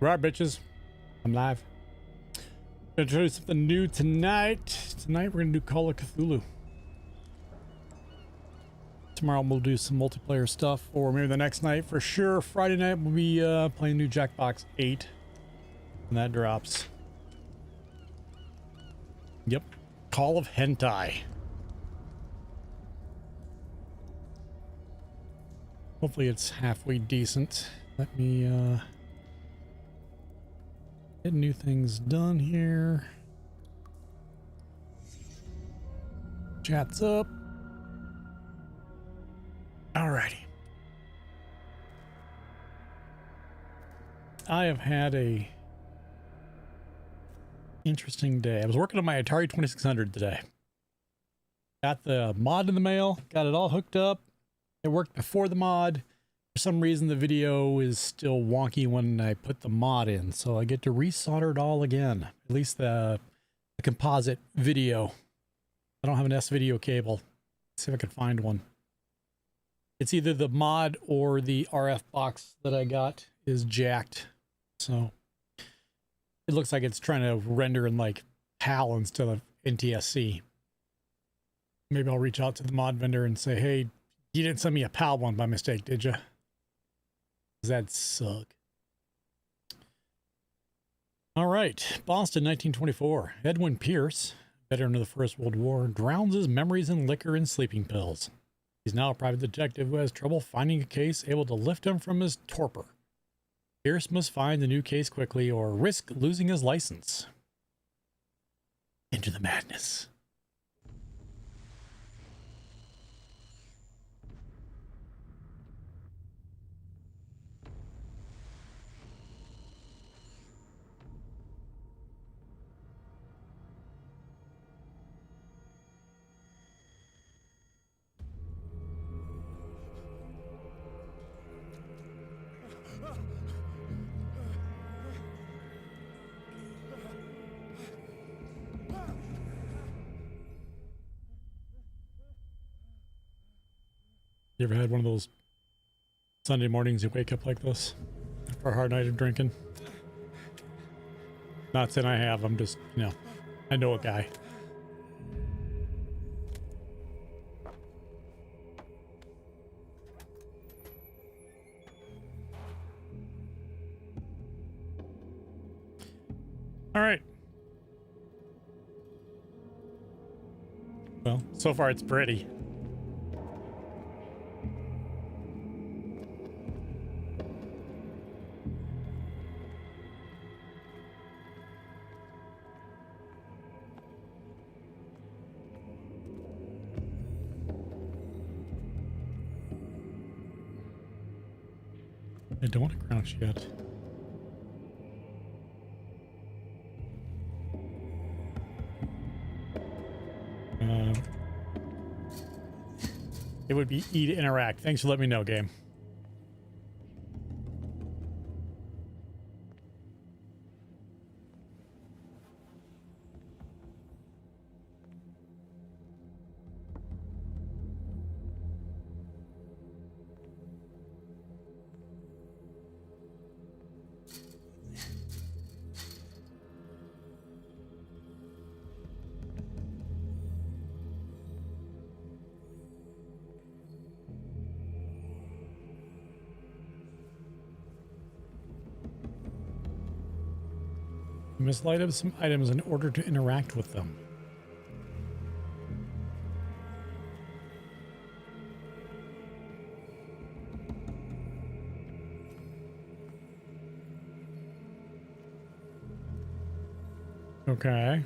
Right, bitches. I'm live. Gonna try something new tonight. Tonight we're gonna do Call of Cthulhu. Tomorrow we'll do some multiplayer stuff, or maybe the next night for sure. Friday night we'll be playing new Jackbox 8 when that drops. Yep, Call of Hentai. Hopefully it's halfway decent. Let me get new things done here. Chat's up. Alrighty. I have had a interesting day. I was working on my Atari 2600 today. Got the mod in the mail, got it all hooked up. It worked before the mod. For some reason the video is still wonky when I put the mod in, so I get to resolder it all again. At least the composite video. I don't have an S-video cable. Let's see if I can find one. It's either the mod or the RF box that I got is jacked. So it looks like it's trying to render in like PAL instead of NTSC. Maybe I'll reach out to the mod vendor and say, hey, you didn't send me a PAL one by mistake, did you? That'd suck. All right. Boston, 1924. Edwin Pierce, veteran of the First World War, drowns his memories in liquor and sleeping pills. He's now a private detective who has trouble finding a case able to lift him from his torpor. Pierce must find the new case quickly or risk losing his license. Into the madness. You ever had one of those Sunday mornings you wake up like this after a hard night of drinking? Not saying I have, I'm just, you know, I know a guy. All right. Well, so far it's pretty. I don't want to crouch yet. It would be E to interact. Thanks for letting me know, game. You must light up some items in order to interact with them. Okay.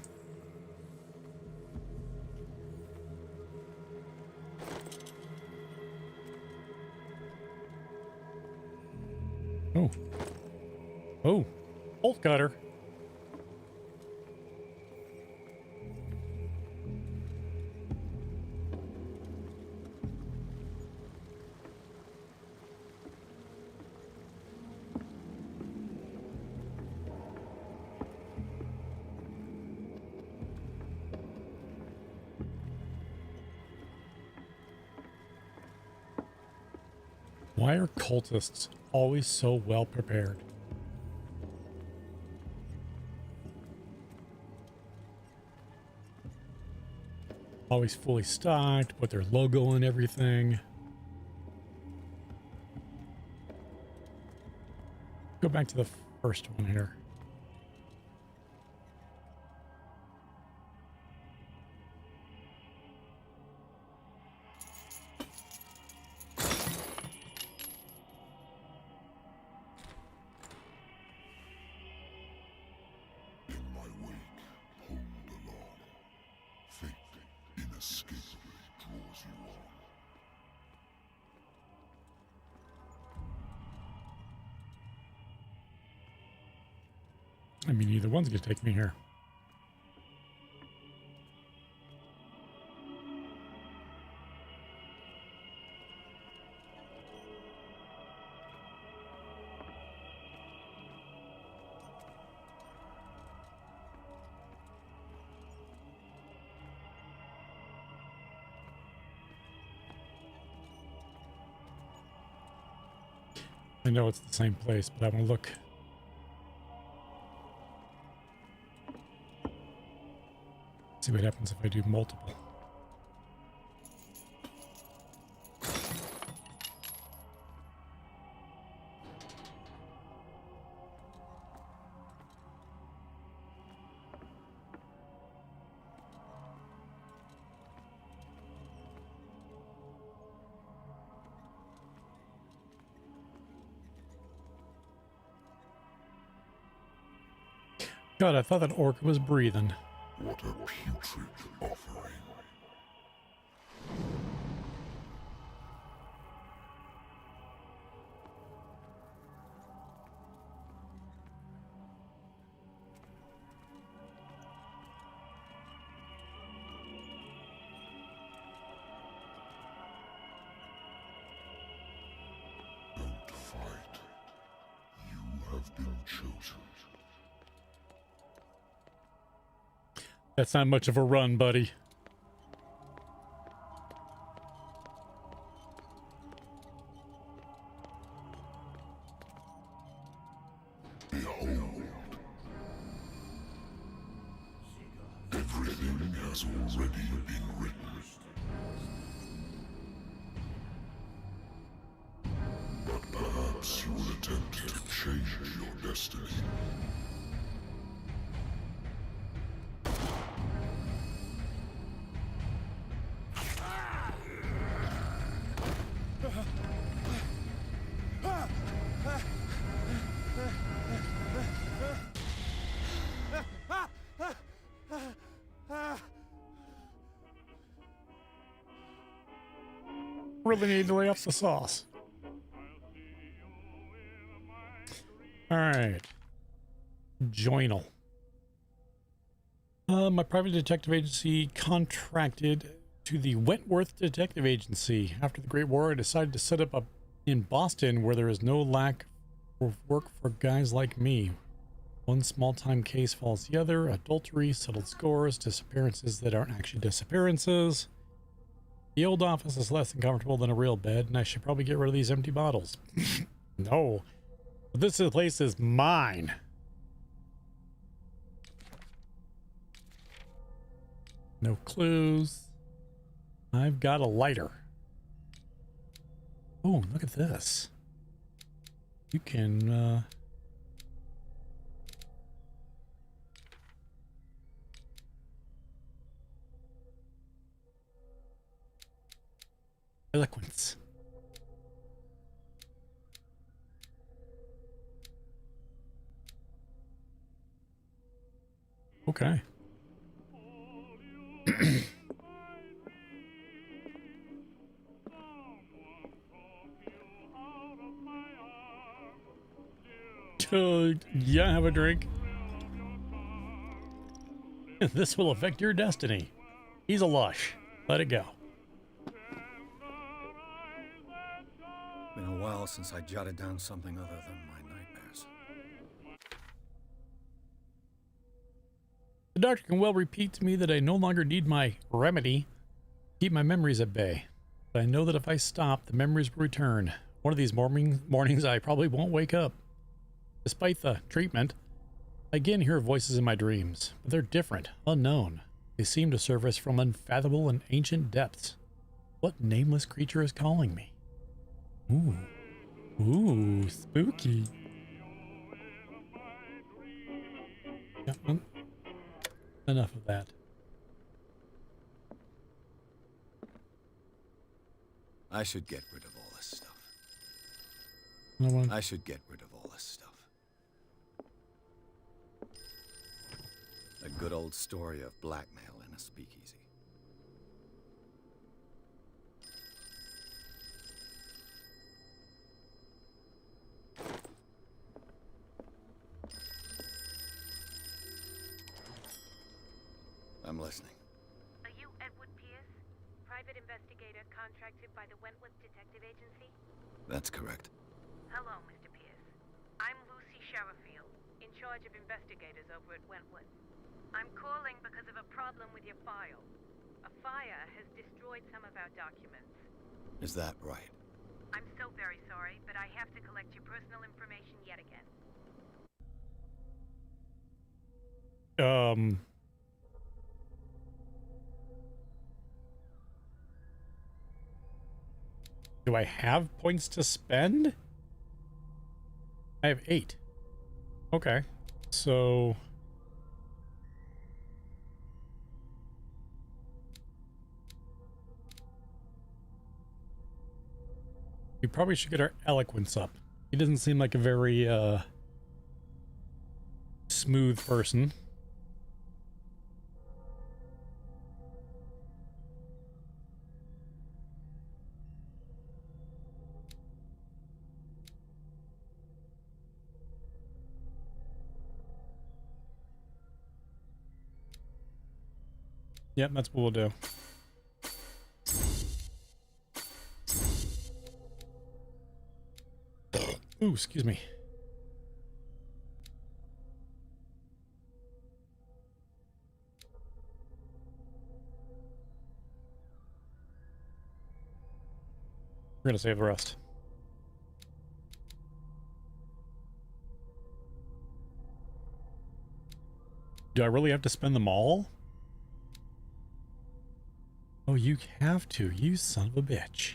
Oh. Oh. Bolt cutter. Why are cultists always so well prepared? Always fully stocked, put their logo and everything. Go back to the first one here. I mean, either one's gonna take me here. I know it's the same place, but I want to look. See what happens if I do multiple. God, I thought that orc was breathing. What a putrid offering. Don't fight. You have been chosen. That's not much of a run, buddy. Behold. Everything has already been written. But perhaps you will attempt to change your destiny. Really need to lay off the sauce. All right. Journal. My private detective agency contracted to the Wentworth Detective Agency. After the Great War, I decided to set up in Boston where there is no lack of work for guys like me. One small-time case follows the other: adultery, settled scores, disappearances that aren't actually disappearances. The old office is less than comfortable than a real bed, and I should probably get rid of these empty bottles. No. But this place is mine. No clues. I've got a lighter. Oh, look at this. You can, eloquence. Okay. Yeah, have a drink. This will affect your destiny. He's a lush. Let it go. Been a while since I jotted down something other than my nightmares. The doctor can well repeat to me that I no longer need my remedy to keep my memories at bay. But I know that if I stop, the memories will return. One of these mornings I probably won't wake up. Despite the treatment, I again hear voices in my dreams, but they're different, unknown. They seem to surface from unfathomable and ancient depths. What nameless creature is calling me? Ooh. Ooh, spooky. Yeah, enough of that. I should get rid of all this stuff. No one. I should get rid of all this stuff. A good old story of blackmail in a speakeasy. I'm listening. Are you Edward Pierce, Private Investigator contracted by the Wentworth Detective Agency? That's correct. Hello, Mr. Pierce. I'm Lucy Sherifield, in charge of investigators over at Wentworth. I'm calling because of a problem with your file. A fire has destroyed some of our documents. Is that right? I'm so very sorry, but I have to collect your personal information yet again. Do I have points to spend? I have 8. Okay. So... we probably should get our eloquence up. He doesn't seem like a very, smooth person. Yep, that's what we'll do. Ooh, excuse me. We're gonna save the rest. Do I really have to spend them all? Oh, you have to, you son of a bitch.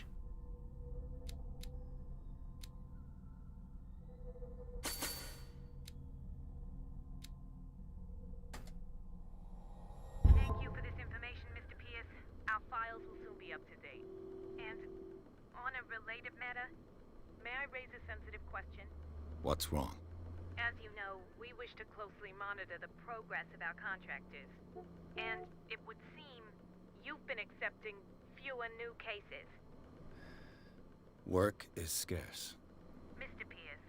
Thank you for this information, Mr. Pierce. Our files will soon be up to date. And on a related matter, may I raise a sensitive question? What's wrong? As you know, we wish to closely monitor the progress of our contractors. And it would seem you've been accepting fewer new cases. Work is scarce. Mr. Pierce,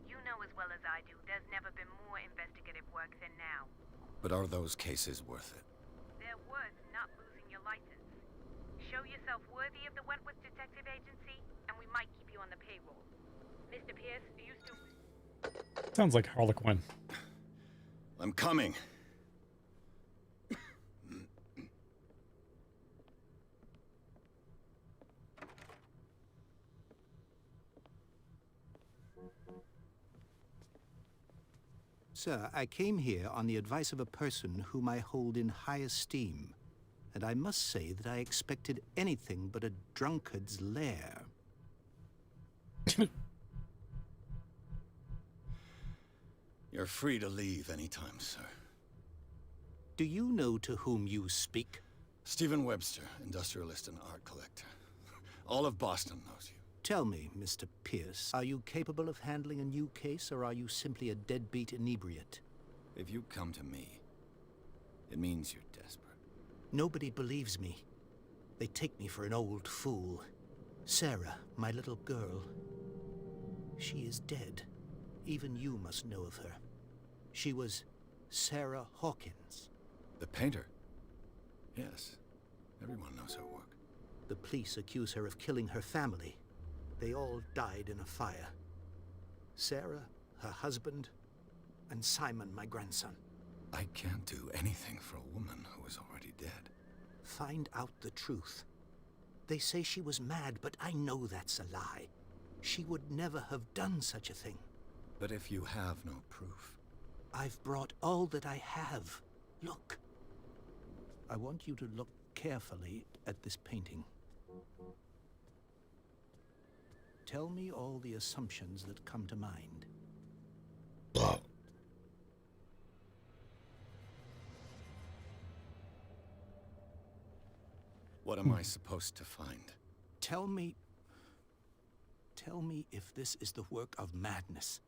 you know as well as I do there's never been more investigative work than now. But are those cases worth it? They're worth not losing your license. Show yourself worthy of the Wentworth Detective Agency, and we might keep you on the payroll. Mr. Pierce, are you still... Sounds like Harlequin. I'm coming. Sir, I came here on the advice of a person whom I hold in high esteem, and I must say that I expected anything but a drunkard's lair. You're free to leave anytime, sir. Do you know to whom you speak? Stephen Webster, industrialist and art collector. All of Boston knows you. Tell me, Mr. Pierce, are you capable of handling a new case, or are you simply a deadbeat inebriate? If you come to me, it means you're desperate. Nobody believes me. They take me for an old fool. Sarah, my little girl, she is dead. Even you must know of her. She was Sarah Hawkins. The painter? Yes. Everyone knows her work. The police accuse her of killing her family. They all died in a fire. Sarah, her husband, and Simon, my grandson. I can't do anything for a woman who is already dead. Find out the truth. They say she was mad, but I know that's a lie. She would never have done such a thing. But if you have no proof... I've brought all that I have. Look. I want you to look carefully at this painting. Tell me all the assumptions that come to mind. What am I supposed to find? Tell me if this is the work of madness.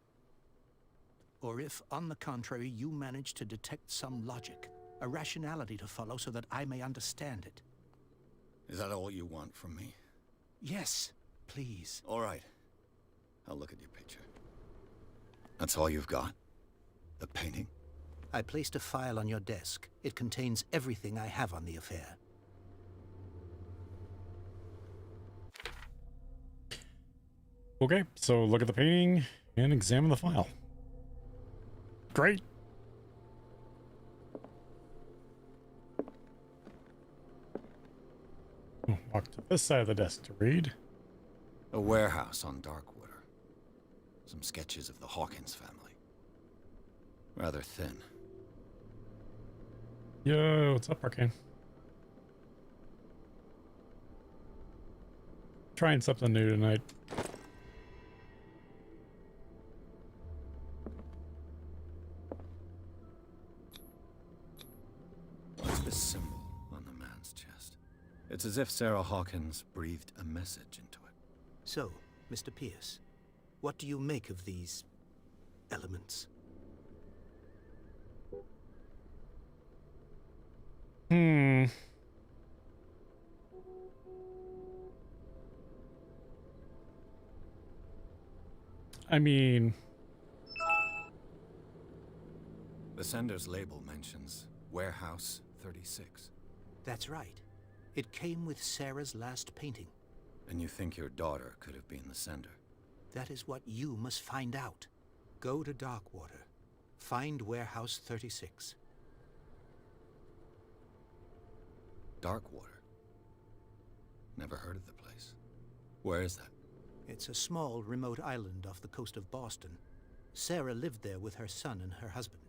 Or if, on the contrary, you manage to detect some logic, a rationality to follow so that I may understand it. Is that all you want from me? Yes, please. All right. I'll look at your picture. That's all you've got? The painting? I placed a file on your desk. It contains everything I have on the affair. Okay, so look at the painting and examine the file. Great. Walk to this side of the desk to read. A warehouse on Darkwater. Some sketches of the Hawkins family. Rather thin. Yo, what's up, Arcane? Trying something new tonight. What's this symbol on the man's chest? It's as if Sarah Hawkins breathed a message into it. So, Mr. Pierce, what do you make of these elements? I mean, The sender's label mentions Warehouse 36. That's right. It came with Sarah's last painting. And you think your daughter could have been the sender? That is what you must find out. Go to Darkwater. Find Warehouse 36. Darkwater? Never heard of the place. Where is that? It's a small, remote island off the coast of Boston. Sarah lived there with her son and her husband.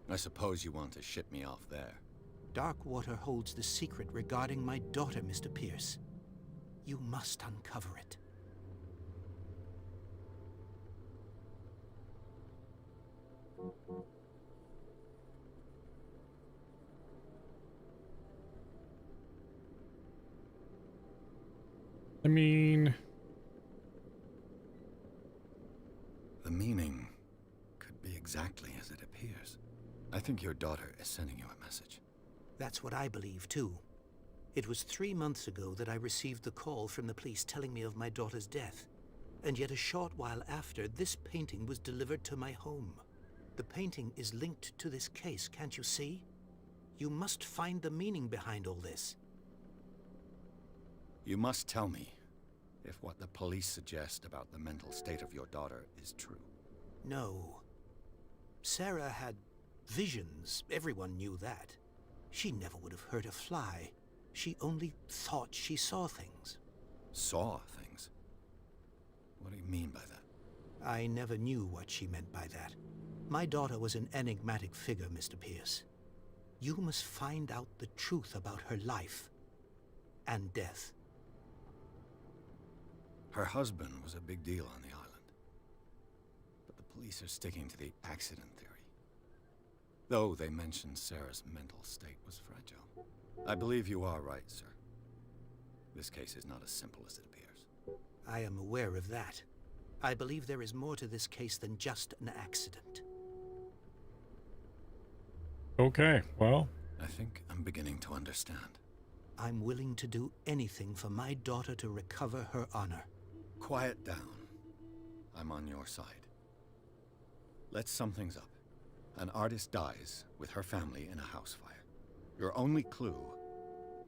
I suppose you want to ship me off there. Darkwater holds the secret regarding my daughter, Mr. Pierce. You must uncover it. I mean, The meaning could be exactly as it appears. I think your daughter is sending you a message. That's what I believe, too. It was 3 months ago that I received the call from the police telling me of my daughter's death. And yet a short while after, this painting was delivered to my home. The painting is linked to this case, can't you see? You must find the meaning behind all this. You must tell me if what the police suggest about the mental state of your daughter is true. No. Sarah had visions. Everyone knew that. She never would have hurt a fly. She only thought she saw things. Saw things? What do you mean by that? I never knew what she meant by that. My daughter was an enigmatic figure, Mr. Pierce. You must find out the truth about her life and death. Her husband was a big deal on the island. But the police are sticking to the accident theory. Though they mentioned Sarah's mental state was fragile. I believe you are right, sir. This case is not as simple as it appears. I am aware of that. I believe there is more to this case than just an accident. okay, well, I think I'm beginning to understand. I'm willing to do anything for my daughter to recover her honor. Quiet down. I'm on your side. Let's sum things up. An artist dies with her family in a house fire. Your only clue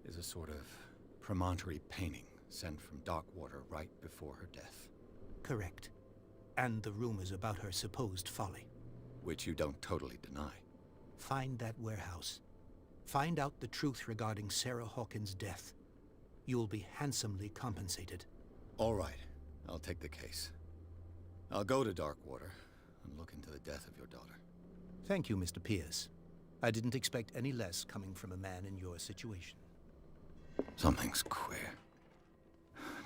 is a sort of promontory painting sent from Darkwater right before her death. Correct. And the rumors about her supposed folly. Which you don't totally deny. Find that warehouse. Find out the truth regarding Sarah Hawkins' death. You'll be handsomely compensated. All right, I'll take the case. I'll go to Darkwater and look into the death of your daughter. Thank you, Mr. Pierce. I didn't expect any less coming from a man in your situation. Something's queer.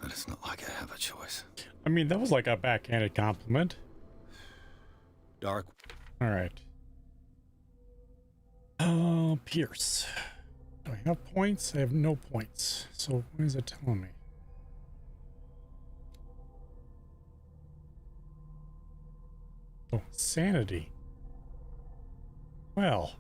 But it's not like I have a choice. I mean, that was like a backhanded compliment. Dark. All right. Pierce. Do I have points? I have no points. So what is it telling me? Oh, sanity. Well.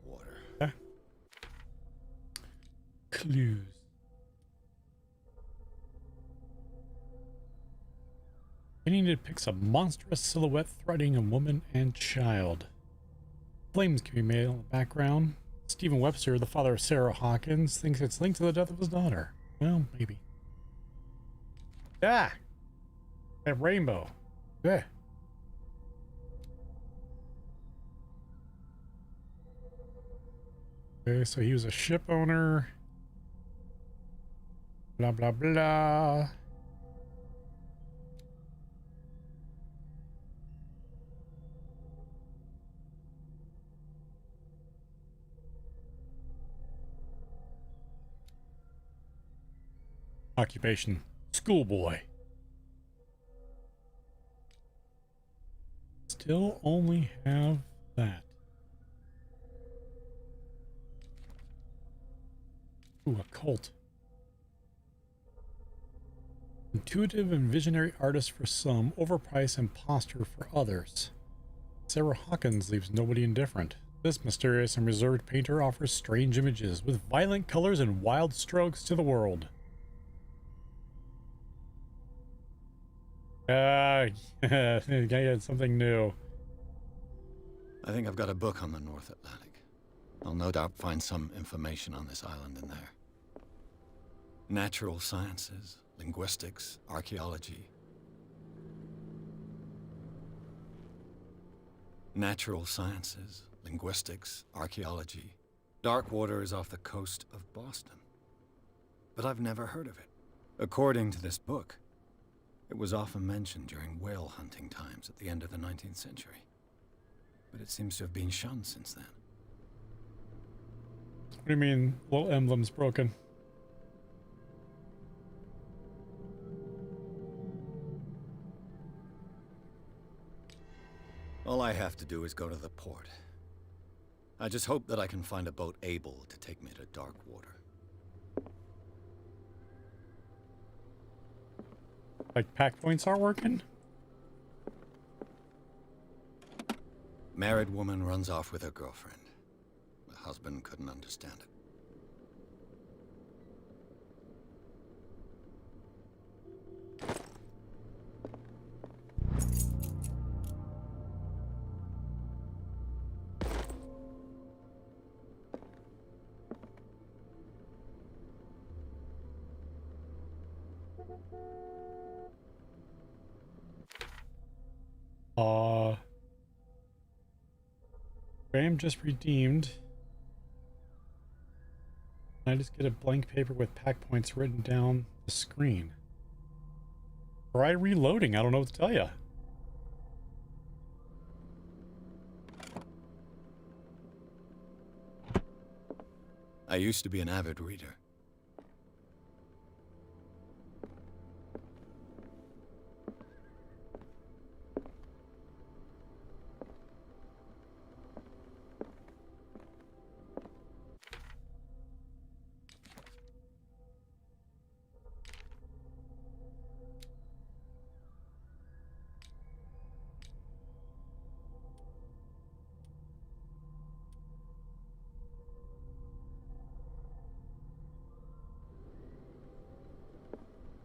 Water. Clues. Painting depicts a monstrous silhouette threatening a woman and child. Flames can be made in the background. Stephen Webster, the father of Sarah Hawkins, thinks it's linked to the death of his daughter. Well, maybe. Ah! That rainbow. Yeah. Okay, so he was a ship owner. Blah, blah, blah. Occupation, schoolboy. Still only have that. Ooh, a cult. Intuitive and visionary artist for some, overpriced imposter for others. Sarah Hawkins leaves nobody indifferent. This mysterious and reserved painter offers strange images with violent colors and wild strokes to the world. I had something new. I think I've got a book on the North Atlantic. I'll no doubt find some information on this island in there. Natural sciences, linguistics, archaeology. Natural sciences, linguistics, archaeology. Darkwater is off the coast of Boston. But I've never heard of it. According to this book, it was often mentioned during whale hunting times at the end of the 19th century. But it seems to have been shunned since then. What do you mean, little emblem's broken? All I have to do is go to the port. I just hope that I can find a boat able to take me to Darkwater. Like pack points are working? Married woman runs off with her girlfriend. The husband couldn't understand it. Graham just redeemed. I just get a blank paper with pack points written down the screen. Try reloading. I don't know what to tell you. I used to be an avid reader.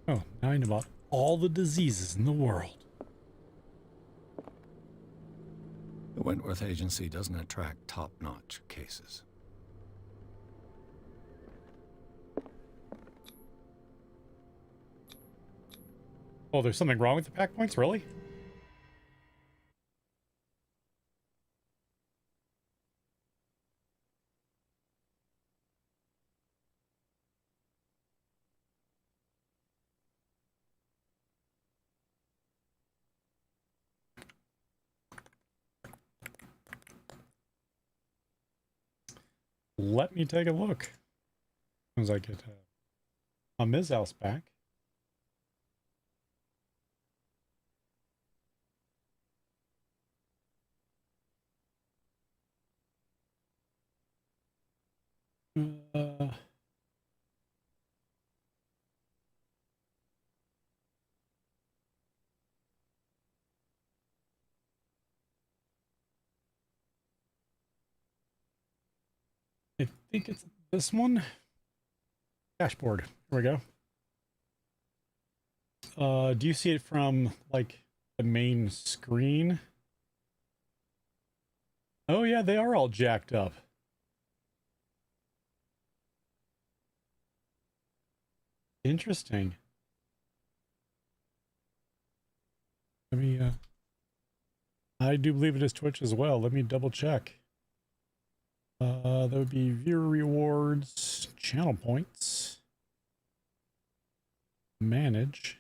Oh, now I know about all the diseases in the world. The Wentworth Agency doesn't attract top-notch cases. Oh, there's something wrong with the pack points? Really? let me take a look. As soon as I get Ms. House back. Uh, I think it's this one. Dashboard. Here we go. Do you see it from like the main screen? Oh yeah, they are all jacked up. Interesting. Let me I do believe it is Twitch as well. Let me double check. That would be viewer rewards, channel points, manage.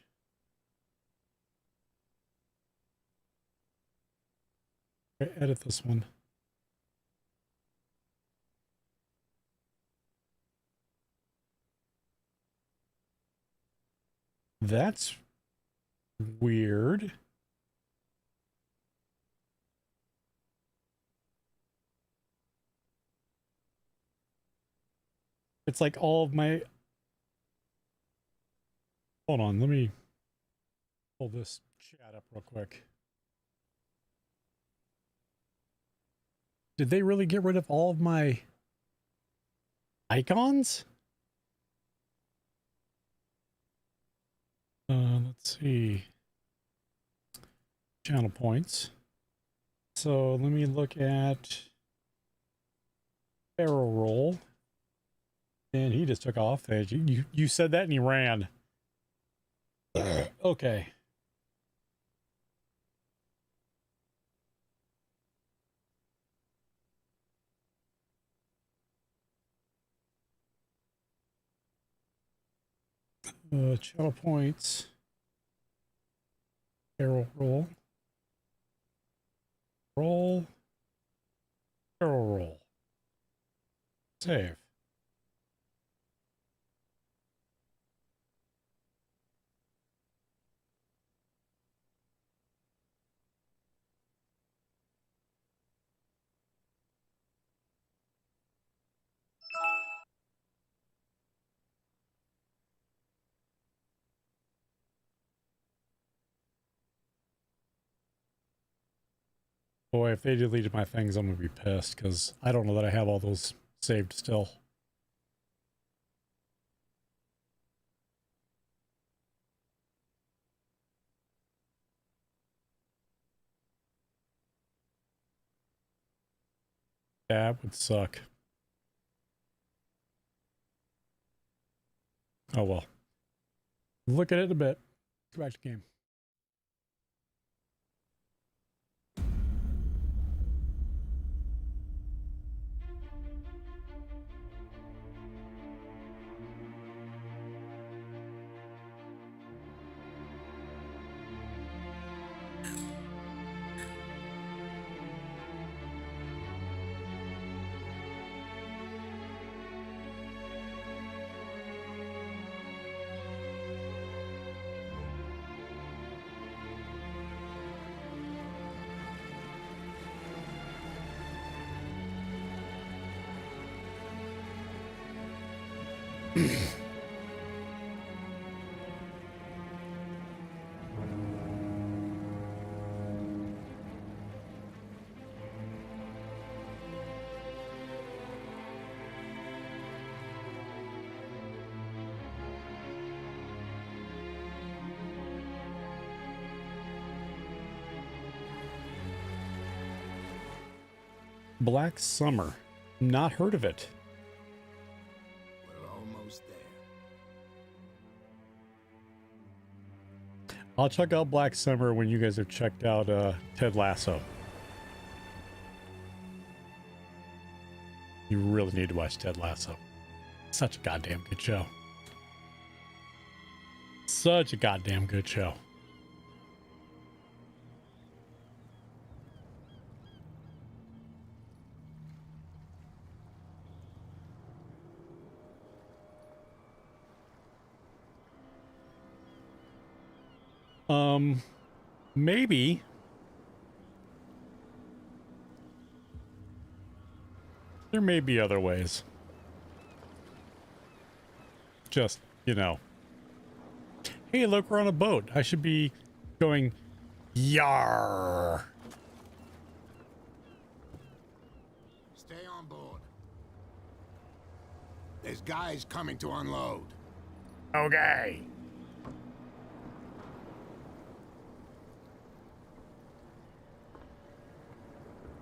Okay, edit this one. That's weird. It's like all of my... Hold on, let me pull this chat up real quick. Did they really get rid of all of my icons? Let's see. Channel points. So let me look at barrel roll. And he just took off. You said that and he ran. Okay. Channel points. Barrel roll. Roll. Barrel roll. Save. Boy, if they deleted my things, I'm gonna be pissed because I don't know that I have all those saved still. That would suck. Oh well. Look at it in a bit. Go back to game. Black Summer. Not heard of it. We're almost there. I'll check out Black Summer when you guys have checked out Ted Lasso. You really need to watch Ted Lasso. Such a goddamn good show. Such a goddamn good show. Maybe. There may be other ways. Just, you know. Hey, look, we're on a boat. I should be going, yar. Stay on board. There's guys coming to unload. Okay.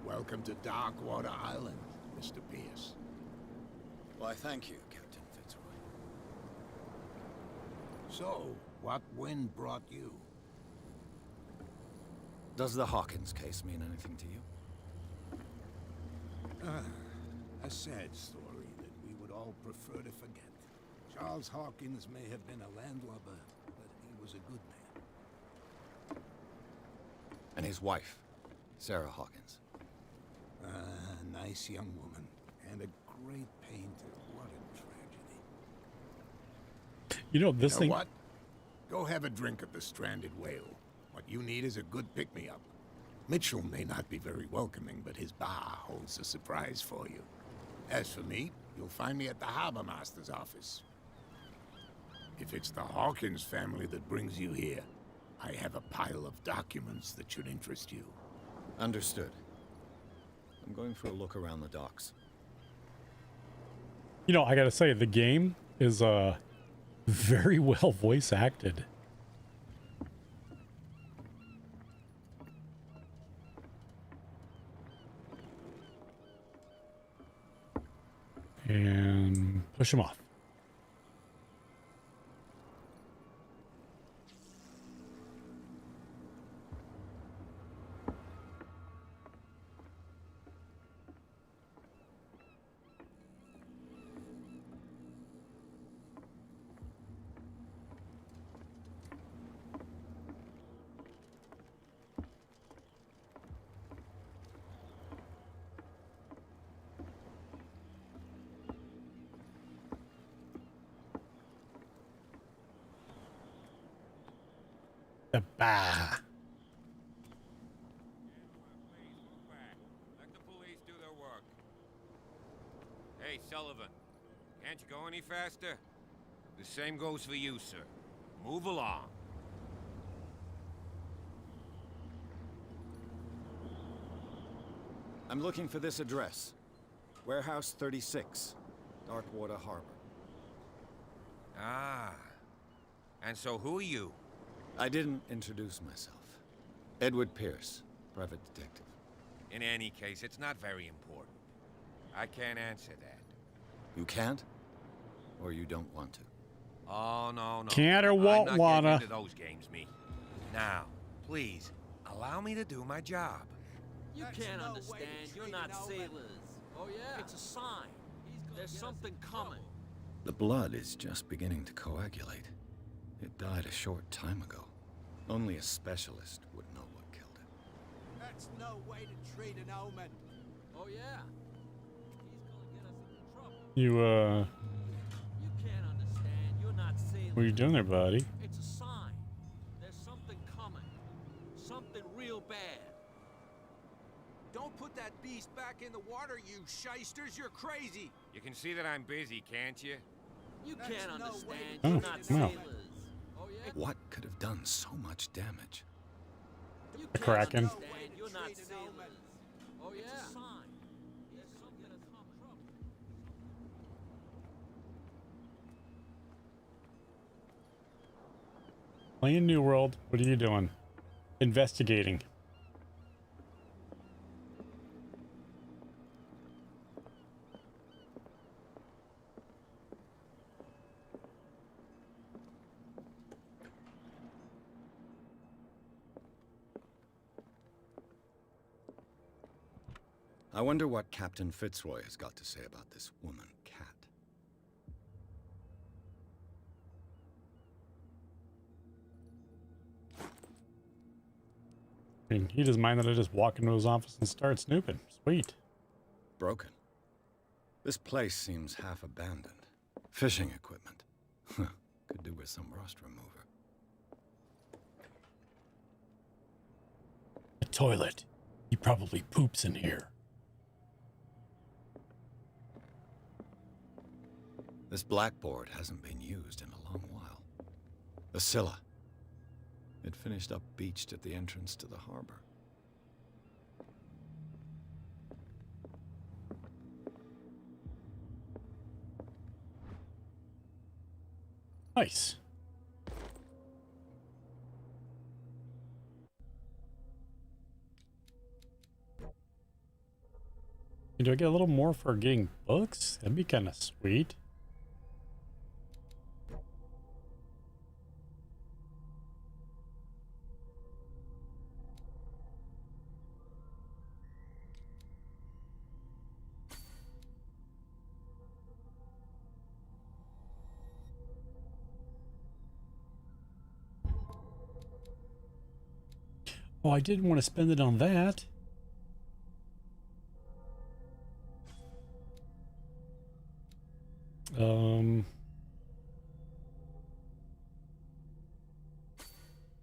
Welcome to Darkwater Island, Mr. Pierce. Why, thank you, Captain Fitzroy. So, what wind brought you? Does the Hawkins case mean anything to you? A sad story that we would all prefer to forget. Charles Hawkins may have been a landlubber, but he was a good man. And his wife, Sarah Hawkins. A nice young woman, and a great painter. What a tragedy. You know, this thing. What? Go have a drink at the Stranded Whale. What you need is a good pick-me-up. Mitchell may not be very welcoming, but his bar holds a surprise for you. As for me, you'll find me at the Harbor Master's office. If it's the Hawkins family that brings you here, I have a pile of documents that should interest you. Understood. I'm going for a look around the docks. You know, I gotta say, the game is very well voice acted. And push him off. The bah. Let the police do their work. Hey, Sullivan, can't you go any faster? The same goes for you, sir. Move along. I'm looking for this address. Warehouse 36, Darkwater Harbor. Ah. And so who are you? I didn't introduce myself. Edward Pierce, private detective. In any case, it's not very important. I can't answer that. You can't? Or you don't want to? Oh, no. Can't or won't I'm not wanna. getting into those games, me. Now, please, allow me to do my job. You can't understand. You're not sailors. Oh, yeah? It's a sign. There's something coming. The blood is just beginning to coagulate. It died a short time ago. Only a specialist would know what killed it. That's no way to treat an omen. Oh, yeah? He's gonna get us into trouble. You, You can't understand. You're not sailors. what are you doing there, buddy? It's a sign. There's something coming. Something real bad. Don't put that beast back in the water, you shysters. You're crazy. You can see that I'm busy, can't you? You That's can't no understand. way to You're treat not an omen. sailors. Oh, yeah? What could have done so much damage? You The can't Kraken. understand. You're not Treat an sailors. omen. Oh, yeah? It's a sign. There's something coming. Playing New World. What are you doing? Investigating. I wonder what Captain Fitzroy has got to say about this woman, Cat. I mean, he doesn't mind that I just walk into his office and start snooping. Sweet. Broken. This place seems half abandoned. Fishing equipment. Could do with some rust remover. toilet. He probably poops in here. This blackboard hasn't been used in a long while. The Scylla. It finished up beached at the entrance to the harbor. Nice. Do I get a little more for getting books? That'd be kind of sweet. Oh, I didn't want to spend it on that.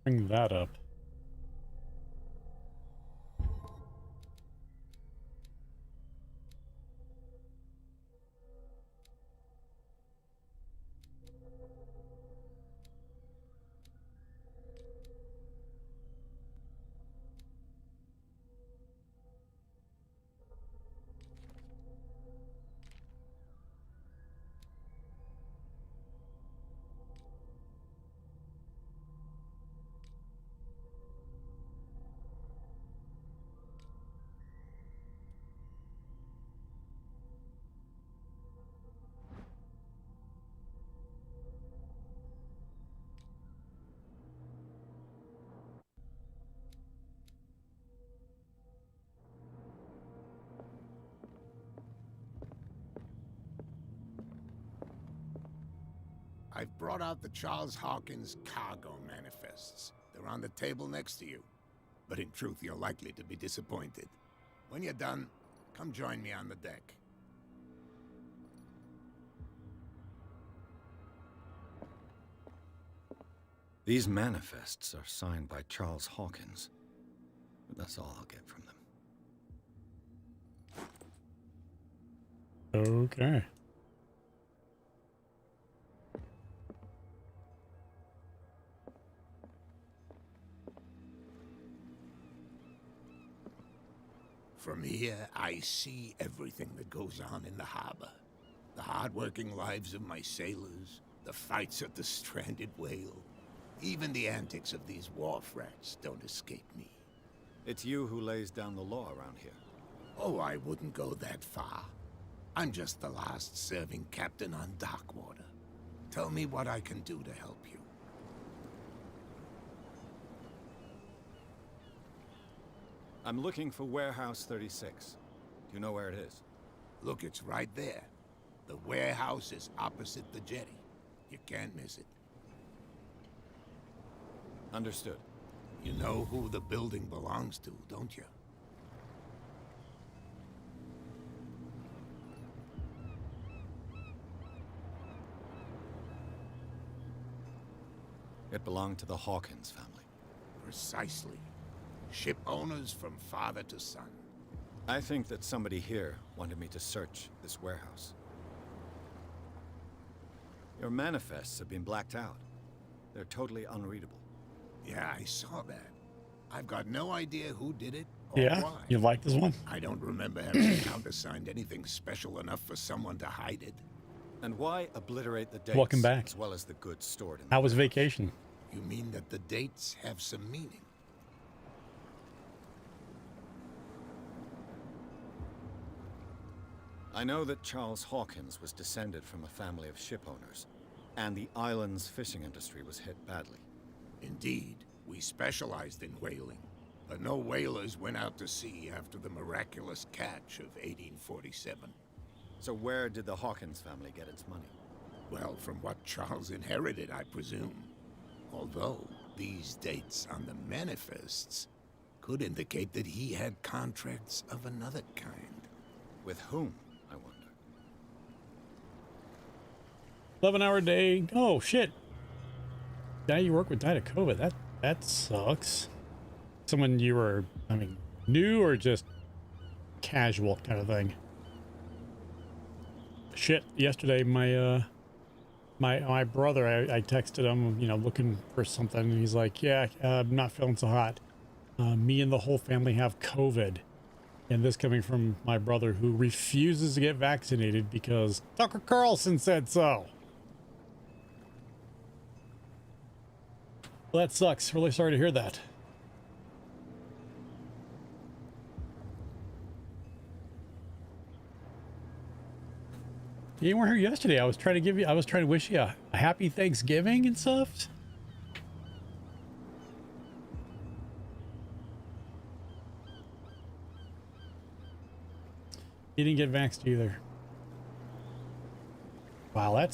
Bring that up. I've brought out the Charles Hawkins cargo manifests. They're on the table next to you. But in truth, you're likely to be disappointed. When you're done, come join me on the deck. These manifests are signed by Charles Hawkins. But that's all I'll get from them. Okay. From here, I see everything that goes on in the harbor. The hard-working lives of my sailors, the fights at the stranded whale. Even the antics of these wharf rats don't escape me. It's you who lays down the law around here. Oh, I wouldn't go that far. I'm just the last serving captain on Darkwater. Tell me what I can do to help you. I'm looking for Warehouse 36. Do you know where it is? Look, it's right there. The warehouse is opposite the jetty. You can't miss it. Understood. You know who the building belongs to, don't you? It belonged to the Hawkins family. Precisely. Ship owners from father to son. I think that somebody here wanted me to search this warehouse. Your manifests have been blacked out. They're totally unreadable. Yeah, I saw that. I've got no idea who did it or Yeah, why. you like this one? I don't remember having countersigned anything special enough for someone to hide it. And why obliterate the dates Welcome back. as well as the goods stored in How the was warehouse? vacation? You mean that the dates have some meaning? I know that Charles Hawkins was descended from a family of ship owners, and the island's fishing industry was hit badly. Indeed, we specialized in whaling, but no whalers went out to sea after the miraculous catch of 1847. So where did the Hawkins family get its money? Well, from what Charles inherited, I presume. Although, these dates on the manifests could indicate that he had contracts of another kind. With whom, I wonder? 11-hour day. Oh, shit. Guy you work with died of COVID. That sucks. Someone you were I mean, new or just casual kind of thing? Shit, yesterday my brother, I texted him, you know, looking for something, and he's like, yeah, I'm not feeling so hot. Me and the whole family have COVID. And this coming from my brother, who refuses to get vaccinated because Tucker Carlson said so. Well, that sucks. Really sorry to hear that. You weren't here yesterday. I was trying to wish you a happy Thanksgiving and stuff. You didn't get vaxxed either. Wow,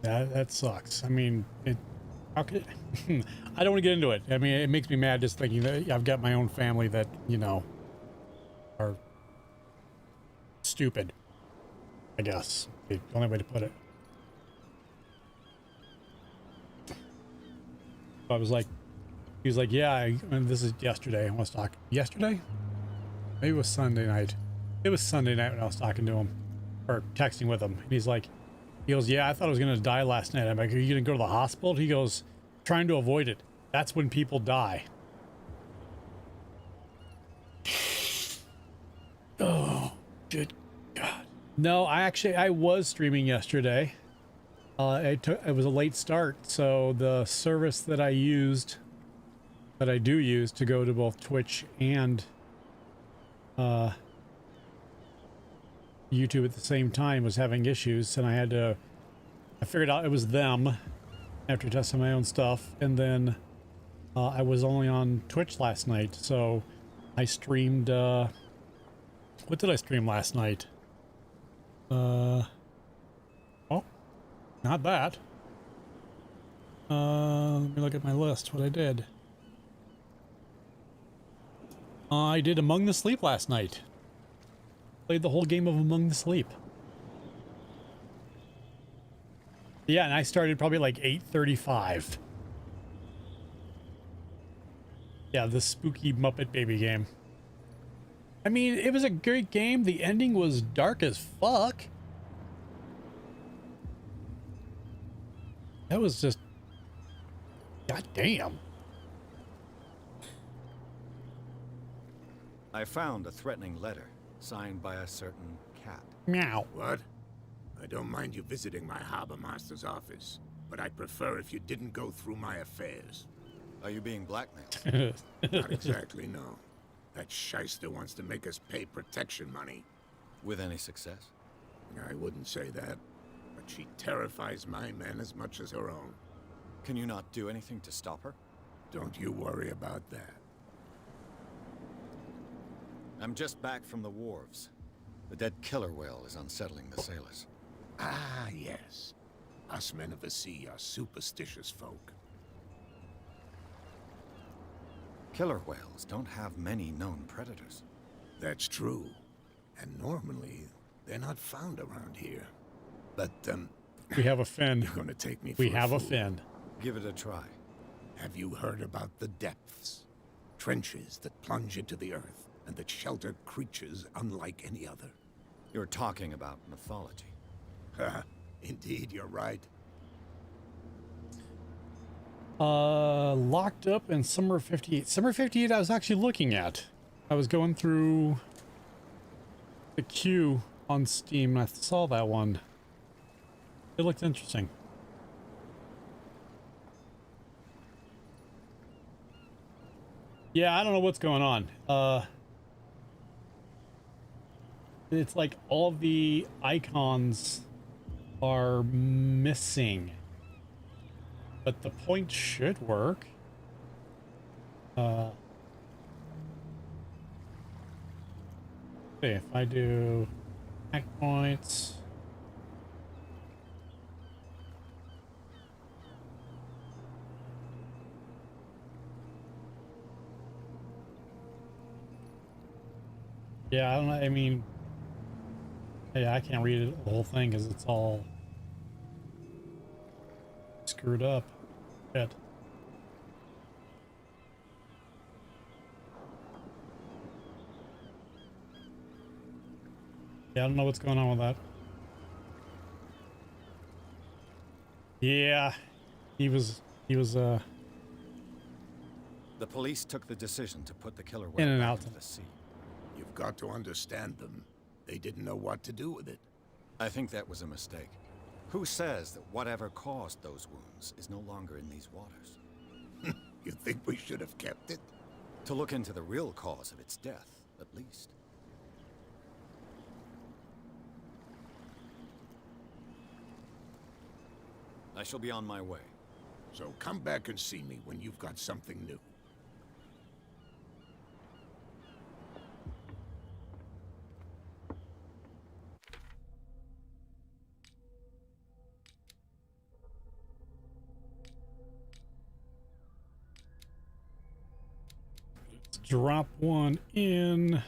that sucks. I mean, how could I don't want to get into it. I mean, it makes me mad just thinking that I've got my own family that, you know, are stupid, I guess. The only way to put it. I was like, he was like, yeah, and this is yesterday. I was talking yesterday. Maybe it was Sunday night. It was Sunday night when I was talking to him, or texting with him. And he's like, he goes, yeah, I thought I was going to die last night. I'm like, are you going to go to the hospital? He goes, trying to avoid it. That's when people die. Oh, good God. No, I was streaming yesterday. It was a late start. So the service that I do use to go to both Twitch and YouTube at the same time was having issues, and I figured out it was them after testing my own stuff, and then I was only on Twitch last night, so I streamed what did I stream last night? Oh, not that. Let me look at my list, what I did. I did Among the Sleep last night. Played the whole game of Among the Sleep. Yeah, and I started probably like 8:35. Yeah, the spooky Muppet Baby game. I mean, it was a great game. The ending was dark as fuck. That was just... God damn. I found a threatening letter signed by a certain cat. Meow. What? I don't mind you visiting my harbor master's office, but I'd prefer if you didn't go through my affairs. Are you being blackmailed? Not exactly, no. That shyster wants to make us pay protection money. With any success? I wouldn't say that, but she terrifies my men as much as her own. Can you not do anything to stop her? Don't you worry about that. I'm just back from the wharves. The dead killer whale is unsettling the sailors. Ah, yes. Us men of the sea are superstitious folk. Killer whales don't have many known predators. That's true. And normally, they're not found around here. But, we have a fin. you're gonna take me for We a have a fool. fin. Give it a try. Have you heard about the depths? Trenches that plunge into the earth and that shelter creatures unlike any other. You're talking about mythology. Indeed, you're right. Locked up in Summer 58. Summer 58 I was actually looking at. I was going through the queue on Steam and I saw that one. It looked interesting. Yeah, I don't know what's going on. It's like all the icons are missing. But the point should work. See, if I do hack points. Yeah, I don't know. I mean, yeah, I can't read the whole thing because it's all screwed up. Shit. Yeah, I don't know what's going on with that. Yeah, he was The police took the decision to put the killer in and back out. into the sea. You've got to understand them. They didn't know what to do with it. I think that was a mistake. Who says that whatever caused those wounds is no longer in these waters? You think we should have kept it? To look into the real cause of its death, at least. I shall be on my way. So come back and see me when you've got something new. Let's drop one in.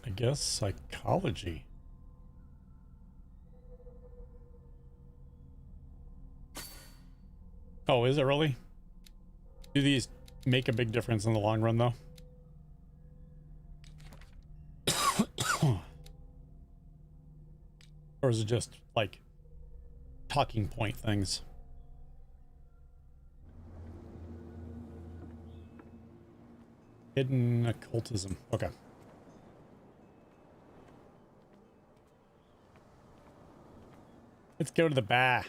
I guess psychology. Oh, is it really? Do these make a big difference in the long run, though? Or is it just like talking point things? Hidden occultism. Okay. Let's go to the bar.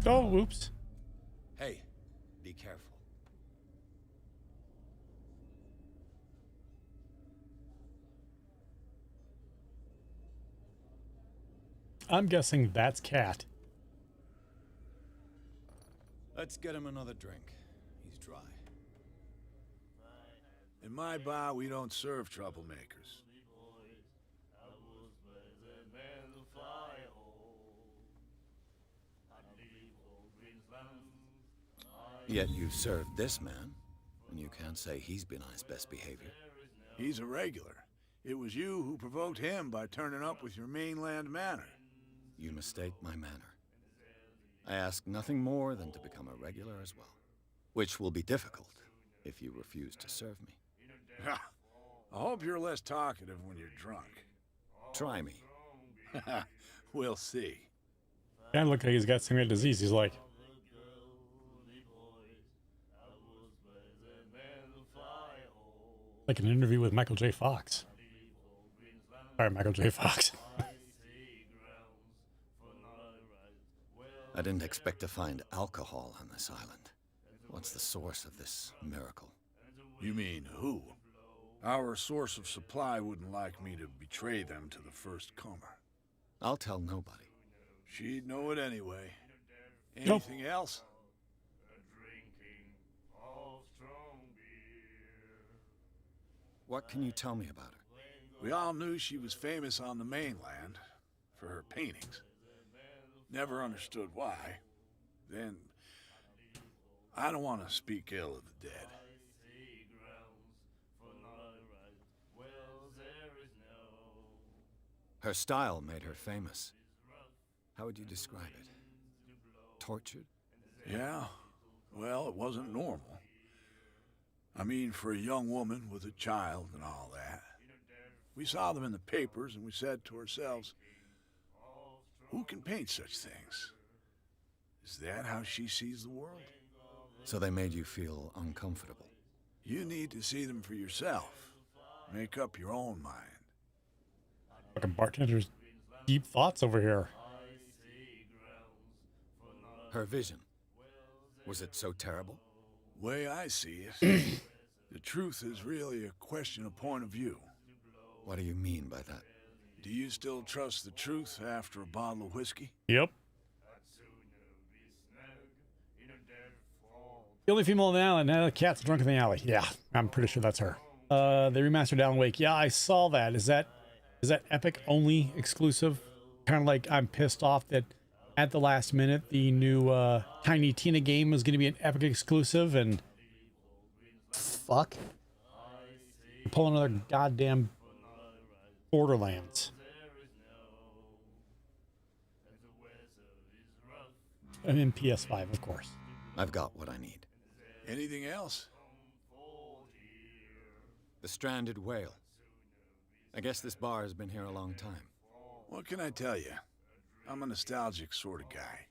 Oh, whoops. Hey, be careful. I'm guessing that's Cat. Let's get him another drink. He's dry. In my bar, we don't serve troublemakers. Yet you served this man, and you can't say he's been on his best behavior. He's a regular. It was you who provoked him by turning up with your mainland manner. You mistake my manner. I ask nothing more than to become a regular as well, which will be difficult if you refuse to serve me. I hope you're less talkative when you're drunk. Try me. We'll see. Kind of look like he's got some kind of disease. He's like, an interview with Michael J. Fox. Sorry, Michael J. Fox. I didn't expect to find alcohol on this island. What's the source of this miracle? You mean who? Our source of supply wouldn't like me to betray them to the first comer. I'll tell nobody. She'd know it anyway. Nope. Anything else? What can you tell me about her? We all knew she was famous on the mainland for her paintings. Never understood why. Then, I don't want to speak ill of the dead. Her style made her famous. How would you describe it? Tortured? Yeah, well, it wasn't normal. I mean, for a young woman with a child and all that. We saw them in the papers and we said to ourselves, who can paint such things? Is that how she sees the world? So they made you feel uncomfortable. You need to see them for yourself. Make up your own mind. Fucking bartender's deep thoughts over here. Her vision. Was it so terrible? Way I see it, the truth is really a question of point of view. What do you mean by that? Do you still trust the truth after a bottle of whiskey? Yep. The only female in the island. Now the cat's drunk in the alley. Yeah, I'm pretty sure that's her. They remastered Alan Wake. Yeah, I saw that. Is that Epic only exclusive? Kind of like I'm pissed off that at the last minute the new Tiny Tina game was going to be an Epic exclusive, and fuck, pull another goddamn Borderlands. And in PS5, of course. I've got what I need. Anything else? The stranded whale. I guess this bar has been here a long time. What can I tell you? I'm a nostalgic sort of guy.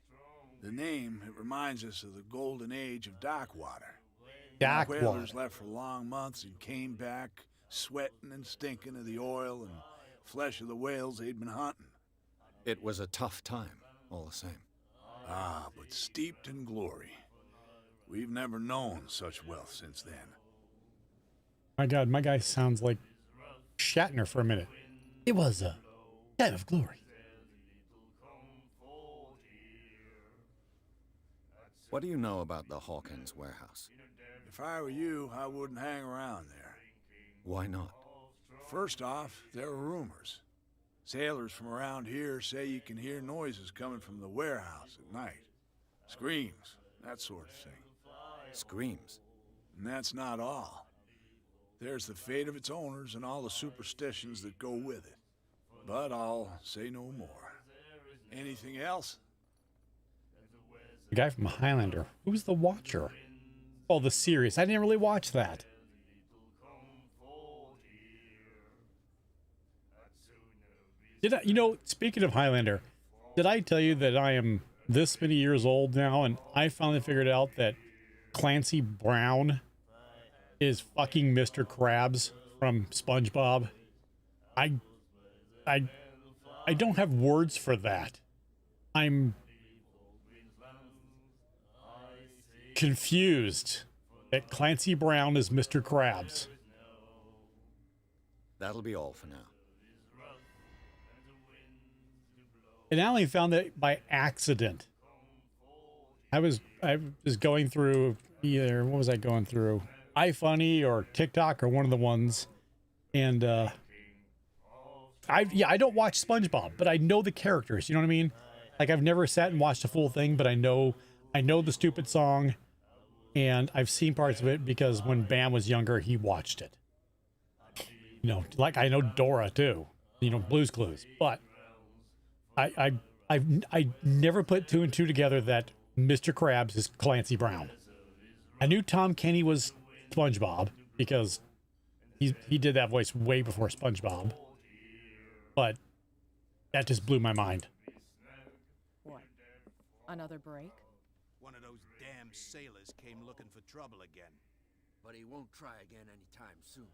The name, it reminds us of the golden age of dock water. Dock Whalers water. left for long months and came back, sweating and stinking of the oil and flesh of the whales they'd been hunting. It was a tough time, all the same. Ah, but steeped in glory. We've never known such wealth since then. My God, my guy sounds like Shatner for a minute. It was a time of glory. What do you know about the Hawkins warehouse? If I were you, I wouldn't hang around there. Why not? First off, there are rumors. Sailors from around here say you can hear noises coming from the warehouse at night. Screams, that sort of thing. Screams. And that's not all. There's the fate of its owners and all the superstitions that go with it. But I'll say no more. Anything else? The guy from Highlander. Who's the Watcher? Oh, the series. I didn't really watch that. Did I, you know, speaking of Highlander, did I tell you that I am this many years old now and I finally figured out that Clancy Brown is fucking Mr. Krabs from SpongeBob? I don't have words for that. I'm confused that Clancy Brown is Mr. Krabs. That'll be all for now. And I only found that by accident. I was going through either, what was I going through? iFunny or TikTok or one of the ones. And I don't watch SpongeBob, but I know the characters, you know what I mean? Like I've never sat and watched the full thing, but I know the stupid song, and I've seen parts of it because when Bam was younger, he watched it. You know, like I know Dora too, you know, Blue's Clues, but I never put two and two together that Mr. Krabs is Clancy Brown. I knew Tom Kenny was SpongeBob because he did that voice way before SpongeBob, but that just blew my mind. What? Another break? One of those damn sailors came looking for trouble again. But he won't try again anytime soon.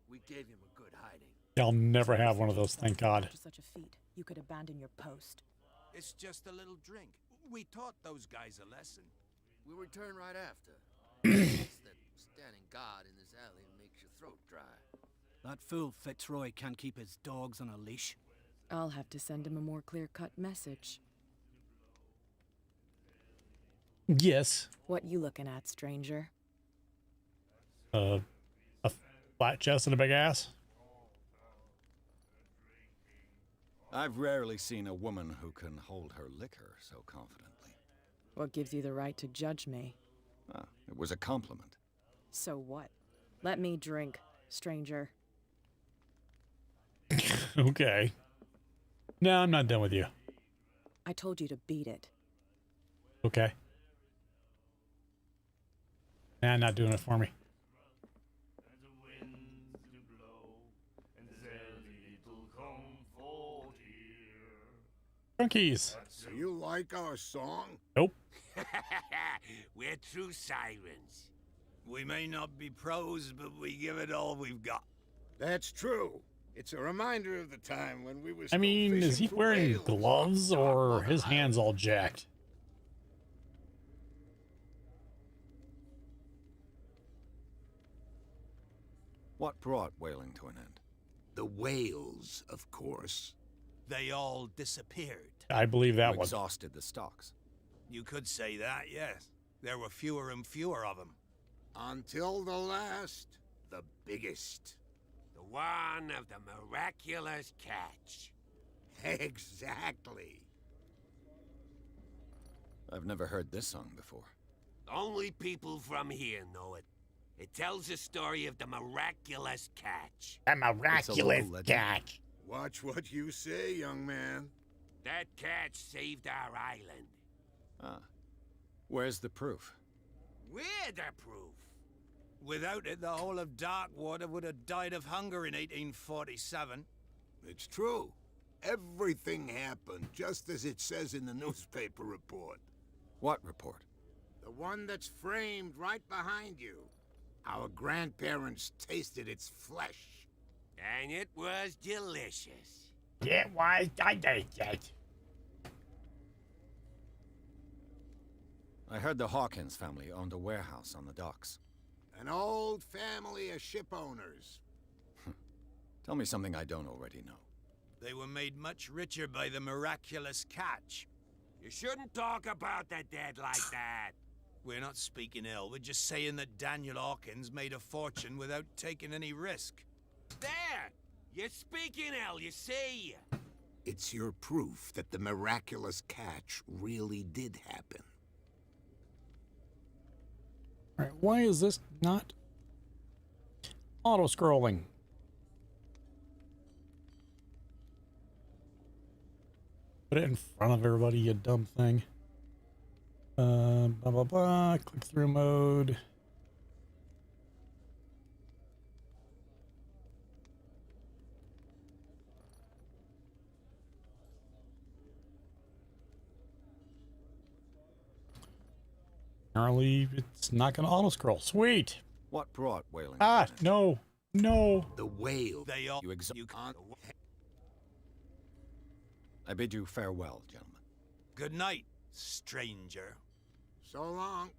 We gave him a good hiding. I'll never have one of those, thank God. After such a feat, you could abandon your post. It's just a little drink. We taught those guys a lesson. We'll return right after. It's that standing guard in this alley makes your throat dry. That fool Fitzroy can't keep his dogs on a leash. I'll have to send him a more clear-cut message. Yes. What you looking at, stranger? A flat chest and a big ass. I've rarely seen a woman who can hold her liquor so confidently. What gives you the right to judge me? Ah, it was a compliment. So what? Let me drink, stranger. Okay. No, I'm not done with you. I told you to beat it. Okay. Nah, not doing it for me. Junkies. Do you like our song? Nope. We're true sirens. We may not be pros, but we give it all we've got. That's true. It's a reminder of the time when we were I mean, is he wearing gloves or his hands all jacked? What brought whaling to an end? The whales, of course. They all disappeared. I believe that Who one. exhausted the stocks. You could say that, yes. There were fewer and fewer of them. Until the last, the biggest. The one of the miraculous catch. Exactly. I've never heard this song before. Only people from here know it. It tells the story of the miraculous catch. The miraculous catch. Watch what you say, young man. That catch saved our island. Ah. Where's the proof? We're the proof. Without it, the whole of Darkwater would have died of hunger in 1847. It's true. Everything happened just as it says in the newspaper report. What report? The one that's framed right behind you. Our grandparents tasted its flesh. And it was delicious. It was delicious. I heard the Hawkins family owned a warehouse on the docks. An old family of ship owners. Tell me something I don't already know. They were made much richer by the miraculous catch. You shouldn't talk about the dead like that. We're not speaking ill, we're just saying that Daniel Hawkins made a fortune without taking any risk. There! You're speaking ill, you see. It's your proof that the miraculous catch really did happen. Alright, why is this not auto-scrolling? Put it in front of everybody, you dumb thing. Blah, blah, blah. Click through mode. Apparently, it's not going to auto-scroll. Sweet! What brought whaling? Ah, no. No. The whale. They all... You can't... I bid you farewell, gentlemen. Good night, stranger. So long.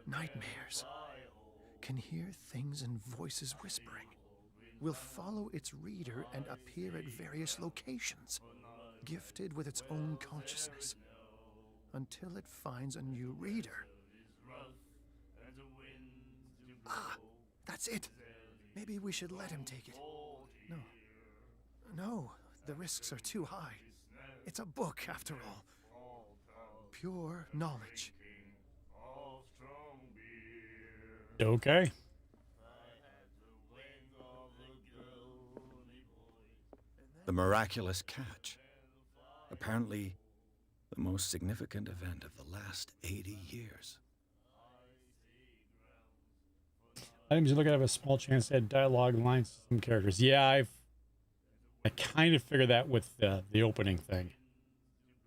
Nightmares. Can hear things and voices whispering. Will follow its reader and appear at various locations, gifted with its own consciousness, until it finds a new reader. Ah, that's it. Maybe we should let him take it. No. No, the risks are too high. It's a book, after all. Pure knowledge. Okay. The miraculous catch. Apparently, the most significant event of the last 80 years. Items you look at have a small chance to add dialogue lines to some characters. Yeah, I kind of figured that with the opening thing.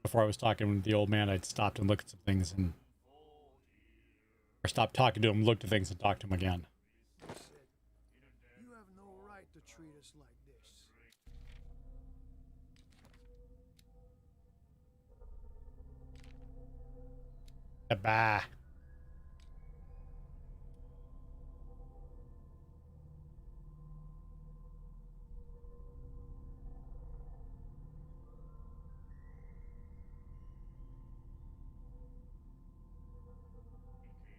Before I was talking with the old man, I'd stopped and looked at some things and... Or stopped talking to him, looked at things, and talked to him again. You have no right to treat us like this. Bye.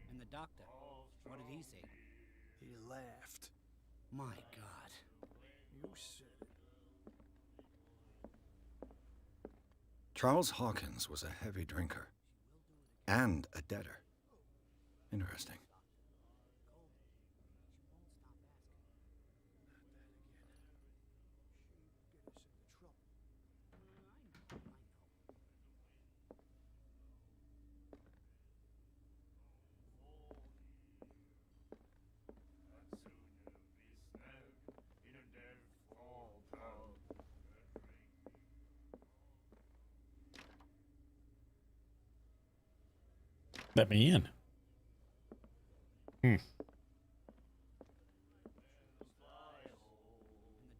And the doctor, what did he say? He laughed. My God. You said it. Charles Hawkins was a heavy drinker. And a debtor. Interesting. Let me in. And the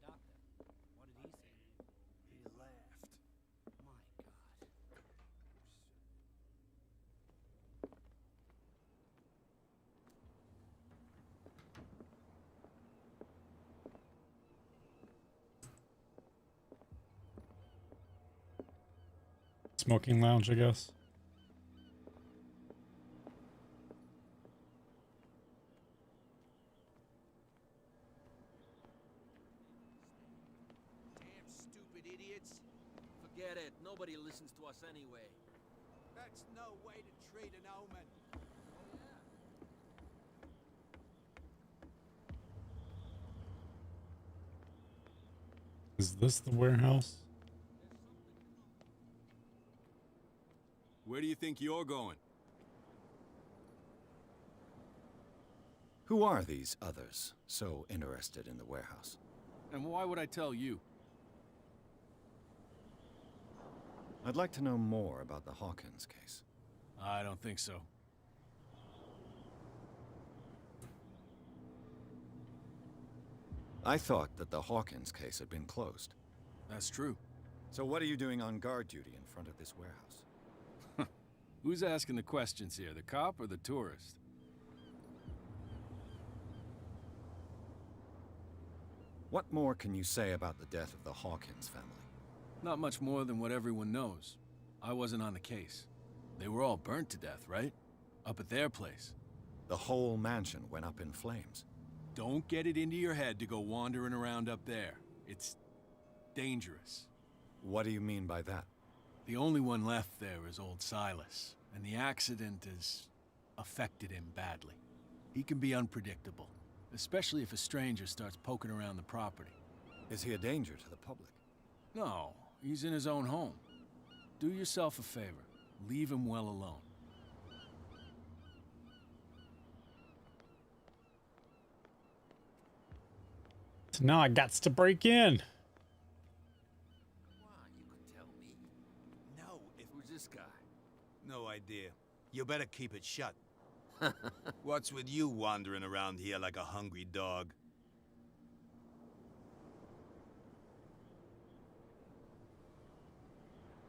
doctor, what did he say? He laughed. My God. Smoking lounge, I guess. Damn stupid idiots. Forget it. Nobody listens to us anyway. That's no way to treat an omen. Is this the warehouse? Where do you think you're going? Who are these others so interested in the warehouse? And why would I tell you? I'd like to know more about the Hawkins case. I don't think so. I thought that the Hawkins case had been closed. That's true. So what are you doing on guard duty in front of this warehouse? Who's asking the questions here, the cop or the tourist? What more can you say about the death of the Hawkins family? Not much more than what everyone knows. I wasn't on the case. They were all burnt to death, right? Up at their place. The whole mansion went up in flames. Don't get it into your head to go wandering around up there. It's dangerous. What do you mean by that? The only one left there is old Silas, and the accident has affected him badly. He can be unpredictable, especially if a stranger starts poking around the property. Is he a danger to the public? No, he's in his own home. Do yourself a favor. Leave him well alone. So now I got to break in. No, Who's this guy? no idea. You better keep it shut. What's with you wandering around here like a hungry dog?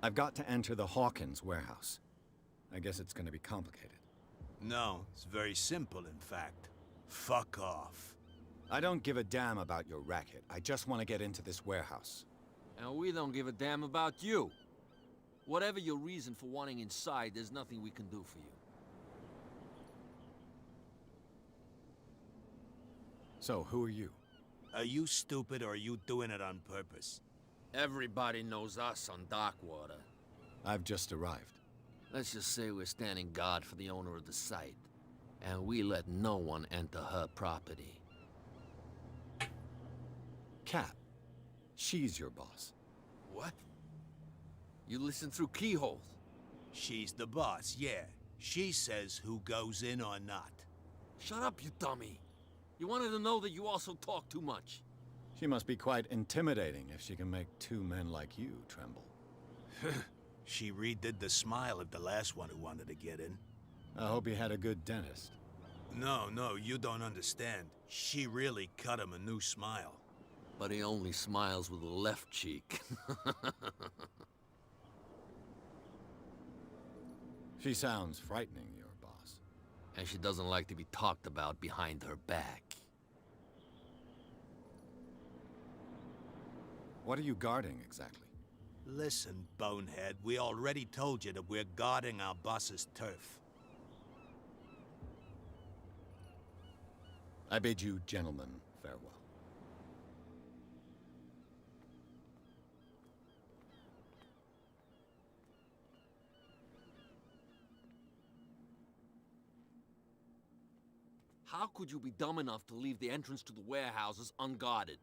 I've got to enter the Hawkins warehouse. I guess it's going to be complicated. No, it's very simple, in fact. Fuck off. I don't give a damn about your racket. I just want to get into this warehouse. And we don't give a damn about you. Whatever your reason for wanting inside, there's nothing we can do for you. So, who are you? Are you stupid or are you doing it on purpose? Everybody knows us on Darkwater. I've just arrived. Let's just say we're standing guard for the owner of the site. And we let no one enter her property. Kat. She's your boss. What? You listen through keyholes? She's the boss, yeah. She says who goes in or not. Shut up, you dummy. You wanted to know that you also talk too much. She must be quite intimidating if she can make two men like you tremble. She redid the smile of the last one who wanted to get in. I hope he had a good dentist. No, you don't understand. She really cut him a new smile. But he only smiles with the left cheek. She sounds frightening, your boss. And she doesn't like to be talked about behind her back. What are you guarding, exactly? Listen, bonehead, we already told you that we're guarding our boss's turf. I bid you gentlemen farewell. How could you be dumb enough to leave the entrance to the warehouses unguarded?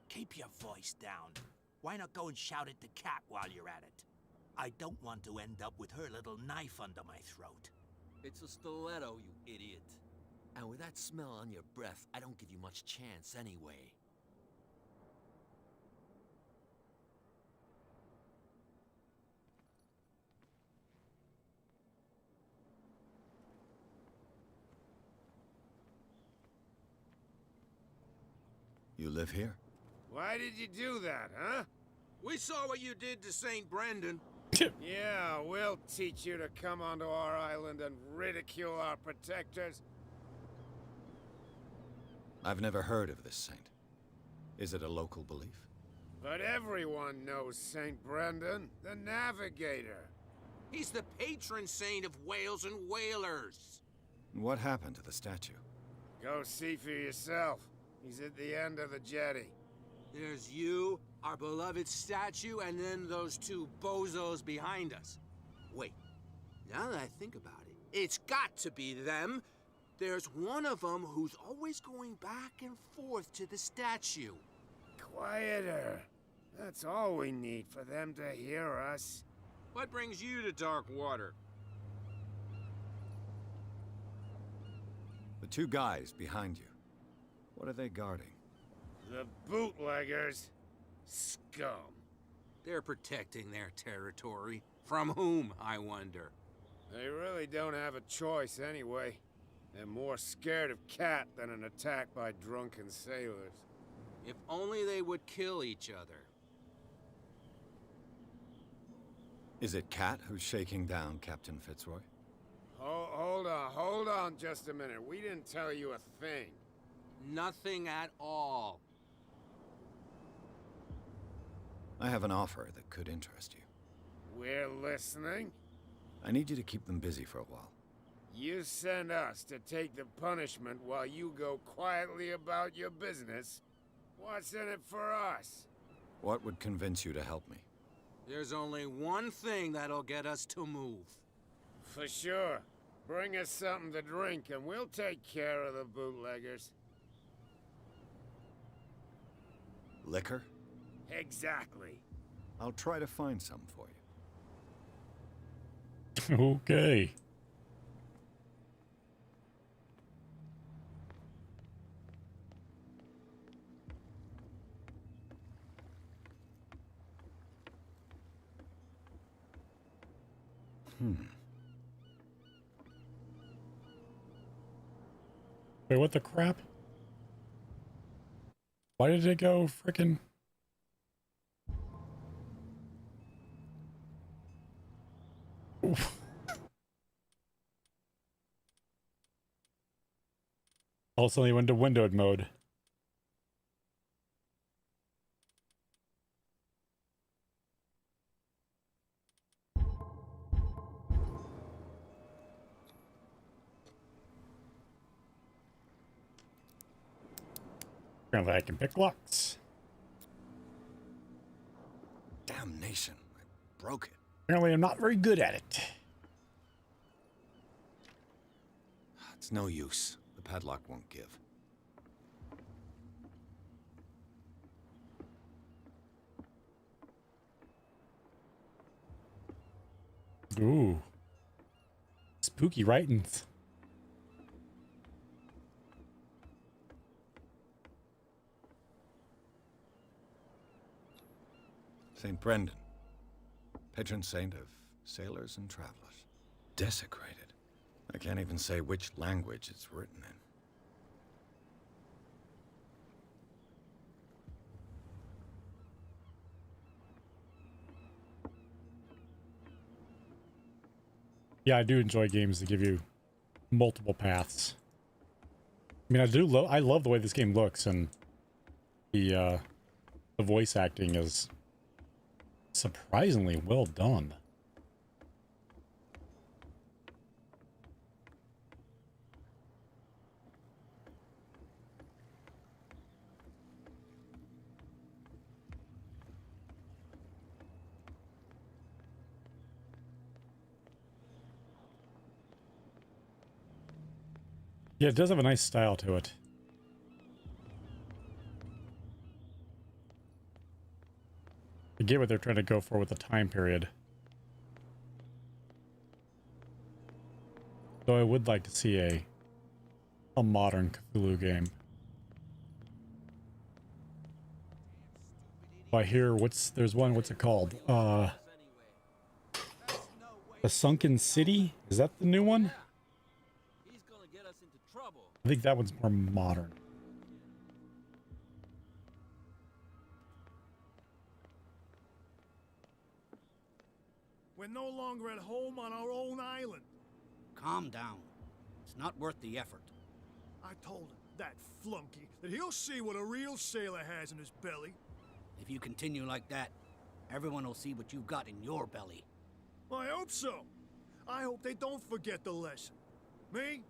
Keep your voice down. Why not go and shout at the cat while you're at it? I don't want to end up with her little knife under my throat. It's a stiletto, you idiot. And with that smell on your breath, I don't give you much chance anyway. You live here? Why did you do that, huh? We saw what you did to St. Brendan. Yeah, we'll teach you to come onto our island and ridicule our protectors. I've never heard of this saint. Is it a local belief? But everyone knows St. Brendan, the Navigator. He's the patron saint of whales and whalers. What happened to the statue? Go see for yourself. He's at the end of the jetty. There's you, our beloved statue, and then those two bozos behind us. Wait, now that I think about it, it's got to be them. There's one of them who's always going back and forth to the statue. Quieter. That's all we need for them to hear us. What brings you to dark water? The two guys behind you. What are they guarding? The bootleggers. Scum. They're protecting their territory. From whom, I wonder? They really don't have a choice anyway. They're more scared of Cat than an attack by drunken sailors. If only they would kill each other. Is it Cat who's shaking down Captain Fitzroy? Hold on just a minute. We didn't tell you a thing. Nothing at all. I have an offer that could interest you. We're listening. I need you to keep them busy for a while. You send us to take the punishment while you go quietly about your business. What's in it for us? What would convince you to help me? There's only one thing that'll get us to move. For sure. Bring us something to drink and we'll take care of the bootleggers. Liquor? Exactly. I'll try to find some for you. Okay. Wait, what the crap? Why did it go frickin'? Oof. All of a sudden he went to windowed mode. Apparently I can pick locks. Damnation, I broke it. Apparently I'm not very good at it. It's no use. The padlock won't give. Ooh. Spooky writings. St. Brendan, patron saint of sailors and travelers. Desecrated. I can't even say which language it's written in. Yeah, I do enjoy games that give you multiple paths. I mean, I love the way this game looks, and the voice acting is surprisingly well done. Yeah, it does have a nice style to it. I get what they're trying to go for with the time period. Though I would like to see a modern Cthulhu game. I hear there's one, what's it called? The Sunken City? Is that the new one? I think that one's more modern. We're no longer at home on our own island. Calm down. It's not worth the effort. I told him, that flunky, that he'll see what a real sailor has in his belly. If you continue like that, everyone will see what you've got in your belly. I hope so. I hope they don't forget the lesson. Me?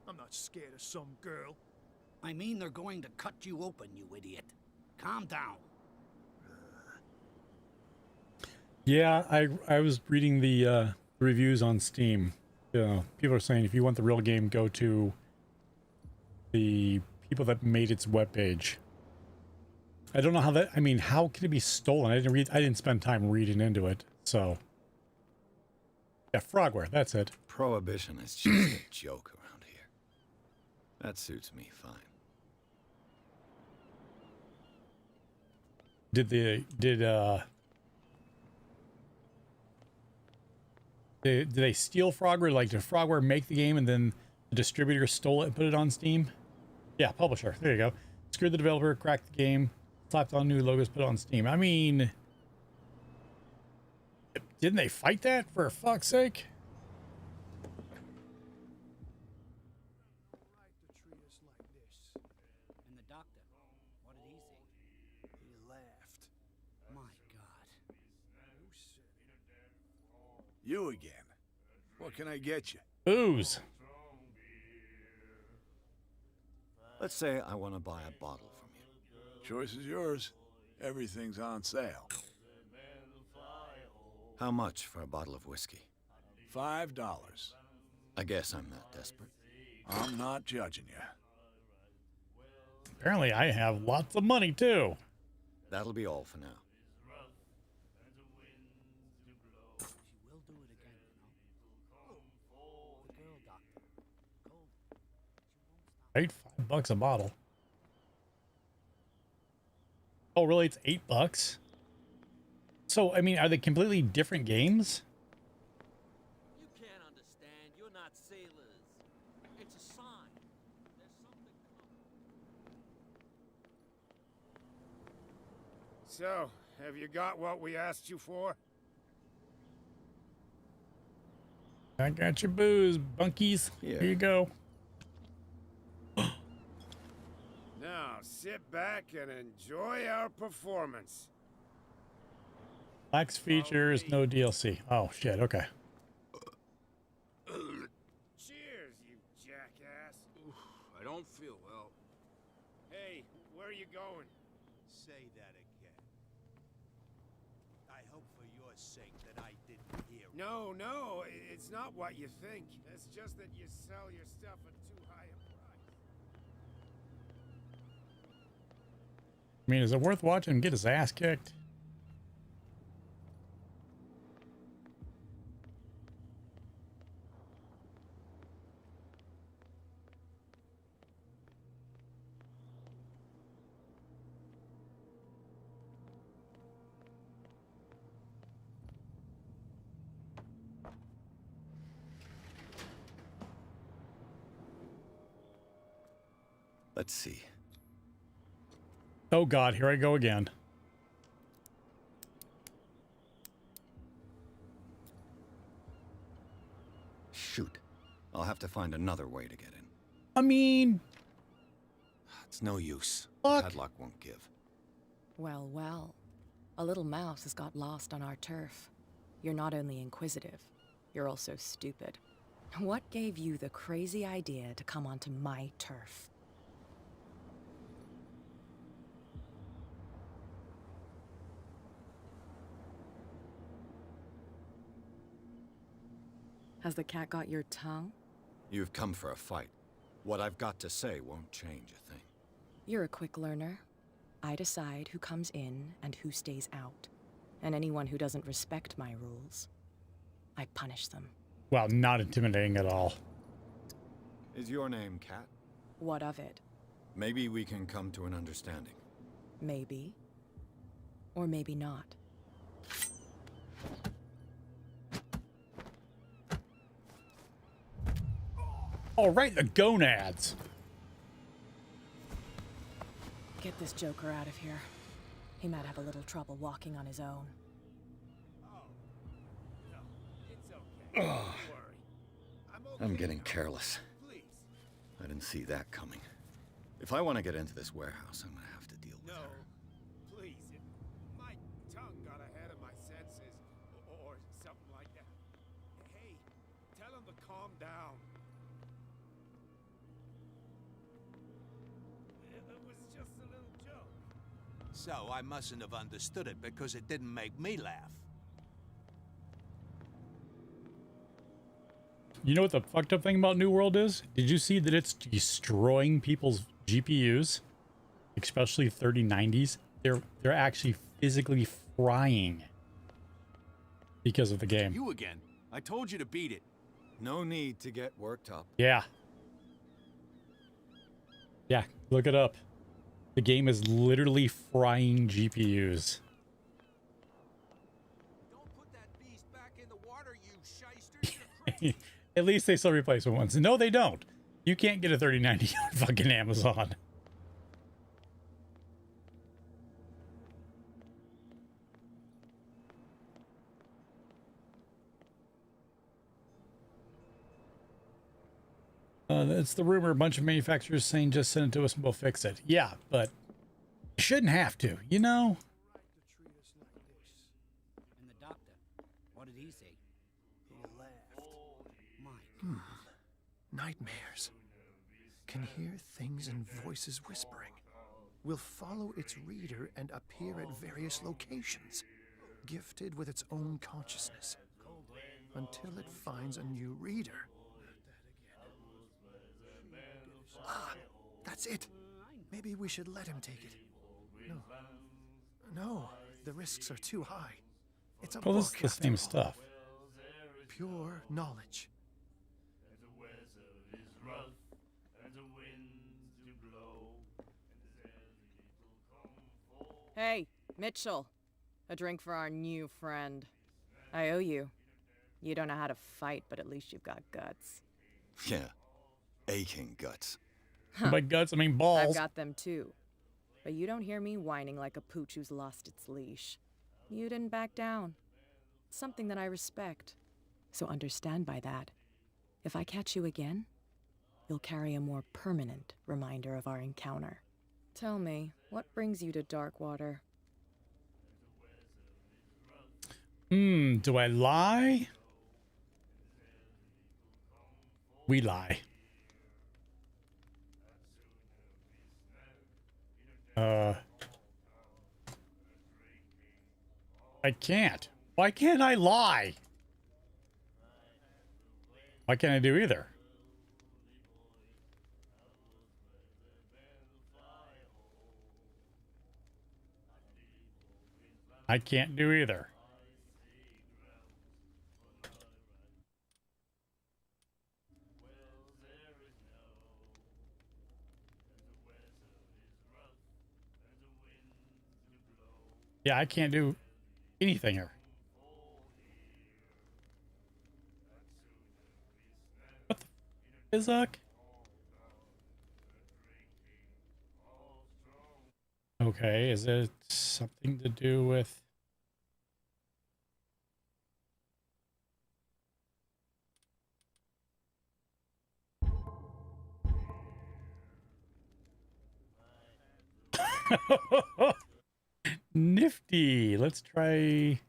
I'm not scared of some girl. I mean, they're going to cut you open, you idiot. Calm down. Yeah, I was reading the reviews on Steam. People are saying if you want the real game, go to the people that made its webpage. I don't know how that. I mean, how can it be stolen? I didn't spend time reading into it. So, yeah, Frogware. That's it. Prohibition is just a joke around here. That suits me fine. Did they steal Frogware? Like, did Frogware make the game and then the distributor stole it and put it on Steam? Yeah, publisher. There you go. Screwed the developer, cracked the game, slapped on new logos, put it on Steam. I mean, didn't they fight that for fuck's sake? And the doctor, what did he say? He laughed. My God. You again. What can I get you? Booze. Let's say I want to buy a bottle from you. Choice is yours. Everything's on sale. How much for a bottle of whiskey? $5. I guess I'm that desperate. I'm not judging you. Apparently, I have lots of money too. That'll be all for now. She will do it again, you know. The girl doctor. Cold. She won't stop. Right, $5 a bottle. Oh, really? It's $8? So, I mean, are they completely different games? You can't understand. You're not sailors. It's a sign. There's something coming. So, have you got what we asked you for? I got your booze, bunkies. Yeah. Here you go. Now, sit back and enjoy our performance. Lacks features, no DLC. Oh, shit, okay. Cheers, you jackass. I don't feel well. Hey, where are you going? Say that again. I hope for your sake that I didn't hear it. No, no, it's not what you think. It's just that you sell your stuff at too high a price. I mean, is it worth watching him get his ass kicked? Let's see. Oh God, here I go again. Shoot. I'll have to find another way to get in. I mean... It's no use. Fuck. Padlock won't give. Well, well. A little mouse has got lost on our turf. You're not only inquisitive, you're also stupid. What gave you the crazy idea to come onto my turf? Has the cat got your tongue? You've come for a fight. What I've got to say won't change a thing. You're a quick learner. I decide who comes in and who stays out. And anyone who doesn't respect my rules, I punish them. Wow, not intimidating at all. Is your name Cat? What of it? Maybe we can come to an understanding. Maybe. Or maybe not. All right, the gonads. Get this joker out of here. He might have a little trouble walking on his own. I'm getting careless. I didn't see that coming. If I want to get into this warehouse, I'm going to have to deal with her. Please. My tongue got ahead of my senses, or something like that. So I mustn't have understood it because it didn't make me laugh. You know what the fucked up thing about New World is? Did you see that it's destroying people's GPUs? Especially 3090s. They're actually physically frying because of the game. You again. I told you to beat it. No need to get worked up. Yeah. Yeah, look it up. The game is literally frying GPUs. Don't put that beast back in the water, you shysters. At least they sell replacement ones. No, they don't. You can't get a 3090 on fucking Amazon. It's the rumor. A bunch of manufacturers saying just send it to us and we'll fix it. Yeah, but you shouldn't have to, you know? And the doctor, what did he say? He laughed. Mike. Nightmares. Can hear things and voices whispering. Will follow its reader and appear at various locations, gifted with its own consciousness, until it finds a new reader. Ah, that's it. Maybe we should let him take it. No, the risks are too high. It's a Well, this is book, the after same all. stuff. Pure knowledge. Hey, Mitchell. A drink for our new friend. I owe you. You don't know how to fight, but at least you've got guts. Yeah. Aching guts. By guts, I mean balls. I've got them too. But you don't hear me whining like a pooch who's lost its leash. You didn't back down. Something that I respect. So understand by that. If I catch you again, you'll carry a more permanent reminder of our encounter. Tell me, what brings you to Darkwater? Do I lie? We lie. I can't. Why can't I lie? Why can't I do either? I can't do either. Yeah, I can't do anything here. What the Izak? Okay, is it something to do with... Nifty. Let's try...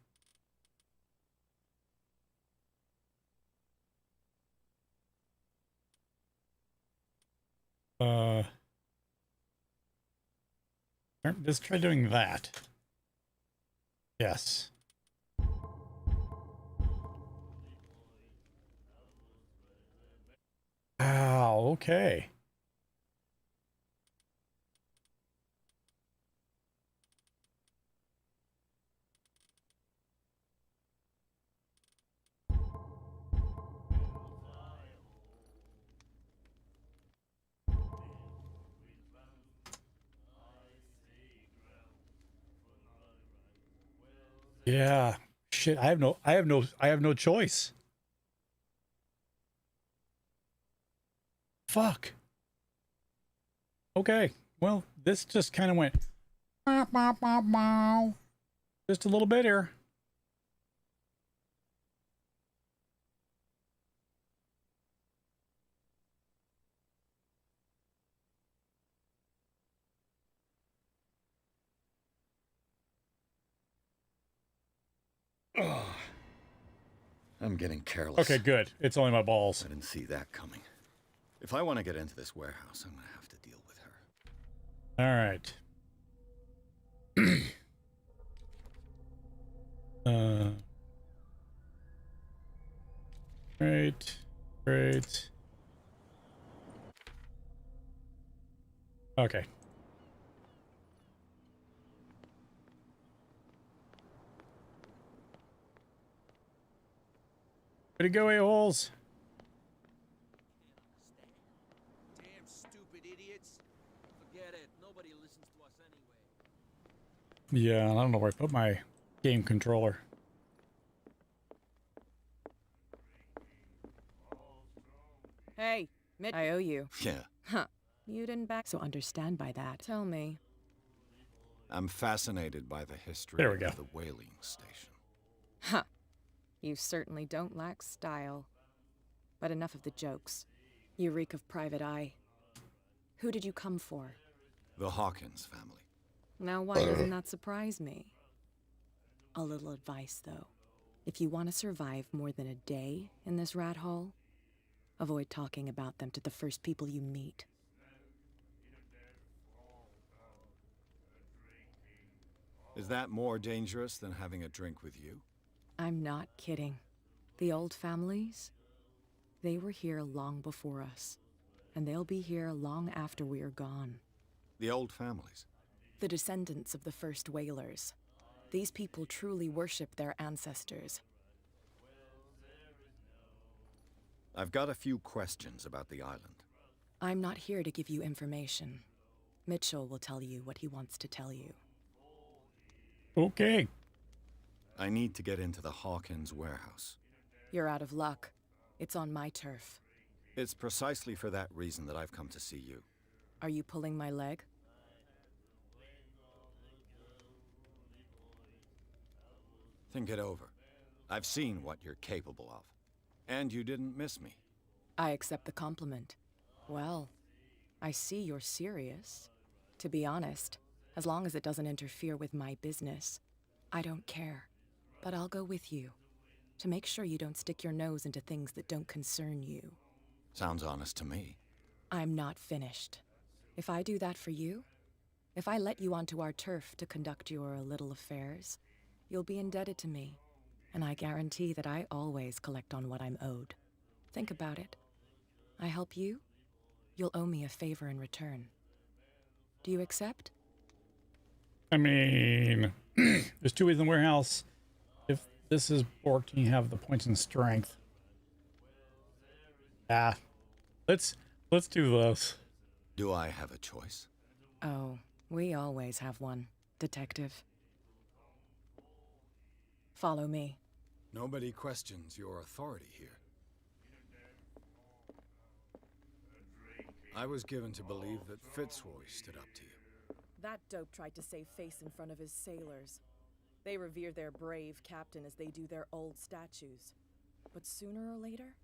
let's try doing that. Yes. Wow, okay. Yeah. Shit, I have no choice. Fuck. Okay. Well, this just kind of went just a little bit here. I'm getting careless. Okay, good. It's only my balls. I didn't see that coming. If I want to get into this warehouse, I'm going to have to deal with her. All right. Great. Great. Okay. Way to go, a-holes. Damn stupid idiots. Forget it. Nobody listens to us anyway. Yeah, I don't know where I put my game controller. Hey, I owe you. Yeah. Huh. You didn't back, so understand by that. Tell me. I'm fascinated by the history There we go. of the whaling station. Huh. You certainly don't lack style. But enough of the jokes. You reek of private eye. Who did you come for? The Hawkins family. Now, why doesn't that surprise me? A little advice, though. If you want to survive more than a day in this rat hole, avoid talking about them to the first people you meet. Is that more dangerous than having a drink with you? I'm not kidding. The old families, they were here long before us, and they'll be here long after we're gone. The old families? The descendants of the first whalers. These people truly worship their ancestors. I've got a few questions about the island. I'm not here to give you information. Mitchell will tell you what he wants to tell you. Okay. I need to get into the Hawkins warehouse. You're out of luck. It's on my turf. It's precisely for that reason that I've come to see you. Are you pulling my leg? Think it over. I've seen what you're capable of. And you didn't miss me. I accept the compliment. Well, I see you're serious. To be honest, as long as it doesn't interfere with my business, I don't care. But I'll go with you, to make sure you don't stick your nose into things that don't concern you. Sounds honest to me. I'm not finished. If I do that for you, if I let you onto our turf to conduct your little affairs, you'll be indebted to me, and I guarantee that I always collect on what I'm owed. Think about it. I help you, you'll owe me a favor in return. Do you accept? I mean, there's two ways in the warehouse. If this is worked, you have the points in strength. Ah, let's do this. Do I have a choice? Oh, we always have one, Detective. Follow me. Nobody questions your authority here. I was given to believe that Fitzroy stood up to you. That dope tried to save face in front of his sailors. They revere their brave captain as they do their old statues. But sooner or later,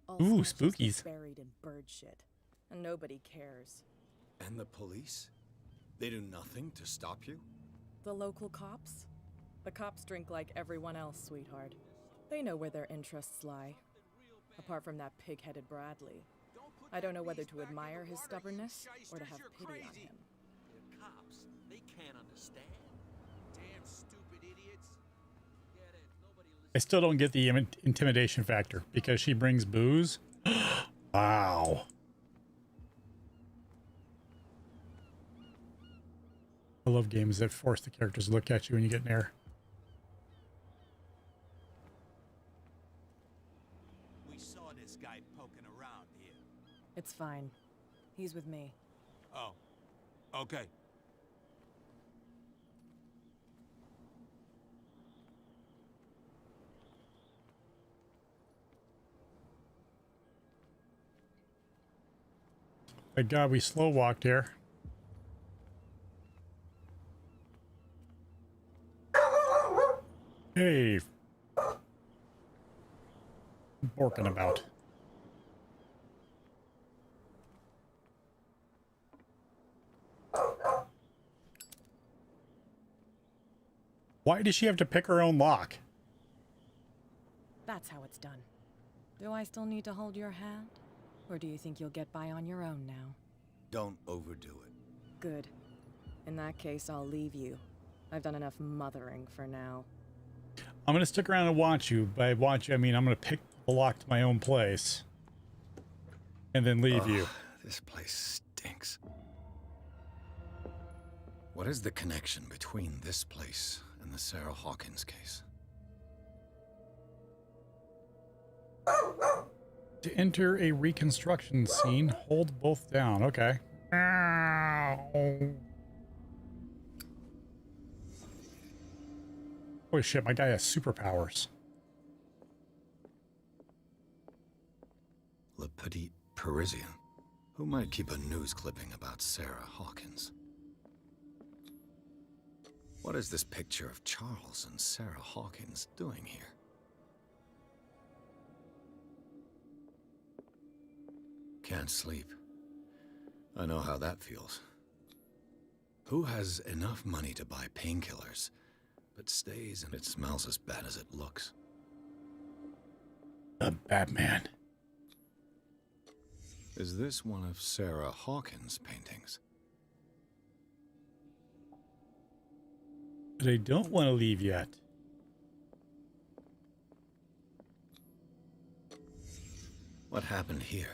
all Ooh, statues spookies. get buried in bird shit, and nobody cares. And the police? They do nothing to stop you? The local cops? The cops drink like everyone else, sweetheart. They know where their interests lie. Apart from that pig-headed Bradley. I don't know whether to admire his stubbornness or to have pity on him. They're cops. They can't understand. Damn stupid idiots. Get it. Nobody listens. I still don't get the intimidation factor because she brings booze. Wow. I love games that force the characters to look at you when you get near. We saw this guy poking around here. It's fine. He's with me. Oh, okay. Thank God we slow walked here. Hey. Borking about. Why does she have to pick her own lock? That's how it's done. Do I still need to hold your hand? Or do you think you'll get by on your own now? Don't overdo it. Good. In that case, I'll leave you. I've done enough mothering for now. I'm gonna stick around and watch you. By watch you, I mean I'm gonna pick the lock to my own place. And then leave you. This place stinks. What is the connection between this place and the Sarah Hawkins case? To enter a reconstruction scene, hold both down. Okay. Holy shit, my guy has superpowers. Le Petit Parisian. Who might keep a news clipping about Sarah Hawkins? What is this picture of Charles and Sarah Hawkins doing here? Can't sleep. I know how that feels. Who has enough money to buy painkillers, but stays and it smells as bad as it looks? The Batman. Is this one of Sarah Hawkins' paintings? But I don't want to leave yet. What happened here?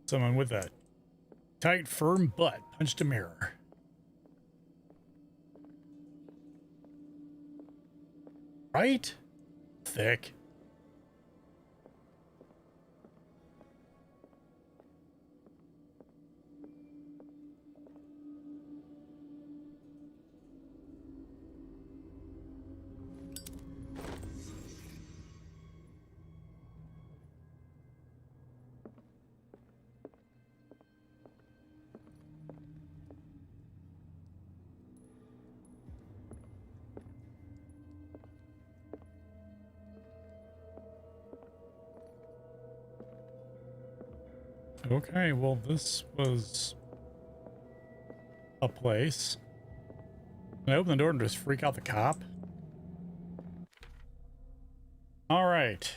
Someone with a tight, firm butt punched a mirror. Right? Thick. Okay, well, this was a place. Can I open the door and just freak out the cop? All right.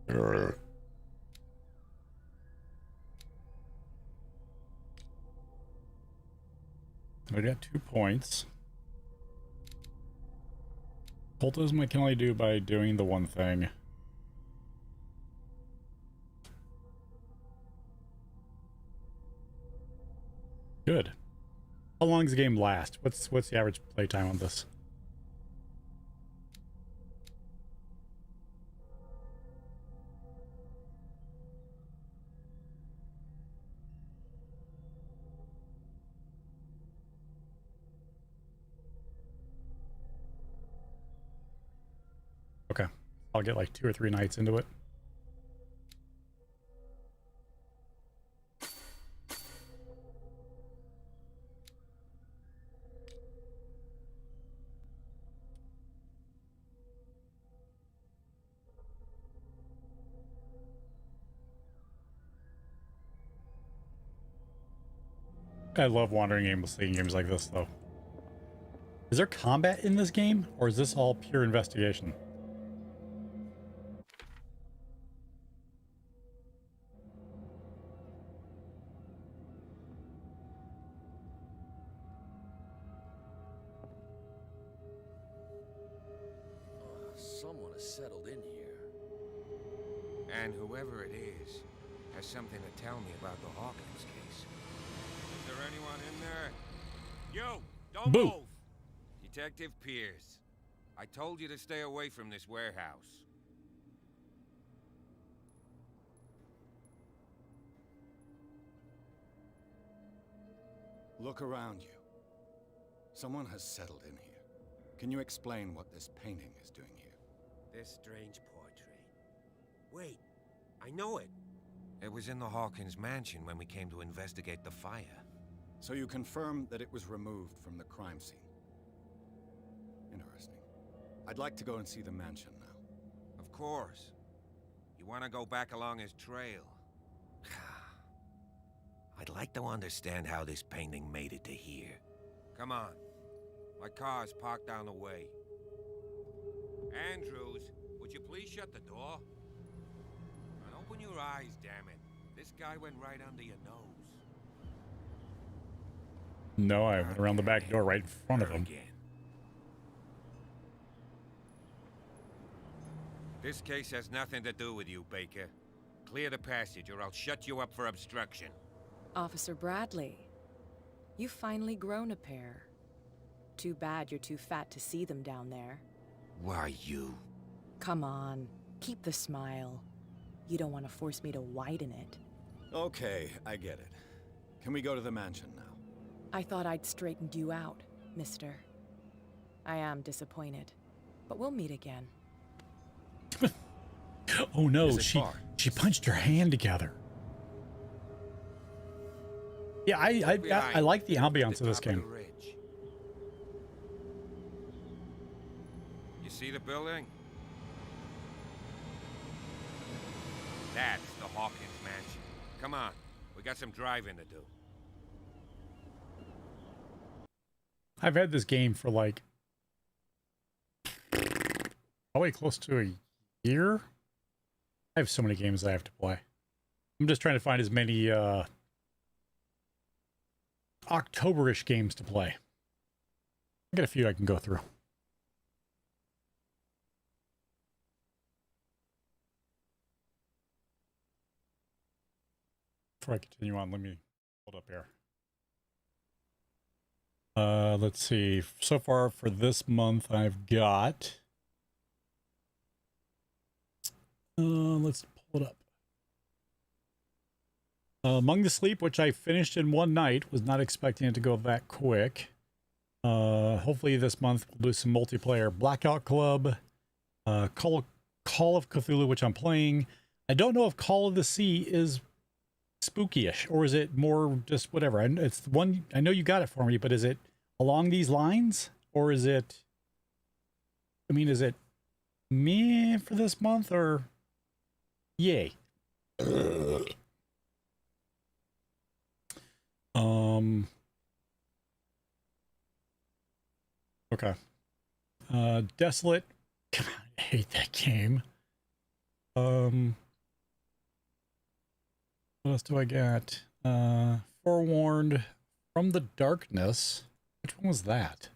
I got 2 points. Cultism I can only do by doing the one thing. Good. How long does the game last? What's the average playtime on this? Okay. I'll get like 2 or 3 nights into it. I love wandering aimlessly in games like this, though. Is there combat in this game, or is this all pure investigation? Someone has settled in here. And whoever it is has something to tell me about the Hawkins case. Is there anyone in there? You! Don't Boo. move! Detective Pierce. I told you to stay away from this warehouse. Look around you. Someone has settled in here. Can you explain what this painting is doing here? This strange portrait. Wait, I know it. It was in the Hawkins mansion when we came to investigate the fire. So you confirm that it was removed from the crime scene? Interesting. I'd like to go and see the mansion now. Of course. You want to go back along his trail? I'd like to understand how this painting made it to here. Come on. My car's parked down the way. Andrews, would you please shut the door? And open your eyes, damn it. This guy went right under your nose. No, I went around the back door right in front of him. This case has nothing to do with you, Baker. Clear the passage or I'll shut you up for obstruction. Officer Bradley, you've finally grown a pair. Too bad you're too fat to see them down there. Why you? Come on, keep the smile. You don't want to force me to widen it. Okay, I get it. Can we go to the mansion now? I thought I'd straightened you out, mister. I am disappointed, but we'll meet again. Oh no, she punched her hand together. Yeah, I like the ambiance of this game. You see the building? That's the Hawkins mansion. Come on, we got some driving to do. I've had this game for like probably close to a year. I have so many games I have to play. I'm just trying to find as many October-ish games to play. I got a few I can go through. Before I continue on, let me hold up here. Let's see. So far for this month, I've got... let's pull it up. Among the Sleep, which I finished in one night. Was not expecting it to go that quick. Hopefully this month we'll do some multiplayer. Blackout Club. Call of Cthulhu, which I'm playing. I don't know if Call of the Sea is spooky-ish, or is it more just whatever? It's the one, I know you got it for me, but is it along these lines? Or is it, I mean, is it meh for this month, or yay? Okay. Desolate. God, I hate that game. What else do I got? Forewarned, From the Darkness. Which one was that?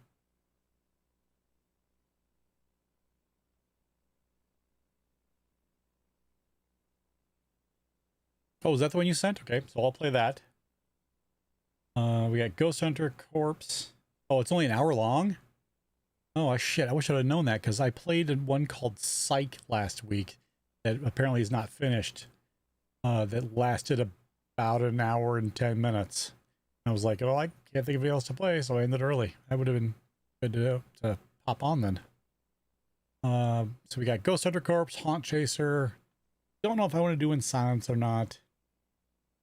Oh, is that the one you sent? Okay, so I'll play that. We got Ghost Hunter Corpse. Oh, it's only an hour long? Oh, shit. I wish I'd have known that, because I played one called Psych last week that apparently is not finished. That lasted about an hour and 10 minutes. I was like, oh, I can't think of anything else to play, so I ended early. That would have been good to hop on then. So we got Ghost Hunter Corpse, Haunt Chaser. Don't know if I want to do In Silence or not.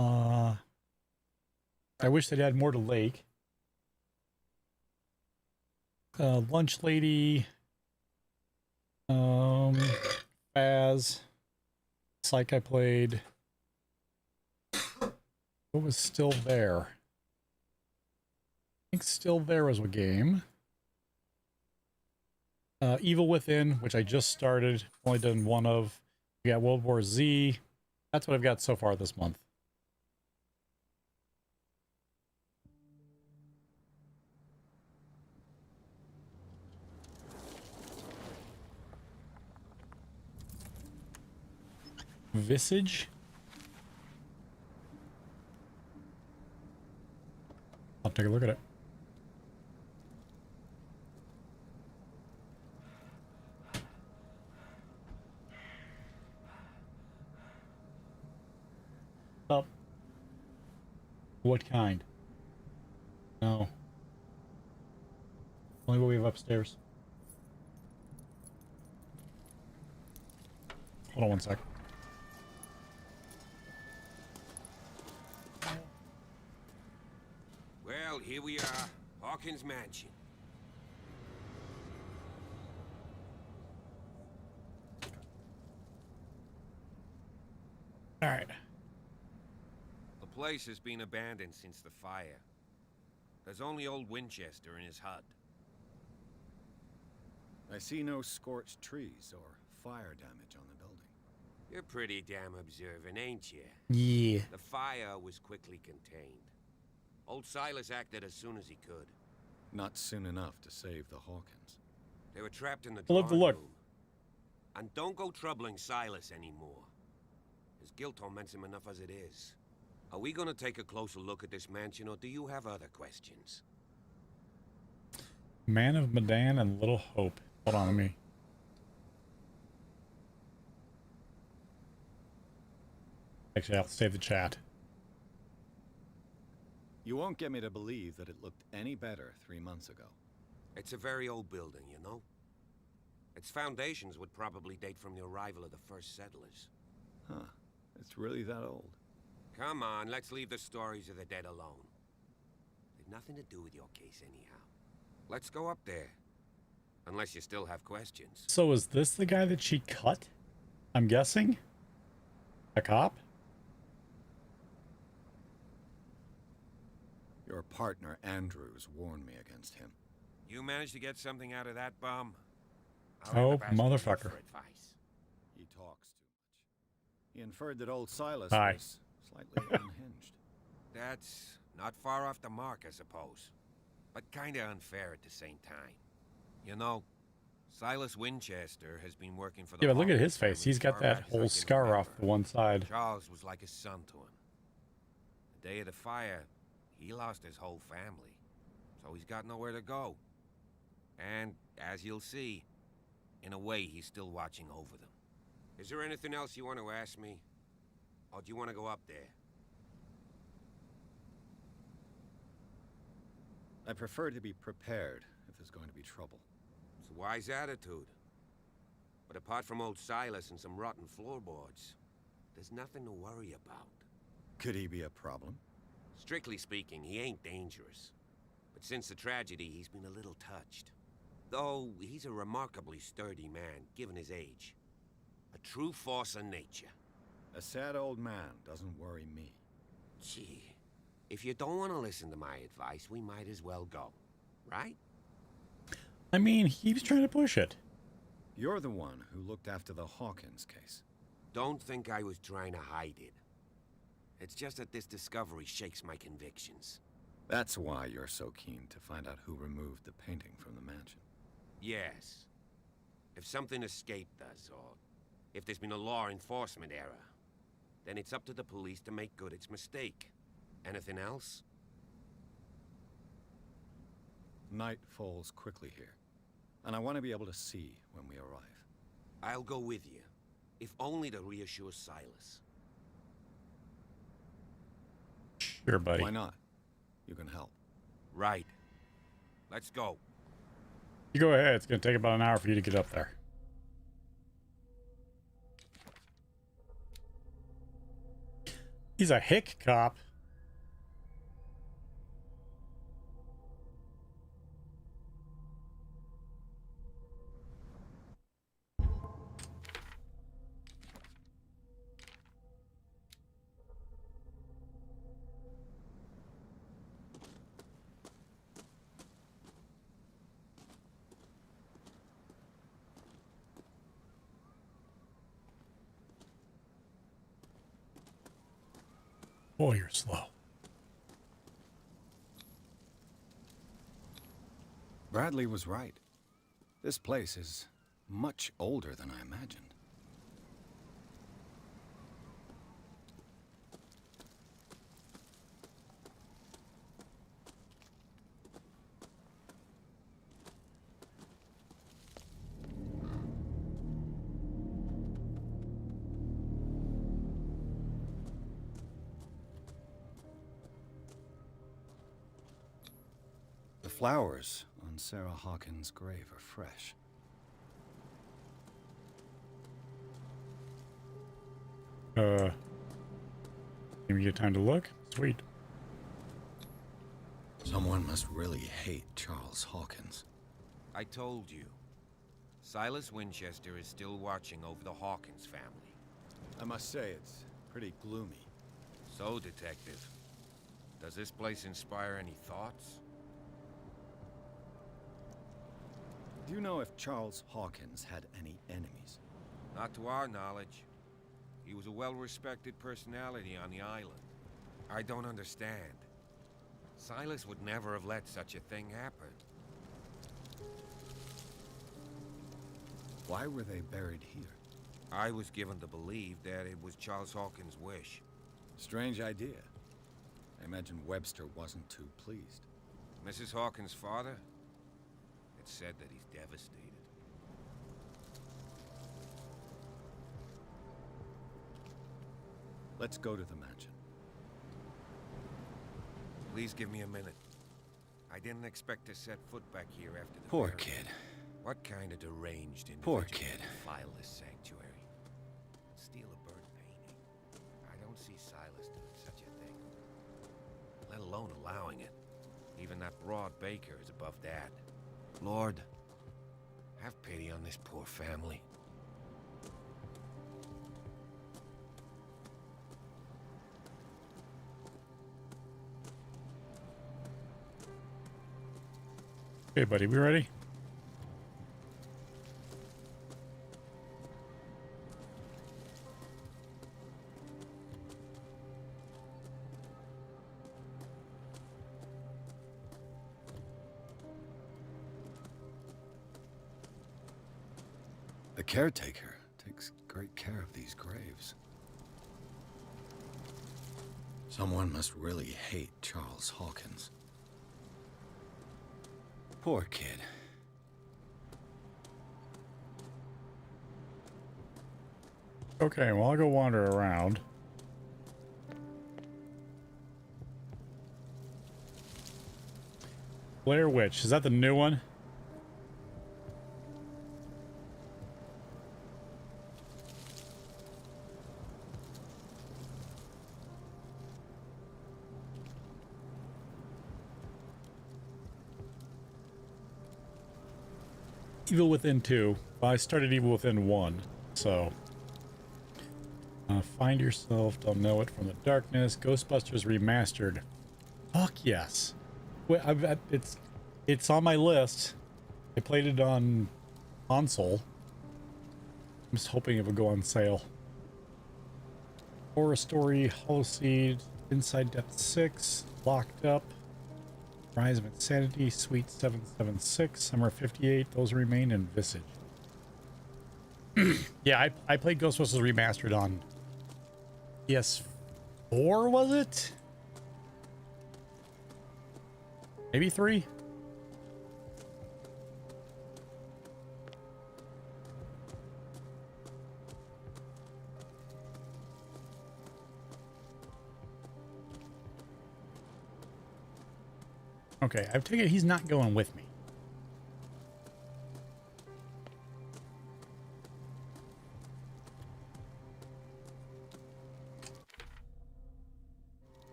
I wish they'd add more to Lake. Lunch Lady. Faz. Psych I played. What was Still There? I think Still There was a game. Evil Within, which I just started. Only done one of. We got World War Z. That's what I've got so far this month. Visage. I'll take a look at it. Up. What kind? No. Only what we have upstairs. Hold on one sec. Well, here we are. Hawkins Mansion. All right. The place has been abandoned since the fire. There's only old Winchester in his hut. I see no scorched trees or fire damage on the building. You're pretty damn observant, ain't you? Yeah. The fire was quickly contained. Old Silas acted as soon as he could. Not soon enough to save the Hawkins. They were trapped in the I love the drawing look. room. And don't go troubling Silas anymore. His guilt torments him enough as it is. Are we gonna take a closer look at this mansion, or do you have other questions? Man of Medan and Little Hope. Hold on, let me. Actually, I'll save the chat. You won't get me to believe that it looked any better 3 months ago. It's a very old building, you know? Its foundations would probably date from the arrival of the first settlers. Huh. It's really that old. Come on, let's leave the stories of the dead alone. They've nothing to do with your case anyhow. Let's go up there. Unless you still have questions. So is this the guy that she cut? I'm guessing? A cop? Your partner, Andrews, warned me against him. You managed to get something out of that bum? Oh, motherfucker. For advice. He talks too much. He inferred that old Silas Hi. was slightly unhinged. That's not far off the mark, I suppose. But kinda unfair at the same time. You know, Silas Winchester has been working for the Yeah, but look at his Hawkins face. family He's got far that back as I whole can scar remember. off the one side. Charles was like a son to him. The day of the fire, he lost his whole family. So he's got nowhere to go. And, as you'll see, in a way, he's still watching over them. Is there anything else you want to ask me? Or do you want to go up there? I prefer to be prepared if there's going to be trouble. It's a wise attitude. But apart from old Silas and some rotten floorboards, there's nothing to worry about. Could he be a problem? Strictly speaking, he ain't dangerous. But since the tragedy, he's been a little touched. Though he's a remarkably sturdy man, given his age. A true force of nature. A sad old man doesn't worry me. Gee, if you don't want to listen to my advice, we might as well go. Right? I mean, he was trying to push it. You're the one who looked after the Hawkins case. Don't think I was trying to hide it. It's just that this discovery shakes my convictions. That's why you're so keen to find out who removed the painting from the mansion. Yes. If something escaped us, or if there's been a law enforcement error, then it's up to the police to make good its mistake. Anything else? Night falls quickly here, and I want to be able to see when we arrive. I'll go with you, if only to reassure Silas. Sure, buddy. Why not? You can help. Right. Let's go. You go ahead. It's going to take about an hour for you to get up there. He's a hick cop. Boy, you're slow. Bradley was right. This place is much older than I imagined. The flowers on Sarah Hawkins' grave are fresh. Give me time to look. Sweet. Someone must really hate Charles Hawkins. I told you. Silas Winchester is still watching over the Hawkins family. I must say, it's pretty gloomy. So, Detective, does this place inspire any thoughts? Do you know if Charles Hawkins had any enemies? Not to our knowledge. He was a well-respected personality on the island. I don't understand. Silas would never have let such a thing happen. Why were they buried here? I was given to believe that it was Charles Hawkins' wish. Strange idea. I imagine Webster wasn't too pleased. Mrs. Hawkins' father? It's said that he's devastated. Let's go to the mansion. Please give me a minute. I didn't expect to set foot back here after the Poor burial. kid. What kind of deranged individual Poor kid. would defile this sanctuary? Steal a bird painting? I don't see Silas doing such a thing. Let alone allowing it. Even that broad baker is above that. Lord, have pity on this poor family. Okay, buddy, we ready? The caretaker takes great care of these graves. Someone must really hate Charles Hawkins. Poor kid. Okay, well, I'll go wander around. Blair Witch, is that the new one? Evil Within 2. Well, I started Evil Within 1, so... Find Yourself, Don't Know It from the Darkness, Ghostbusters Remastered. Fuck yes. Well, it's on my list. I played it on console. I'm just hoping it would go on sale. Horror Story, Hollow Seed, Inside Depth 6, Locked Up, Rise of Insanity, Sweet 776, Summer 58, Those Remain, and Visage. Yeah, I played Ghostbusters Remastered on PS4, was it? Maybe 3? Okay, I take it he's not going with me.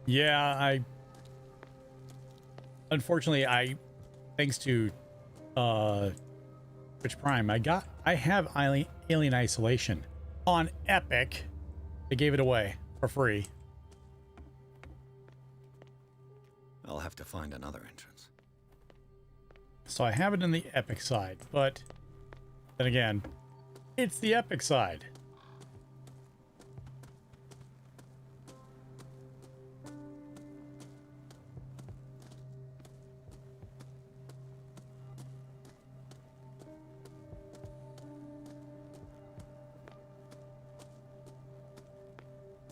Yeah, unfortunately, thanks to Twitch Prime, I have Alien Isolation on Epic. They gave it away for free. I'll have to find another entrance. So I have it in the Epic side, but then again, it's the Epic side.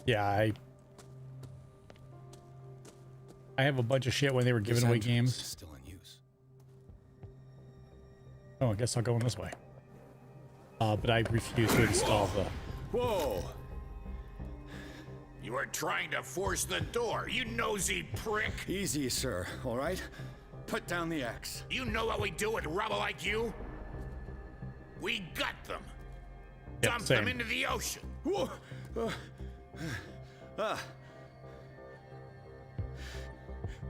Yeah, I have a bunch of shit when they were giving away games. Still in use. Oh, I guess I'll go in this way. But I refuse to install the... Whoa! You are trying to force the door, you nosy prick! Easy, sir, all right? Put down the axe. You know what we do with rubble like you? We gut them. Yep, Dump same. them into the ocean. Whoa!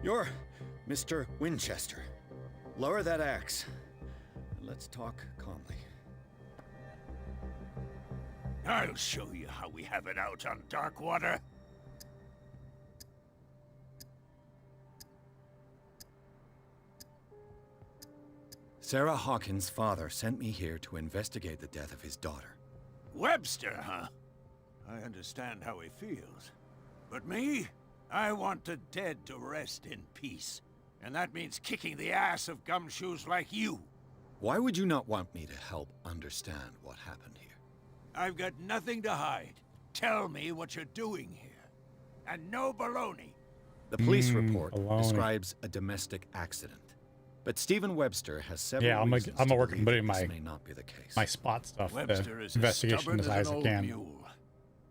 You're Mr. Winchester. Lower that axe. Let's talk calmly. I'll show you how we have it out on Darkwater. Sarah Hawkins' father sent me here to investigate the death of his daughter. Webster, huh? I understand how he feels. But me? I want the dead to rest in peace. And that means kicking the ass of gumshoes like you. Why would you not want me to help understand what happened here? I've got nothing to hide. Tell me what you're doing here. And no baloney. The police report baloney. describes a domestic accident. But Stephen Webster has several Yeah, I'm reasons gonna to work believe putting that my this may not be the case. my spot stuff. Webster The is investigation stubborn as high as as an I old can. mule.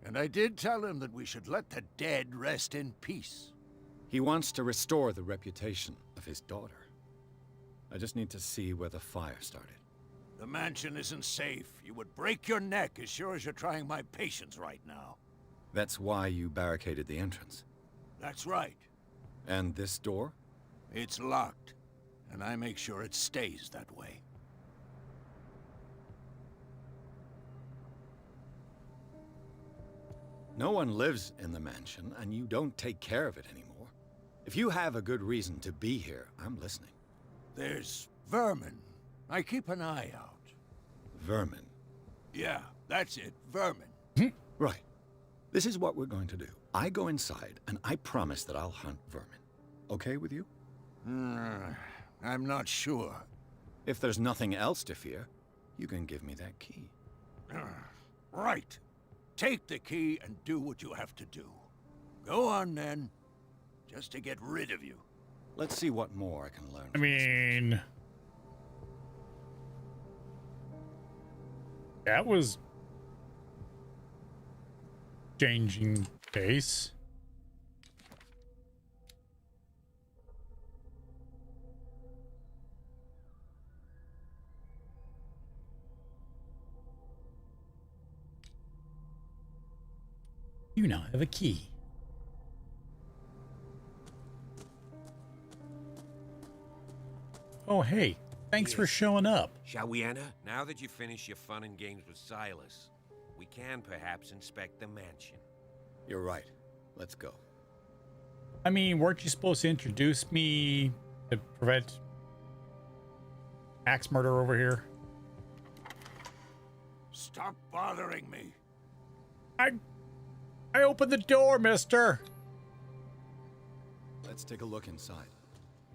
And I did tell him that we should let the dead rest in peace. He wants to restore the reputation of his daughter. I just need to see where the fire started. The mansion isn't safe. You would break your neck as sure as you're trying my patience right now. That's why you barricaded the entrance. That's right. And this door? It's locked. And I make sure it stays that way. No one lives in the mansion, and you don't take care of it anymore. If you have a good reason to be here, I'm listening. There's vermin. I keep an eye out. Vermin? Yeah, that's it. Vermin. Right. This is what we're going to do. I go inside, and I promise that I'll hunt vermin. Okay with you? I'm not sure. If there's nothing else to fear, you can give me that key. Right. Take the key and do what you have to do. Go on, then. Just to get rid of you. Let's see what more I can learn. I mean, that was changing pace. You now have a key. Oh, hey, thanks for showing up. Shall we enter? Now that you finish your fun and games with Silas, we can perhaps inspect the mansion. You're right. Let's go. I mean, weren't you supposed to introduce me to prevent axe murder over here? Stop bothering me. I opened the door, mister. Let's take a look inside.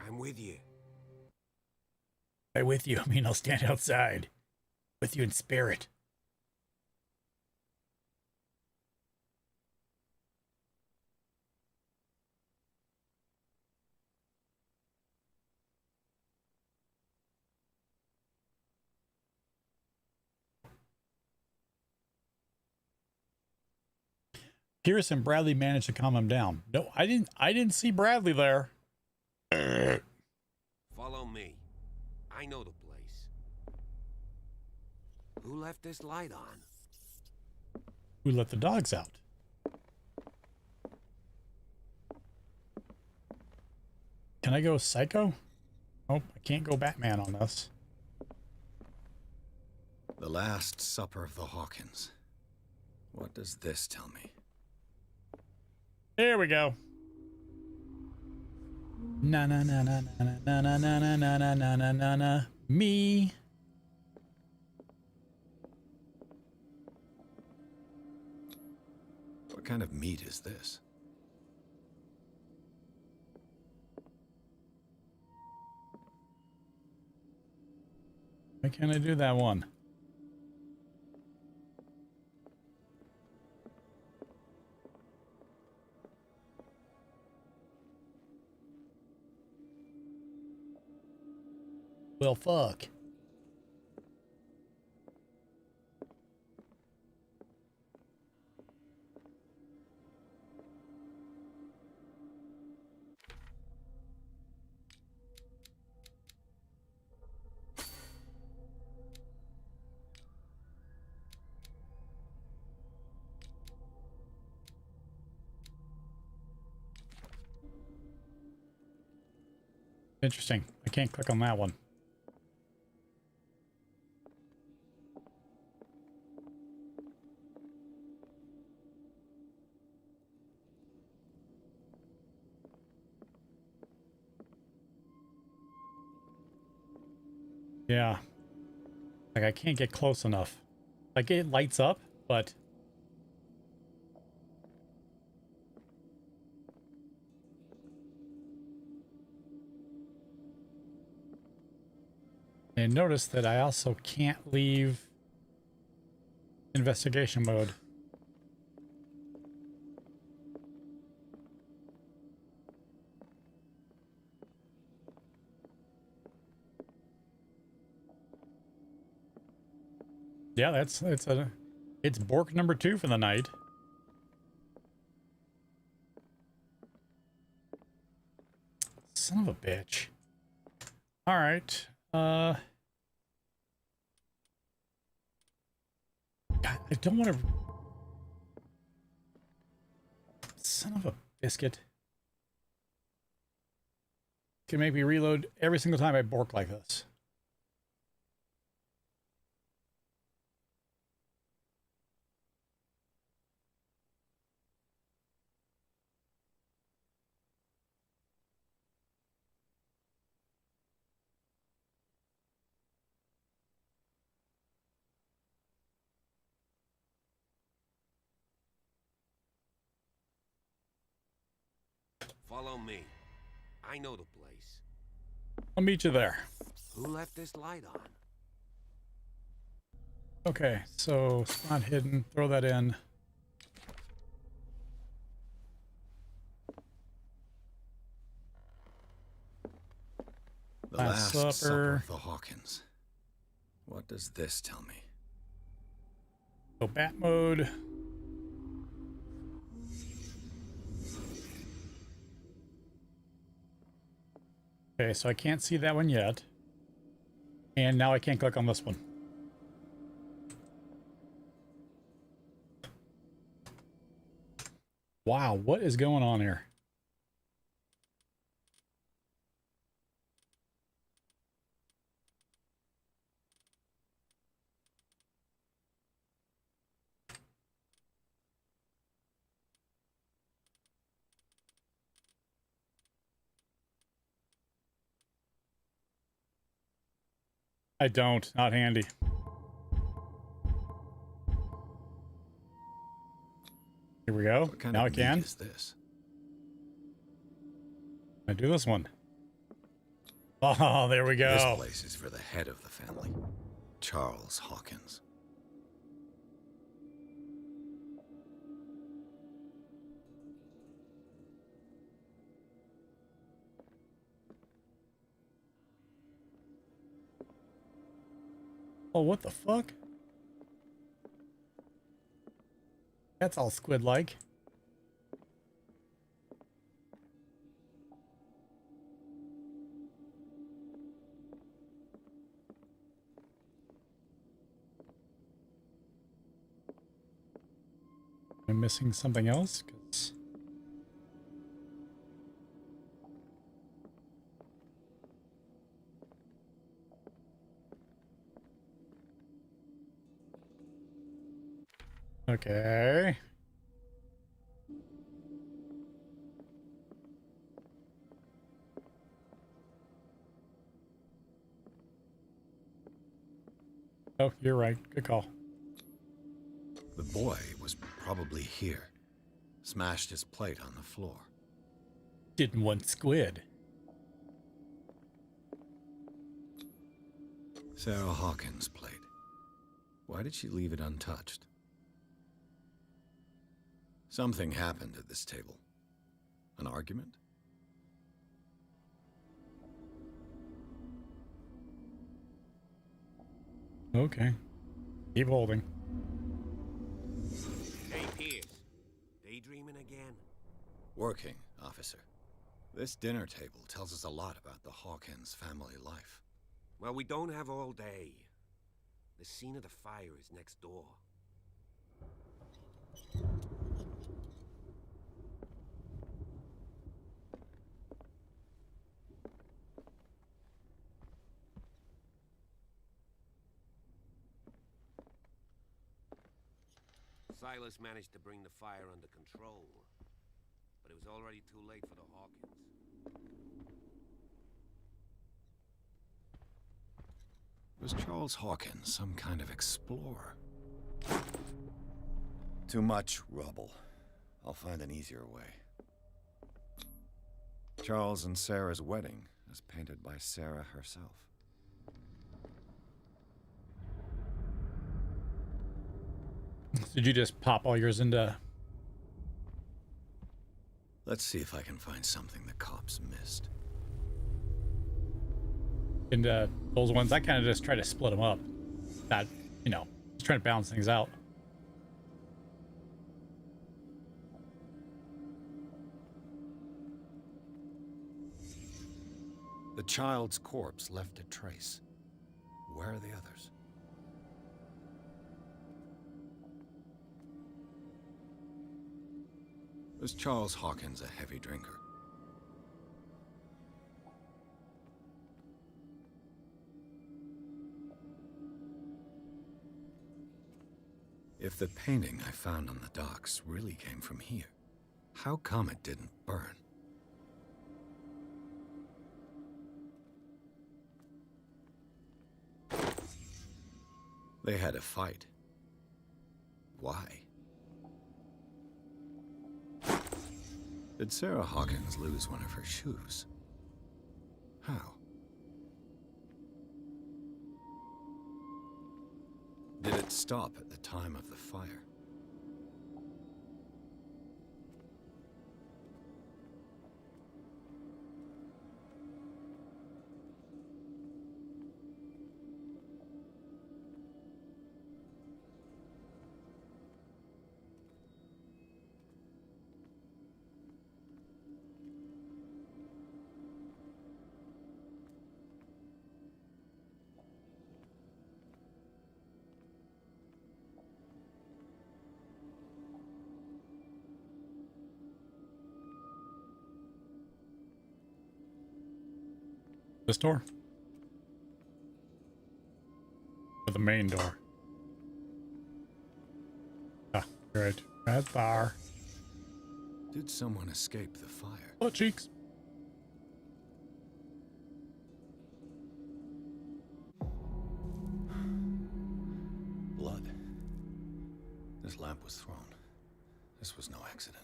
I'm with you. By with you, I mean I'll stand outside. With you in spirit. Pierce and Bradley managed to calm him down. No, I didn't see Bradley there. Follow me. I know the place. Who left this light on? Who let the dogs out? Can I go psycho? Oh, I can't go Batman on this. The Last Supper of the Hawkins. What does this tell me? There we go. Na na na na na na na na na na na na na na na me. What kind of meat is this? Why can't I do that one? Well, fuck. Interesting. I can't click on that one. Yeah. Like, I can't get close enough. Like, it lights up, but... And notice that I also can't leave investigation mode. Yeah, it's Bork number 2 for the night. Son of a bitch. All right. God, I don't want to. Son of a biscuit. Can make me reload every single time I bork like this. Follow me. I know the place. I'll meet you there. Who left this light on? Okay, so spot hidden. Throw that in. The Last Supper of the Hawkins. What does this tell me? So bat mode. Okay, so I can't see that one yet. And now I can't click on this one. Wow, what is going on here? I don't. Not handy. Here we go. Now I can. What is this? I do this one. Oh, there we go. This place is for the head of the family, Charles Hawkins. Oh, what the fuck? That's all squid-like. Am I missing something else? 'Cause... Okay. Oh, you're right. Good call. The boy was probably here. Smashed his plate on the floor. Didn't want squid. Sarah Hawkins' plate. Why did she leave it untouched? Something happened at this table. An argument? Okay. Keep holding. Hey, Pierce. Daydreaming again? Working, officer. This dinner table tells us a lot about the Hawkins family life. Well, we don't have all day. The scene of the fire is next door. Silas managed to bring the fire under control, but it was already too late for the Hawkins. Was Charles Hawkins some kind of explorer? Too much rubble. I'll find an easier way. Charles and Sarah's wedding, as painted by Sarah herself. Did you just pop all yours into... Let's see if I can find something the cops missed. into those ones? I kind of just try to split them up. That, you know, just trying to balance things out. The child's corpse left a trace. Where are the others? Was Charles Hawkins a heavy drinker? If the painting I found on the docks really came from here, how come it didn't burn? They had a fight. Why? Did Sarah Hawkins lose one of her shoes? How? Did it stop at the time of the fire? This door? Or the main door? Ah, right. Red bar. Did someone escape the fire? Oh, cheeks. Blood. This lamp was thrown. This was no accident.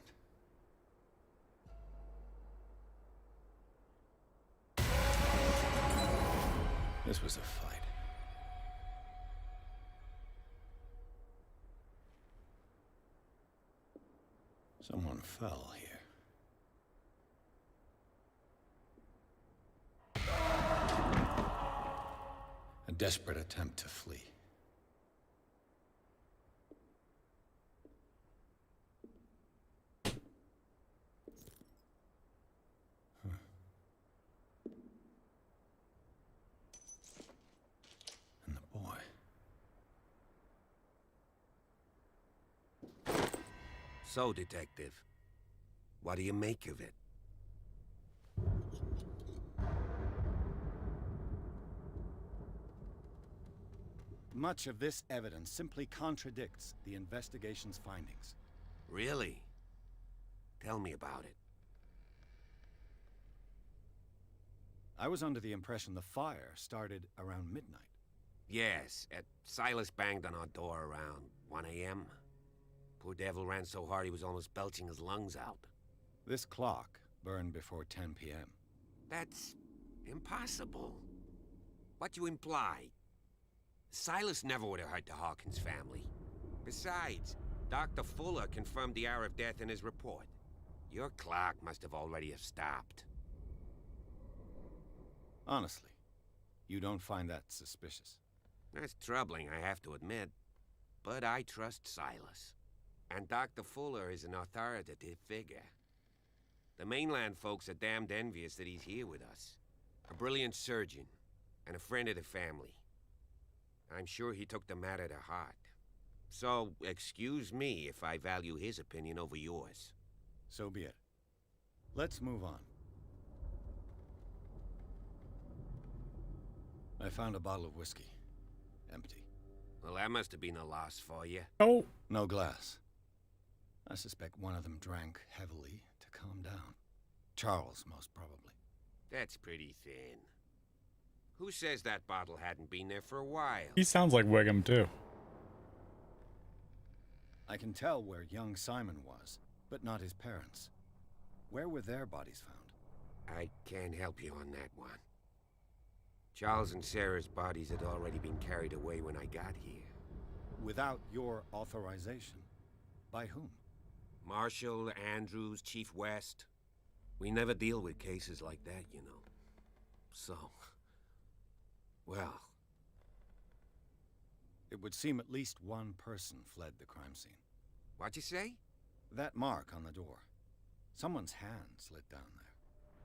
This was a fight. Someone fell here. A desperate attempt to flee. So, Detective, what do you make of it? Much of this evidence simply contradicts the investigation's findings. Really? Tell me about it. I was under the impression the fire started around midnight. Yes, Silas banged on our door around 1 a.m. Poor devil ran so hard he was almost belching his lungs out. This clock burned before 10 p.m. That's impossible. What you imply? Silas never would have hurt the Hawkins family. Besides, Dr. Fuller confirmed the hour of death in his report. Your clock must have already stopped. Honestly, you don't find that suspicious? That's troubling, I have to admit. But I trust Silas. And Dr. Fuller is an authoritative figure. The mainland folks are damned envious that he's here with us. A brilliant surgeon, and a friend of the family. I'm sure he took the matter to heart. So, excuse me if I value his opinion over yours. So be it. Let's move on. I found a bottle of whiskey. Empty. Well, that must have been a loss for you. Oh. No glass. I suspect one of them drank heavily to calm down. Charles, most probably. That's pretty thin. Who says that bottle hadn't been there for a while? He sounds like Wiggum, too. I can tell where young Simon was, but not his parents. Where were their bodies found? I can't help you on that one. Charles and Sarah's bodies had already been carried away when I got here. Without your authorization? By whom? Marshall, Andrews, Chief West. We never deal with cases like that, you know. So... well... It would seem at least one person fled the crime scene. What'd you say? That mark on the door. Someone's hand slid down there.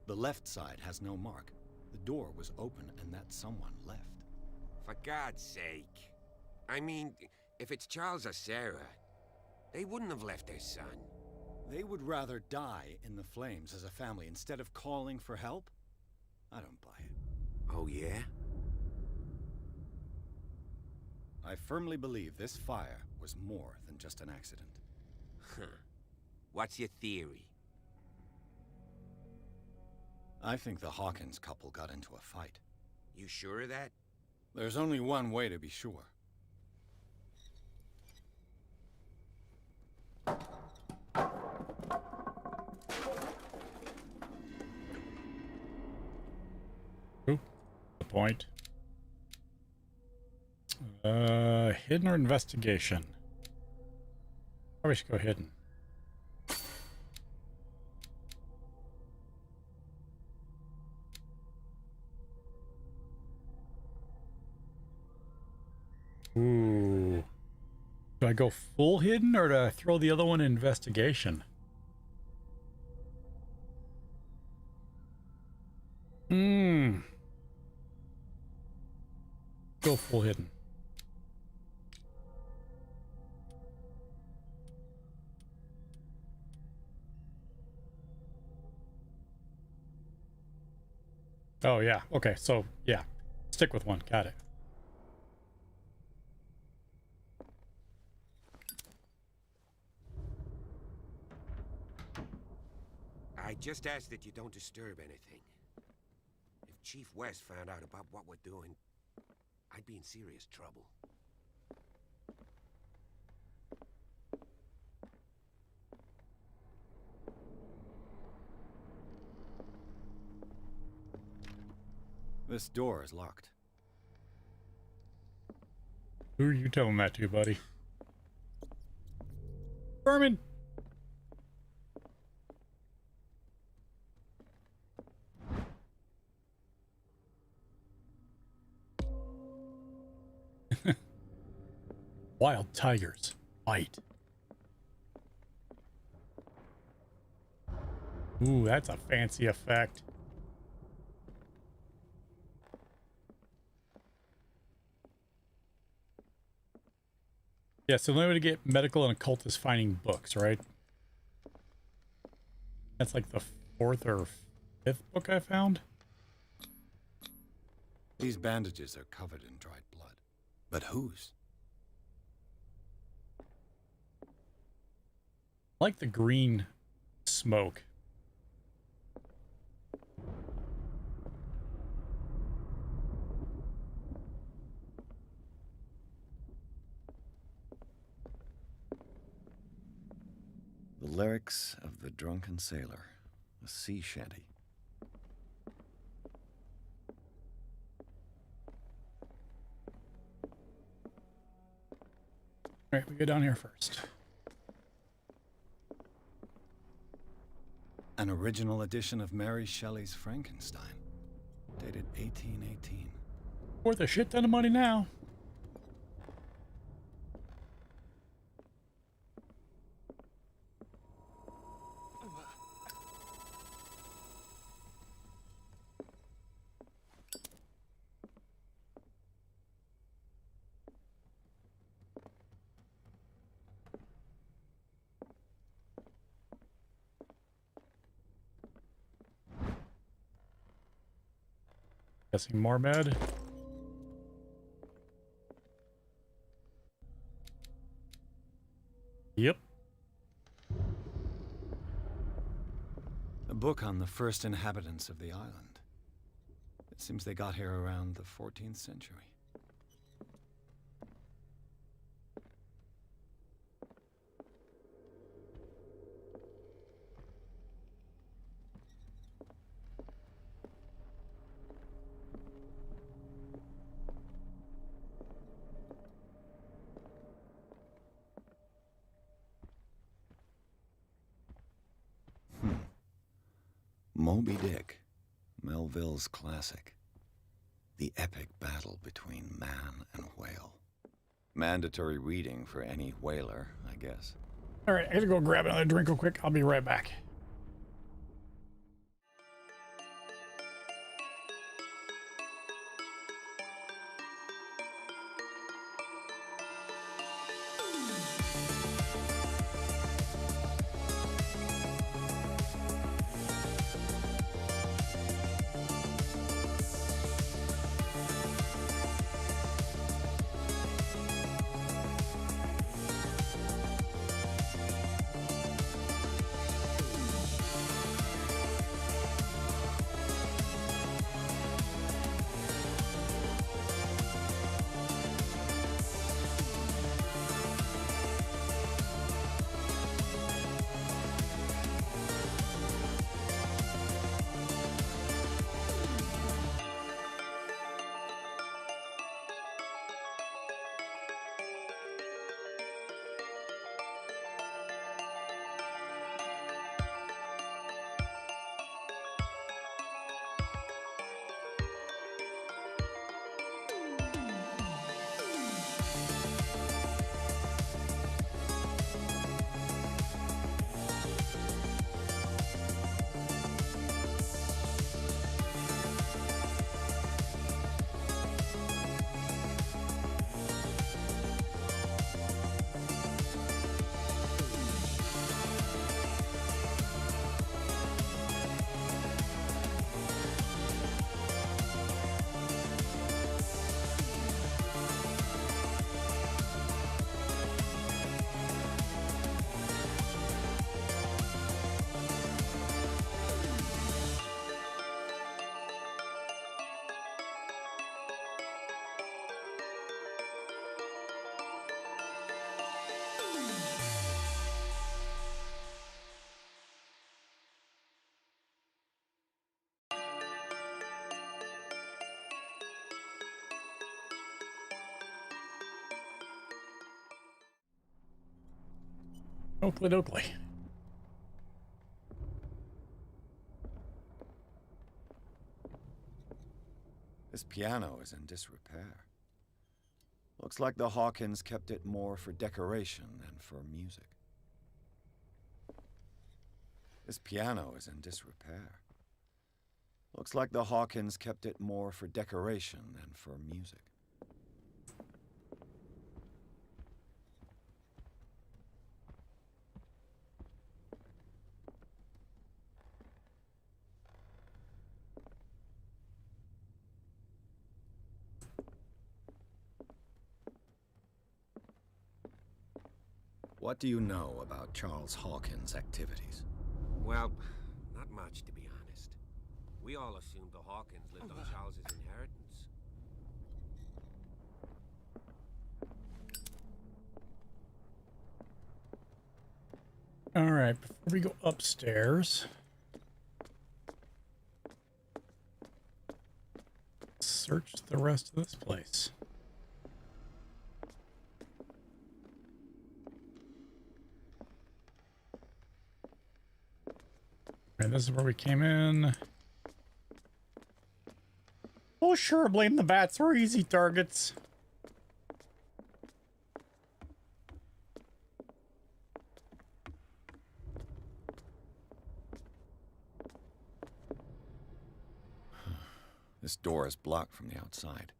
The left side has no mark. The door was open and that someone left. For God's sake. I mean, if it's Charles or Sarah, they wouldn't have left their son. They would rather die in the flames as a family instead of calling for help? I don't buy it. Oh, yeah? I firmly believe this fire was more than just an accident. Huh. What's your theory? I think the Hawkins couple got into a fight. You sure of that? There's only one way to be sure. Ooh, the point. Hidden or investigation? Probably should go hidden. Ooh. Do I go full hidden or do I throw the other one in investigation? Go full hidden. Oh, yeah. Okay, so, yeah. Stick with one. Got it. I just ask that you don't disturb anything. If Chief West found out about what we're doing, I'd be in serious trouble. This door is locked. Who are you telling that to, buddy? Furman! Wild tigers. Fight. Ooh, that's a fancy effect. Yeah, so the only way to get medical and occult is finding books, right? That's like the 4th or 5th book I found. These bandages are covered in dried blood. But whose? I like the green smoke. The lyrics of the drunken sailor, a sea shanty. All right, we go down here first. An original edition of Mary Shelley's Frankenstein, dated 1818. Worth a shit ton of money now. Guessing more med. Yep. A book on the first inhabitants of the island. Seems they got here around the 14th century. Moby Dick, Melville's classic. The epic battle between man and whale. Mandatory reading for any whaler, I guess. All right, I gotta go grab another drink real quick. I'll be right back. Oakley dokley. This piano is in disrepair. Looks like the Hawkins kept it more for decoration than for music. This piano is in disrepair. Looks like the Hawkins kept it more for decoration than for music. What do you know about Charles Hawkins' activities? Well, not much, to be honest. We all assumed the Hawkins lived on Charles's inheritance. All right, before we go upstairs, search the rest of this place. And this is where we came in. Oh, sure, blame the bats. We're easy targets. This door is blocked from the outside.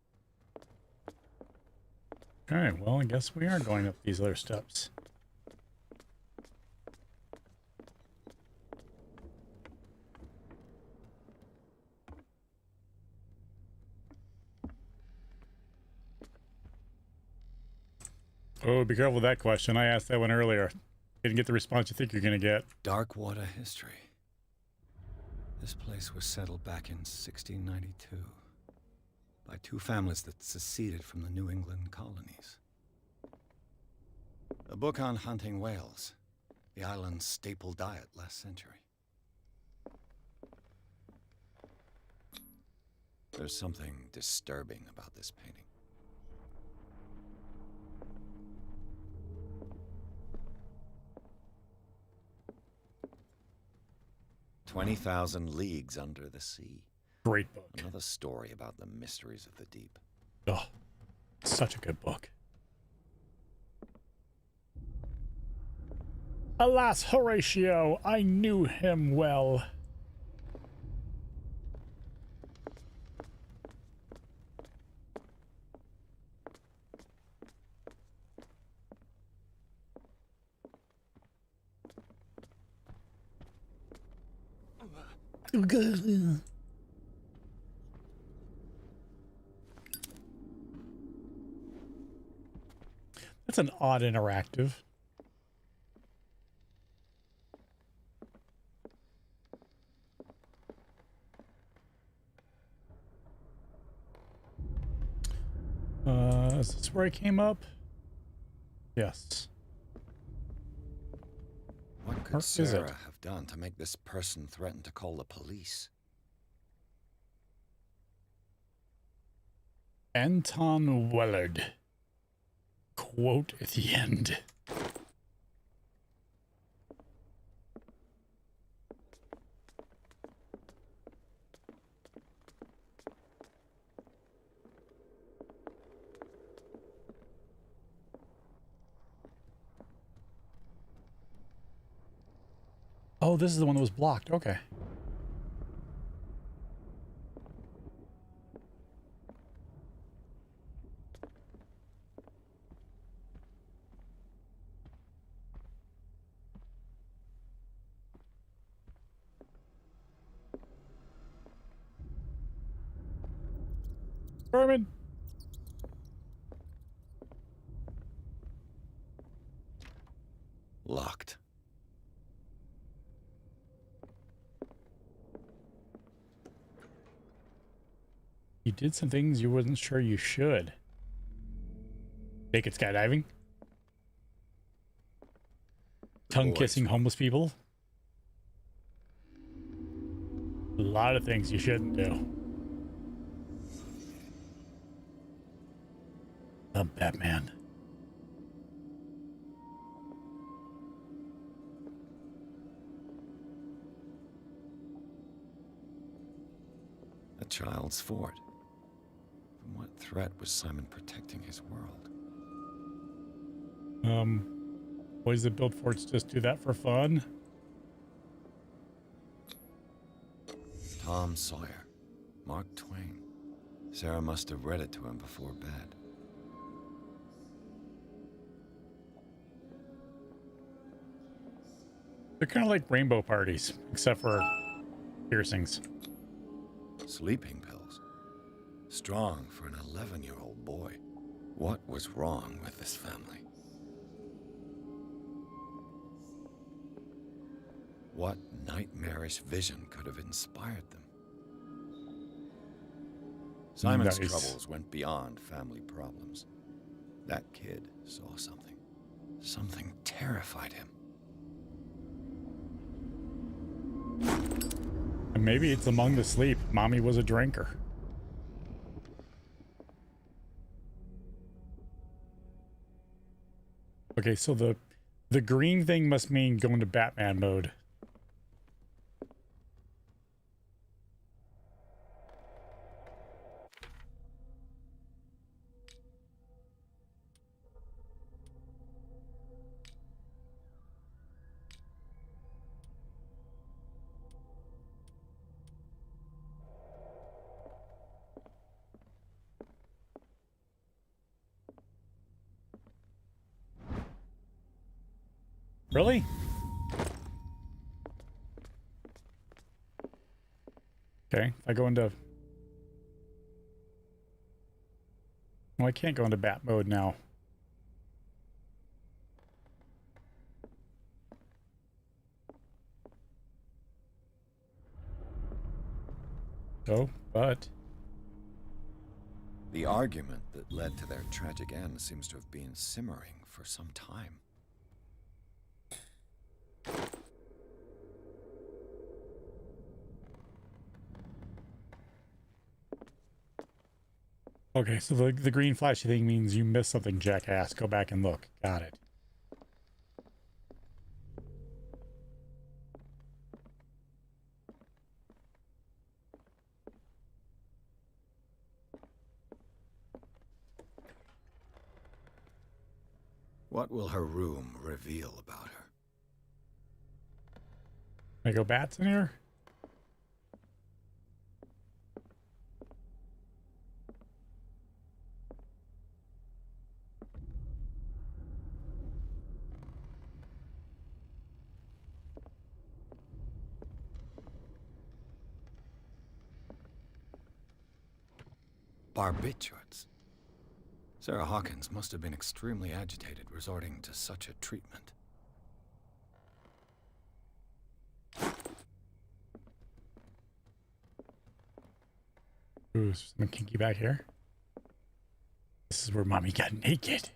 All right, well, I guess we are going up these other steps. Oh, be careful with that question. I asked that one earlier. Didn't get the response you think you're going to get. Darkwater history. This place was settled back in 1692. by two families that seceded from the New England colonies. A book on hunting whales, the island's staple diet last century. There's something disturbing about this painting. "20,000 Leagues Under the Sea." Great book. Another story about the mysteries of the deep. Oh, such a good book. Alas, Horatio, I knew him well. That's an odd interactive. Is this where I came up? Yes. What could Sarah have done to make this person threaten to call the police? Anton Wellard. Quote at the end. Oh, this is the one that was blocked. Okay. Herman. Locked. You did some things you wasn't sure you should. Take it skydiving. Tongue kissing homeless people. A lot of things you shouldn't do. The Batman. A child's fort. From what threat was Simon protecting his world? Boys that build forts just do that for fun. Tom Sawyer. Mark Twain. Sarah must have read it to him before bed. They're kind of like rainbow parties, except for piercings. Sleeping pills. Strong for an 11-year-old boy. What was wrong with this family? What nightmarish vision could have inspired them? Simon's troubles went beyond family problems. That kid saw something. Something terrified him. And maybe it's among the sleep. Mommy was a drinker. Okay, so the green thing must mean going to Batman mode. Really? Okay, if I go into... Well, I can't go into bat mode now. So, but... The argument that led to their tragic end seems to have been simmering for some time. Okay, so the green flashy thing means you missed something, jackass. Go back and look. Got it. What will her room reveal about her? Can I go bats in here? Barbiturates. Sarah Hawkins must have been extremely agitated, resorting to such a treatment. Ooh, something kinky back here. This is where mommy got naked.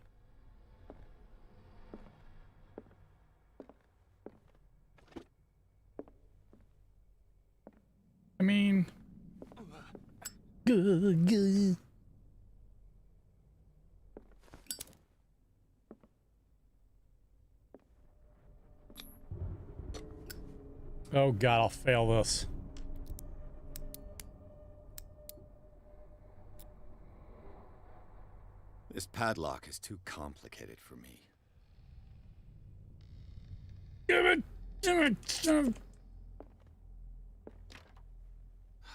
I mean... Good. Oh God, I'll fail this. This padlock is too complicated for me.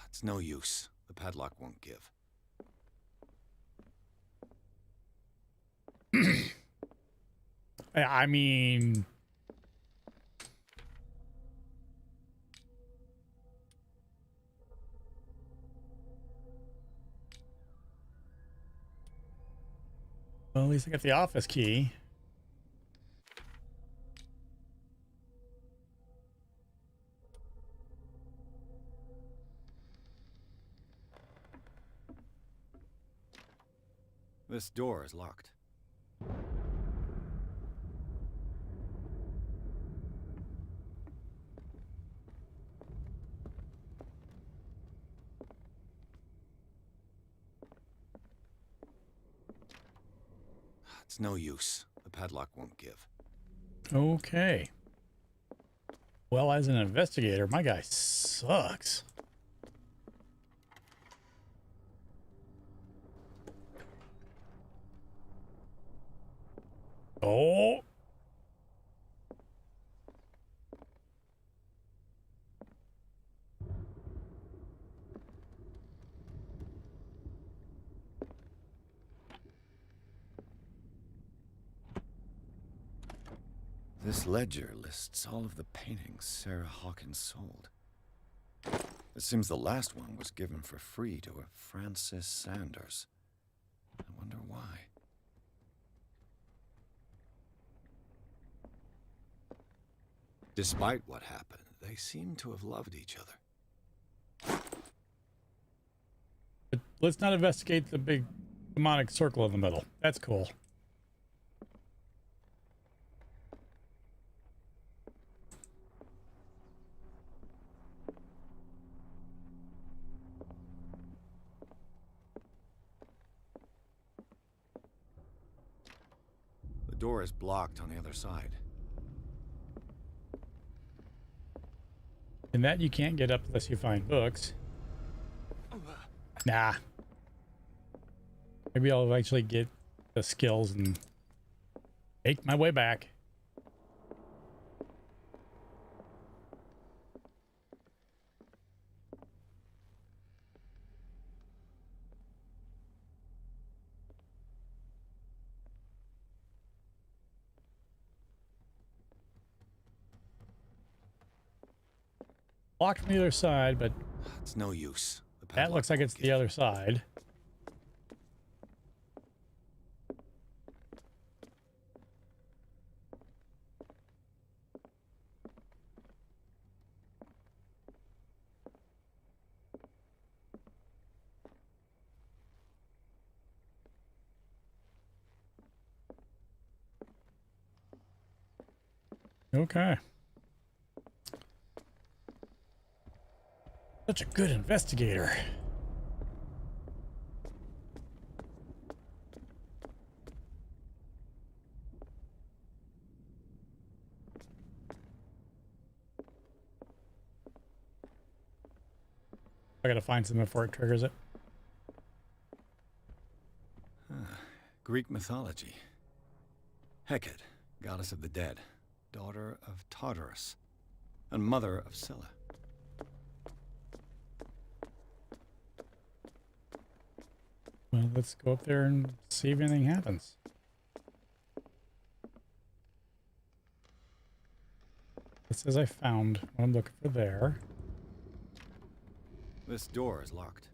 It's no use. The padlock won't give. I mean... Well, at least I got the office key. This door is locked. It's no use. The padlock won't give. Okay. Well, as an investigator, my guy sucks. Oh. This ledger lists all of the paintings Sarah Hawkins sold. It seems the last one was given for free to a Francis Sanders. I wonder why. Despite what happened, they seem to have loved each other. But let's not investigate the big demonic circle in the middle. That's cool. The door is blocked on the other side. And that you can't get up unless you find books. Nah. Maybe I'll eventually get the skills and make my way back. Blocked from the other side, but it's no use. That looks like it's the other side. Okay. Such a good investigator. I gotta find something before it triggers it. Greek mythology. Hecate, goddess of the dead, daughter of Tartarus, and mother of Scylla. Well, let's go up there and see if anything happens. It says I found what I'm looking for there. This door is locked.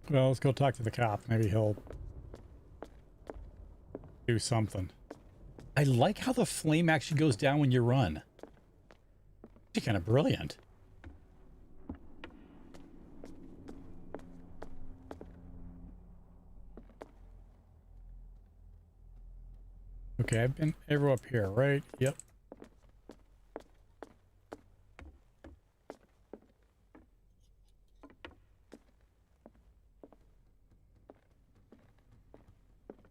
Well, let's go talk to the cop. Maybe he'll do something. I like how the flame actually goes down when you run. It's kind of brilliant. Okay, I've been everywhere up here, right? Yep.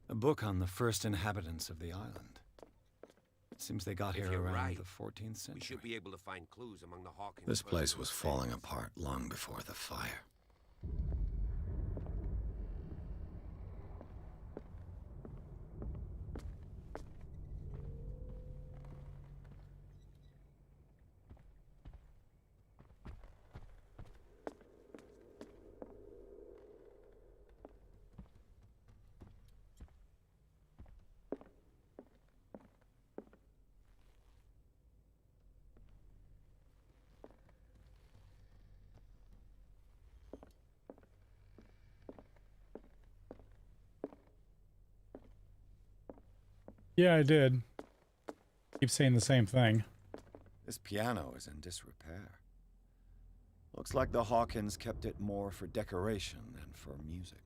A book on the first inhabitants of the island. Seems they got here around the 14th century. We should be able to find clues among the Hawkins. This place was falling apart long before the fire. Yeah, I did. Keep saying the same thing. This piano is in disrepair. Looks like the Hawkins kept it more for decoration than for music.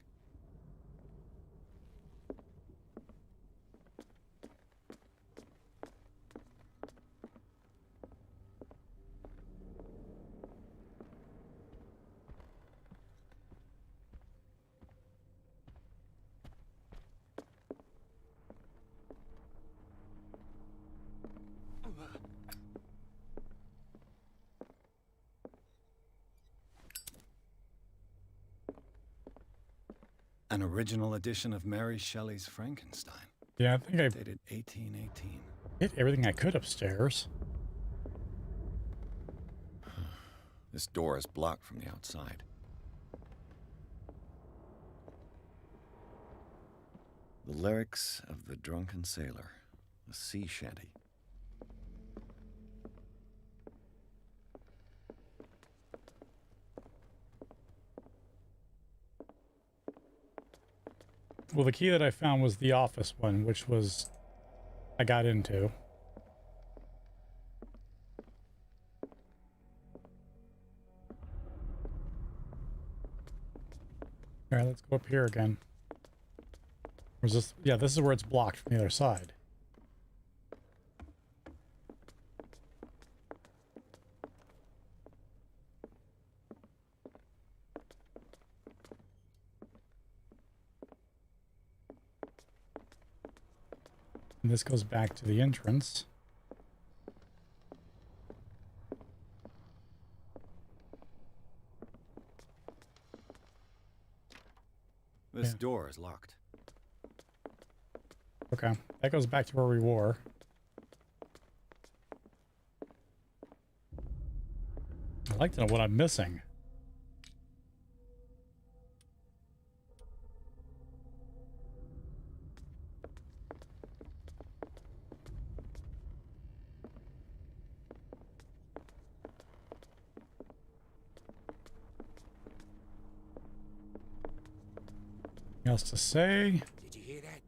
An original edition of Mary Shelley's Frankenstein. Yeah, I think I dated 1818. hit everything I could upstairs. This door is blocked from the outside. The lyrics of the drunken sailor, a sea shanty. Well, the key that I found was the office one, which was I got into. All right, let's go up here again. Where's this? Yeah, this is where it's blocked from the other side. And this goes back to the entrance. This door is locked. Okay, that goes back to where we were. I'd like to know what I'm missing. Anything else to say? Did you hear that?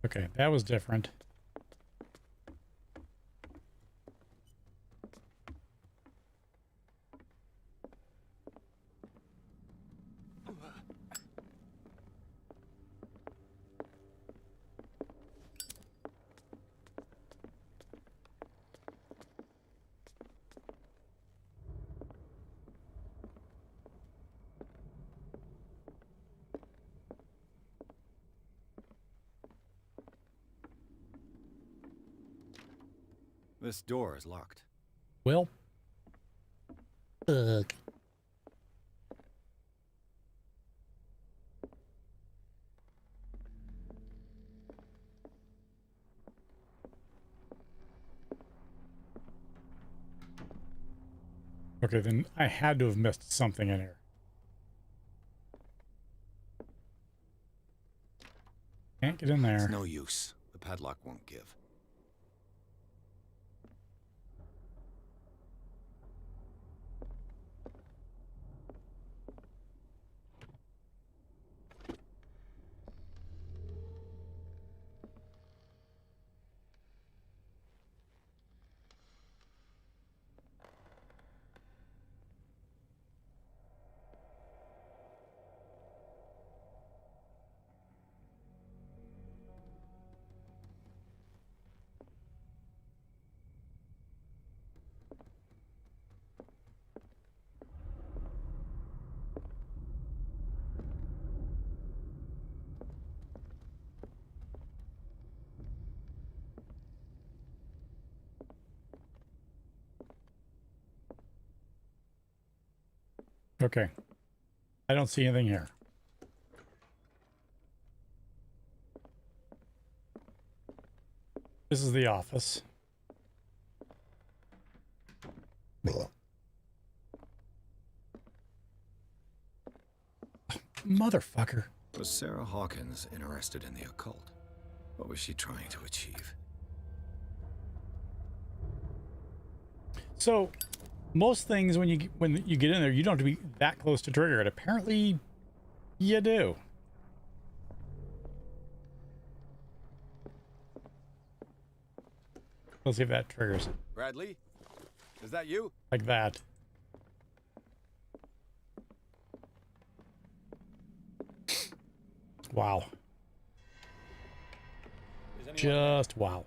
Okay, that was different. This door is locked. Well, ugh. Okay, then I had to have missed something in here. Can't get in there. It's no use. The padlock won't give. Okay. I don't see anything here. This is the office. Motherfucker. Was Sarah Hawkins interested in the occult? What was she trying to achieve? So, most things when you get in there, you don't have to be that close to trigger it. Apparently, you do. Let's see if that triggers it. Bradley? Is that you? Like that. Wow. Just wow.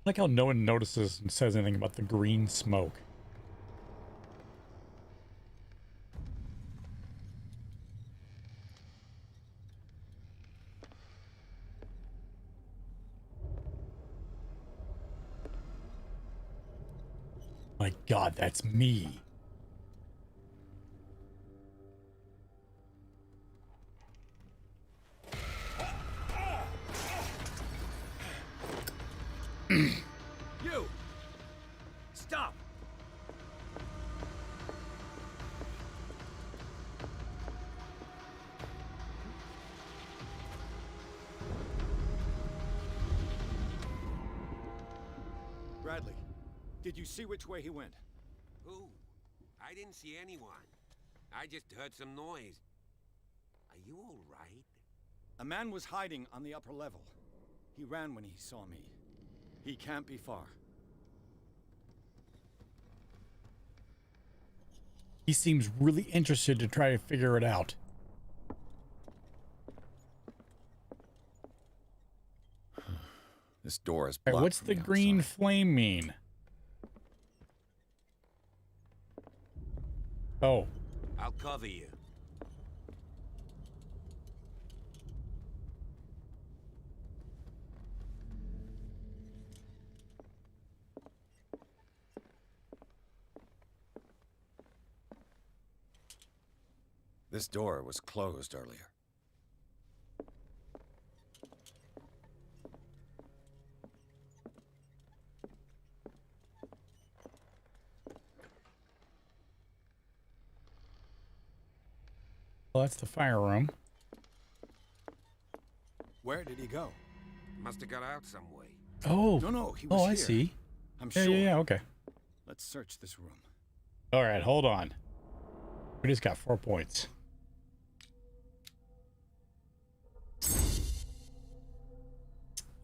I like how no one notices and says anything about the green smoke. My God, that's me. You! Stop! Bradley, did you see which way he went? Who? I didn't see anyone. I just heard some noise. Are you all right? A man was hiding on the upper level. He ran when he saw me. He can't be far. He seems really interested to try to figure it out. This door is All right, blocked. what's the green flame mean? Oh. I'll cover you. This door was closed earlier. Well, that's the fire room. Where did he go? Must have got out some way. Oh. No, he was Oh, here. I see. I'm Yeah, sure. yeah, okay. Let's search this room. All right, hold on. We just got 4 points.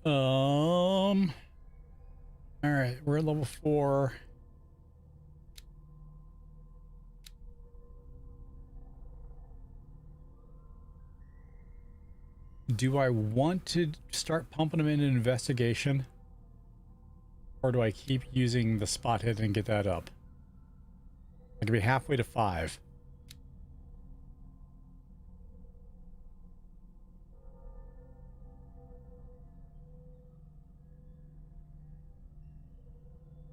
All right, we're at level 4. Do I want to start pumping them in an investigation? Or do I keep using the spot hit and get that up? I could be halfway to 5.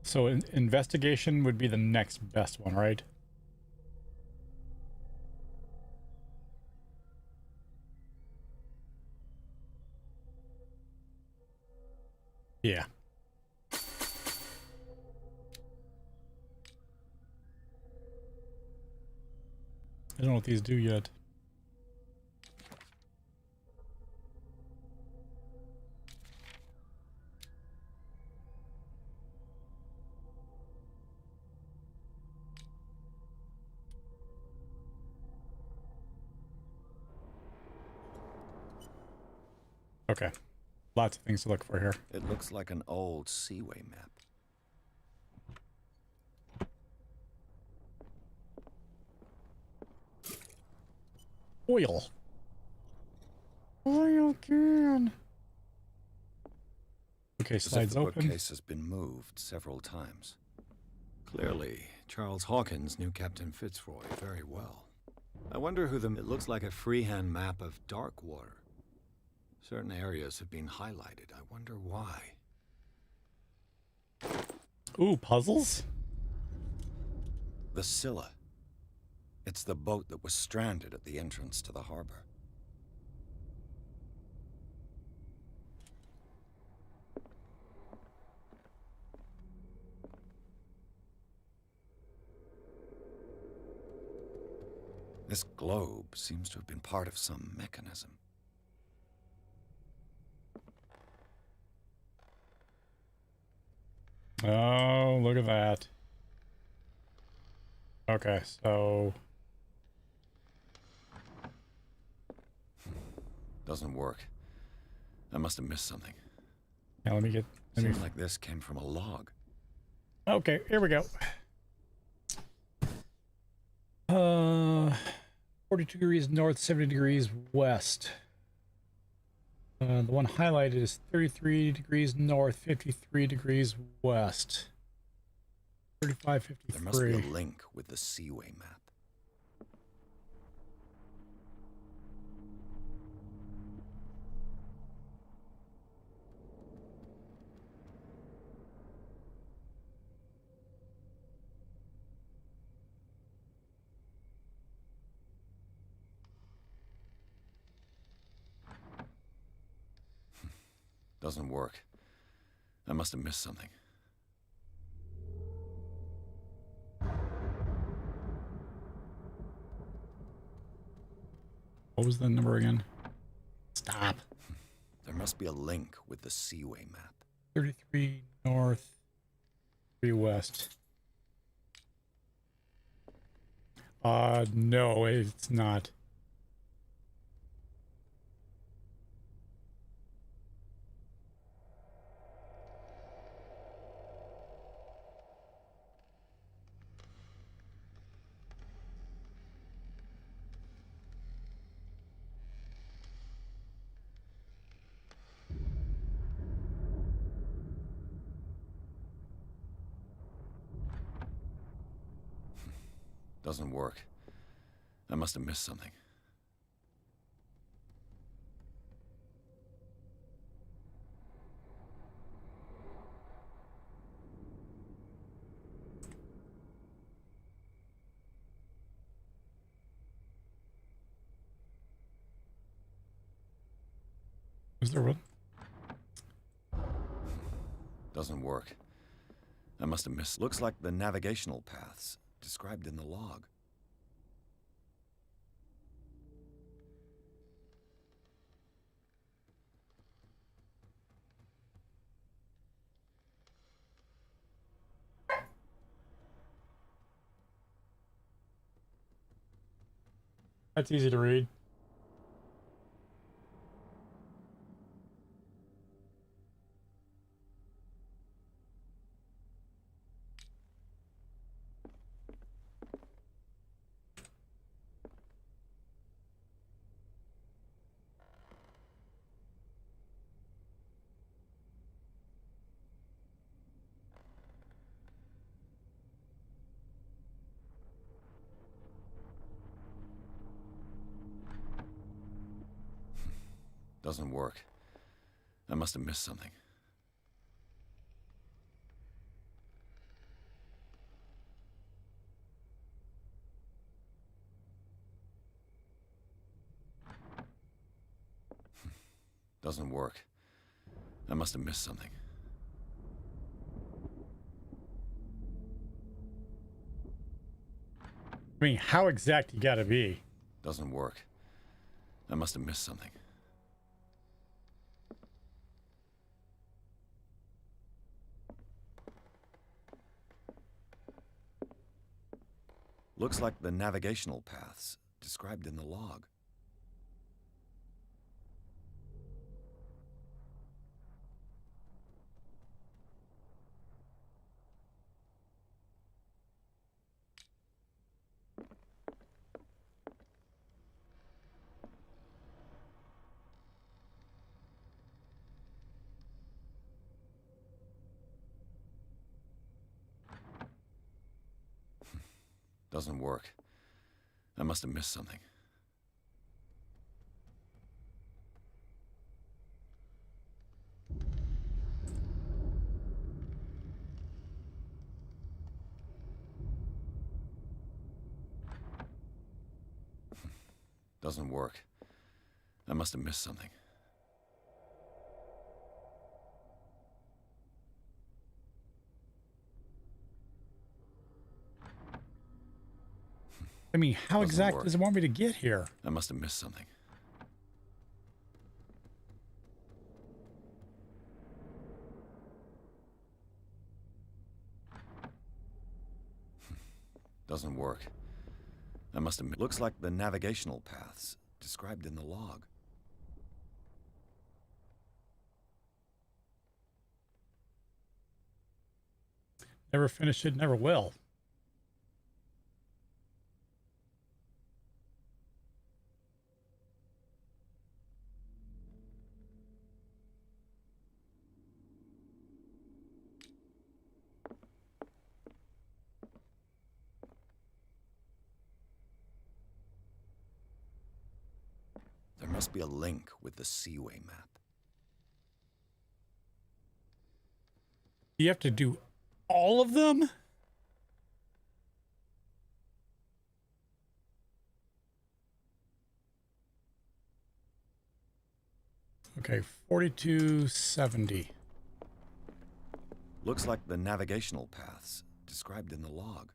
So investigation would be the next best one, right? Yeah. I don't know what these do yet. Okay. Lots of things to look for here. It looks like an old seaway map. Oil. Oil can. Okay, slides the open. bookcase has been moved several times. Clearly, Charles Hawkins knew Captain Fitzroy very well. I wonder who It looks like a freehand map of dark water. Certain areas have been highlighted. I wonder why. Ooh, puzzles? The Scylla. It's the boat that was stranded at the entrance to the harbor. This globe seems to have been part of some mechanism. Oh, look at that. Okay, so... Doesn't work. I must have missed something. Yeah, let me get... Seems like this came from a log. Okay, here we go. 42 degrees north, 70 degrees west. The one highlighted is 33 degrees north, 53 degrees west. 35, 53. There must be a link with the seaway map. Doesn't work. I must have missed something. What was the number again? Stop. There must be a link with the seaway map. 33 north, 3 west. No, it's not. Doesn't work. I must have missed something. Is there one? Doesn't work. I must have missed. Looks like the navigational paths described in the log. That's easy to read. Doesn't work. I must have missed something. Doesn't work. I must have missed something. I mean, how exact you gotta be? Doesn't work. I must have missed something. Looks like the navigational paths described in the log. Doesn't work. I must have missed something. Doesn't work. I must have missed something. I mean, how Doesn't exact work. does it want me to get here? I must have missed something. Doesn't work. I must have... Looks like the navigational paths described in the log. Never finish it, never will. There must be a link with the Seaway map. You have to do all of them? Okay, 4270. Looks like the navigational paths described in the log.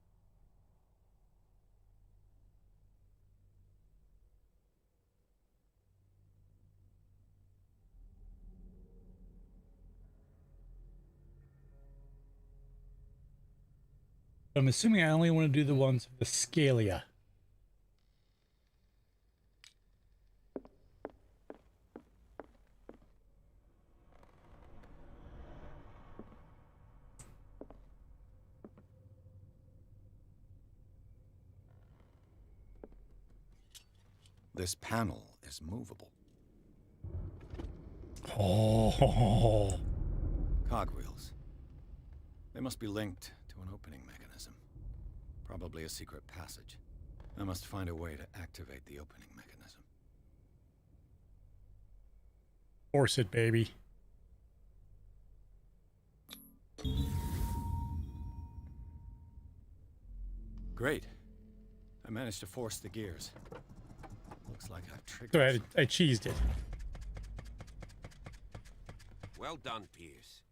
I'm assuming I only want to do the ones with the Scalia. This panel is movable. Oh. Cogwheels. They must be linked to an opening mechanism. Probably a secret passage. I must find a way to activate the opening mechanism. Force it, baby. Great. I managed to force the gears. Looks like I've triggered. So I cheesed it. Well done, Pierce.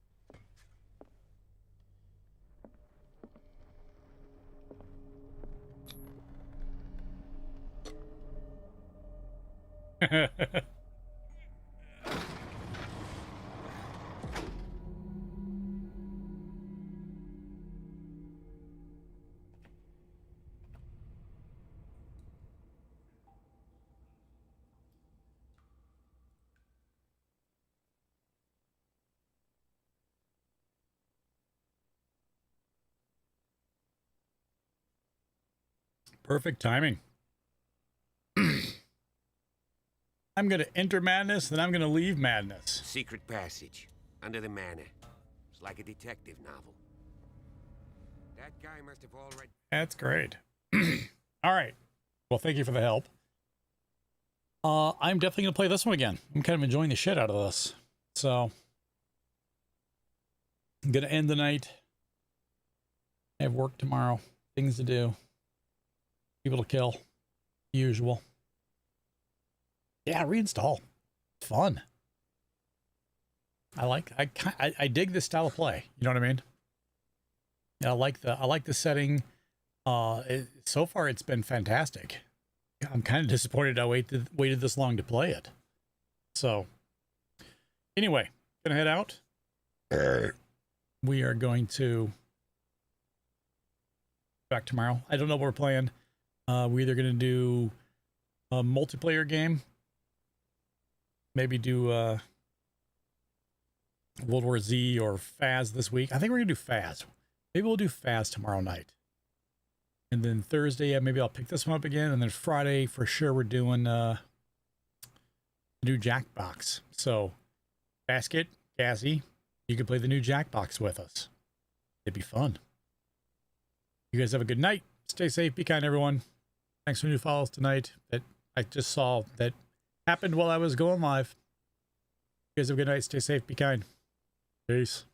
Perfect timing. I'm going to enter madness, then I'm going to leave madness. Secret passage under the manor. It's like a detective novel. That guy must have already... That's great. All right. Well, thank you for the help. I'm definitely going to play this one again. I'm kind of enjoying the shit out of this. So, I'm going to end the night. I have work tomorrow. Things to do. People to kill. Usual. Yeah, reinstall. Fun. I dig this style of play. You know what I mean? Yeah, I like the setting. So far it's been fantastic. I'm kind of disappointed I waited this long to play it. So anyway, gonna head out. We are going to back tomorrow. I don't know what we're playing. We're either gonna do a multiplayer game. Maybe do World War Z or Faz this week. I think we're gonna do Faz. Maybe we'll do Faz tomorrow night. And then Thursday, yeah, maybe I'll pick this one up again. And then Friday, for sure, we're doing the new Jackbox. So, Basket, Cassie, you can play the new Jackbox with us. It'd be fun. You guys have a good night. Stay safe. Be kind, everyone. Thanks for new follows tonight. That I just saw that happened while I was going live. You guys have a good night. Stay safe. Be kind. Peace.